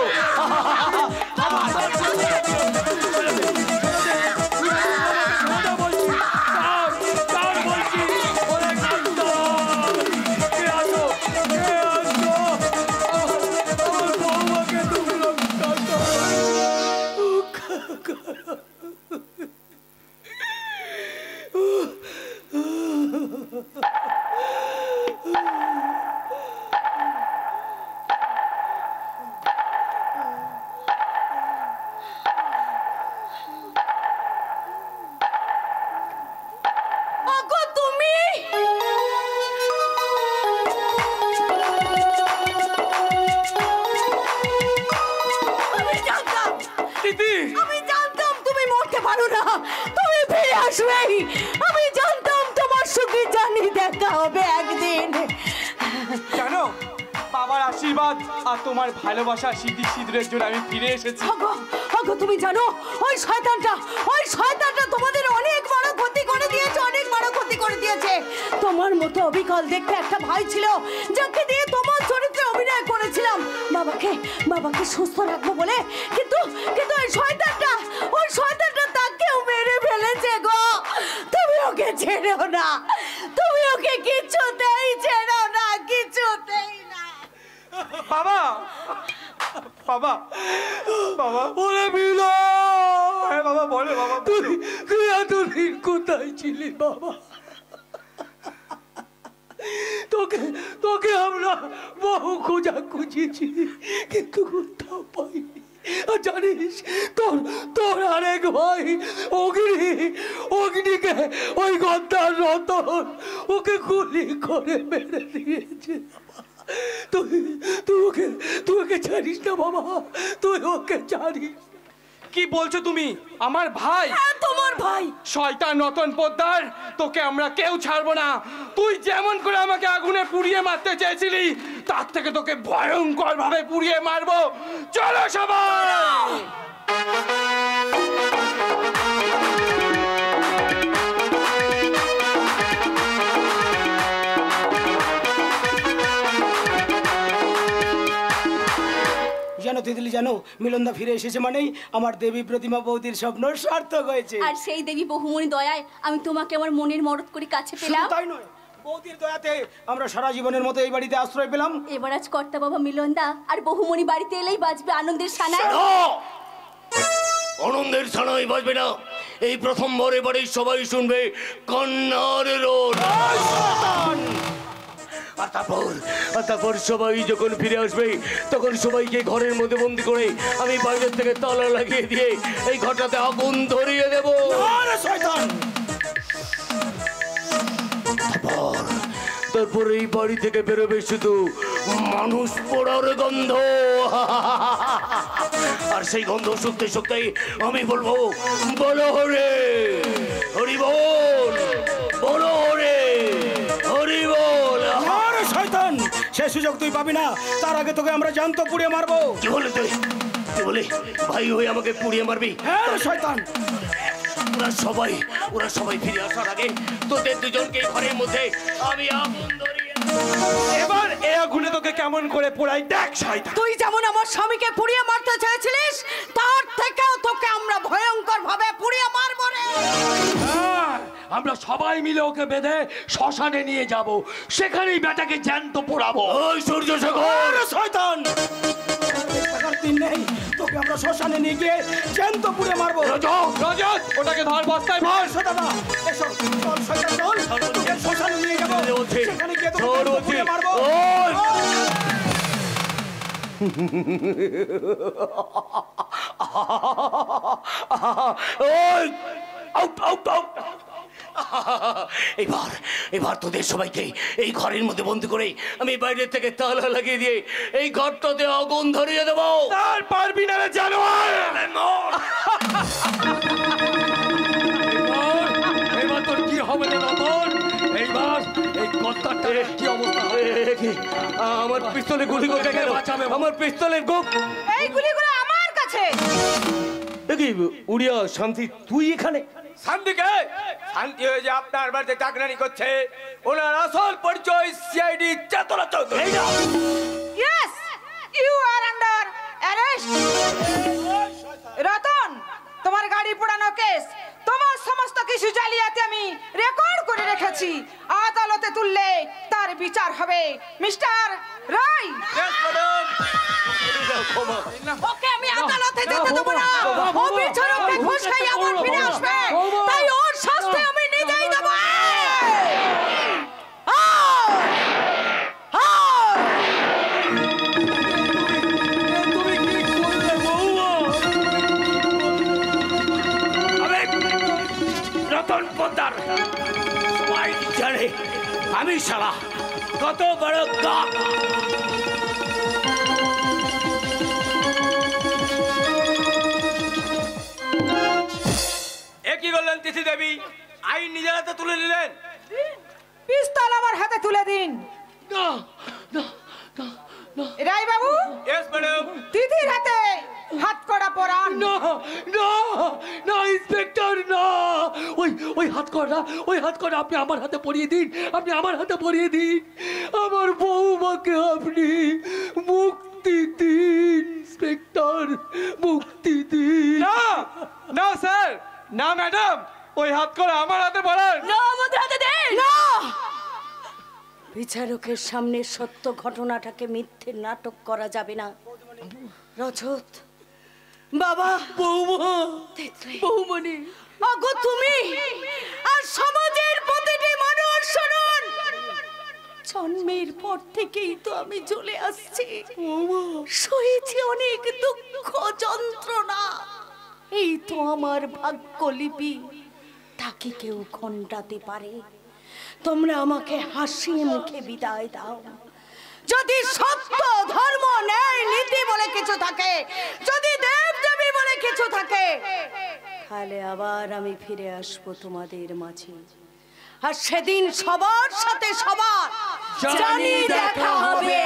C: আমি জানতাম তোমার সঙ্গে জানি দেখা হবে একদিন।
F: জানো বাবার আশীর্বাদ আর তোমার ভালোবাসা সিদ্ধি সিঁদুরের জন্য আমি ফিরে এসেছি।
C: আগো তুমি জানো ওই শয়তানটা তোমাদের অনেক বড় ক্ষতি করে দিয়েছে, অনেক বড় ক্ষতি করে দিয়েছে। তোমার মতো অবিকল দেখতে একটা ভাই ছিল, যাকে দিয়ে তোমার চরিত্রে অভিনয় করেছিলাম বাবাকে সুস্থ রাখবো বলে, কিন্তু ওই শয়তানটা তাকেও মেরে ফেলেছে গো। তুমি ওকে ছেড়ো না, তুমি ওকে কিছুতেই ছেড়ো না, কিছুতেই না।
F: বাবা বাবা বাবা
J: ওরে মিলো,
F: হ্যাঁ বাবা বলে বাবা।
J: তুই এতদিন কোথায় ছিলি বাবা? তোকে আমরা বহু খোঁজা খুঁজেছি, কিন্তু কোথাও পাইনি। আর জানিস তোর আরেক ভাই অগ্নিকে ওই গদ্দার রতন ওকে গুলি করে মেরে দিয়েছে। তুই ওকে ছাড়িস না বাবা, তুই ওকে ছাড়িস।
F: কি বলছো তুমি? আমার ভাই?
C: হ্যাঁ তোমার ভাই।
F: শয়তান রতন পোদ্দার, তোকে আমরা কেউ ছাড়বো না। তুই যেমন করে আমাকে আগুনে পুড়িয়ে মারতে চেয়েছিলি, তার থেকে তোকে ভয়ঙ্কর ভাবে পুড়িয়ে মারবো। চলো সবাই।
I: যেন তিতলি জানো, মিলনদা ফিরে এসেছে মানেই আমার দেবী প্রতিমা বৌদির স্বপ্ন সার্থক হয়েছে।
G: আর সেই দেবী বহুমণি দয়ায় আমি তোমাকে আমার মনের মরদ করে কাছে
I: শুধু
G: পেলাম।
I: তাই নয়, বৌদির দয়াতে আমরা সারা জীবনের মতো এই বাড়িতে আশ্রয় পেলাম।
G: এবার আজ কর্তা বাবা মিলনদা আর বহুমণি বাড়িতে এলেই বাজবে আনন্দের সানাই।
A: আনন্দের ছানাই বাজবে না, এই প্রথমবার এবারে সবাই শুনবে কন্যার রোড। আর তারপর সবাই যখন ফিরে আসবে তখন সবাইকে ঘরের মধ্যে বন্দি করে আমি বাইরের থেকে তালা লাগিয়ে দিয়ে এই ঘরটাতে আগুন ধরিয়ে দেব। তারপর এই বাড়ি থেকে বেরোবে শুধু মানুষ পোড়ার গন্ধ। আর সেই গন্ধ শুকতে শুকতে আমি বলবো, বলো হরে হরি বল, বলো হরে হরি বল।
I: শয়তান, সে সুযোগ তুই পাবি না, তার আগে তোকে আমরা জ্যান্ত পুড়িয়ে মারবো।
A: কি বলে তুই? কি বলে ভাই হয়ে আমাকে পুড়িয়ে মারবি?
I: হ্যাঁ শয়তান,
A: ওরা সবাই ফিরে আসার আগে তোদের দুজনকে ঘরের মধ্যে আমি আগুন ধরিয়ে
H: এবার এ আগুনে তোকে কেমন করে পোড়াই দেখ শয়তান।
C: তুই যেমন আমার স্বামীকে পুড়িয়ে মারতে চেয়েছিলিস, তার থেকেও তোকে আমরা ভয়ঙ্কর ভাবে পুড়িয়ে মারবো রে।
J: হ্যাঁ, আমরা সবাই মিলে ওকে বেঁধে শ্মশানে নিয়ে যাব, সেখানেই বেটাকে জ্যান্ত পোড়াবো।
A: ওই সূর্য শেখর
I: শয়তান, থাকার দিন নেই, তোকে আমরা শ্মশানে নিয়ে গিয়ে জ্যান্ত পুড়িয়ে মারবো।
F: রজত, ওটাকে ধর, বস্তায় ভর।
I: দাদা এসো, চল শয়তান চল, তোকে শ্মশানে নিয়ে যাবো, সেখানে গিয়ে তোকে জ্যান্ত পুড়িয়ে মারবো।
A: এবার তোদের সবাইকে এই ঘরের মধ্যে বন্দি করে আমি বাইরে থেকে তালা লাগিয়ে দিয়ে এই ঘরটাতে আগুন ধরিয়ে দেবো।
H: তার পারবি না রে জানোয়ার।
J: এবার তোর কি হবে রে রতন? এইবার এই কর্তাটার কি অবস্থা হবে?
A: আমার পিস্তলে গুলি করতে গেল, আমার পিস্তলের গোপ।
B: এই গুলিগুলো আমার কাছে।
A: দেখি উড়িয়া শান্তি, তুই এখানে?
H: শান্তিকে শান্তি হয়ে যে আপনার বাড়িতে চাকরানি করছে, ওনার আসল পরিচয় CID Chetana Chowdhury.
B: Yes, you are under arrest. Ratan, তোমার গাড়ি পোড়ানো কেস, তোমার সমস্ত কিছু জালিয়াতি আমি রেকর্ড করে রেখেছি। আদালতে তুললে তার বিচার হবে। মিস্টার রায়,
C: ওকে আমি আদালতে যেতে দেবো না। ও বিচারককে ঘুষ খাইয়ে আবার ফিরে আসবে, তাই ওর শাস্তি আমি নিজেই দেবো।
J: তুমি কি করলে বৌমা?
A: রতন পোদ্দার সবাই জানে আমি শালা কত বড় গাঁ।
H: এ কি করলেন তিথি দেবী? আইন নিজের হাতে তুলে নিলেন।
B: পিস্তল আমার হাতে তুলে দিন।
J: না না না না
B: রায় বাবু,
H: ইয়েস ম্যাডাম।
B: দিদির হাতে হাত কড়া পরান।
J: না না না ইন্সপেক্টর, না। ওই হাত করা আপনি আমার হাতে পরিয়ে দিন, আপনি আমার হাতে পরিয়ে দিন। আমার বৌমাকে আপনি মুক্তি দিন ইন্সপেক্টর, মুক্তি দিন।
F: না না স্যার, না ম্যাডাম, ওই হাত করে আমার হাতে পড়ান।
C: না, আমাদের হাতে দে না। বিচারকের সামনে সত্য ঘটনাটাকে মিথ্যে নাটক করা যাবে না। রজত বাবা,
J: বৌমা,
C: বৌমনি, আগো তুমি আর সমাজের প্রতিটি মানুষ শুনুন, জন্মের পর থেকেই তো আমি চলে আসছি, সয়েছি অনেক দুঃখ যন্ত্রণা। এই তো আমার ভাগ্যলিপি, তাকে কেউ খণ্ডাতে পারে? তোমরা আমাকে হাসি মুখে বিদায় দাও। যদি সত্য, ধর্ম, ন্যায়, নীতি বলে কিছু থাকে, যদি দেব দেবী বলে কিছু থাকে, তাহলে আবার আমি ফিরে আসবো তোমাদের মাঝে। আর সেদিন সবার সাথে সবার জানি দেখা হবে।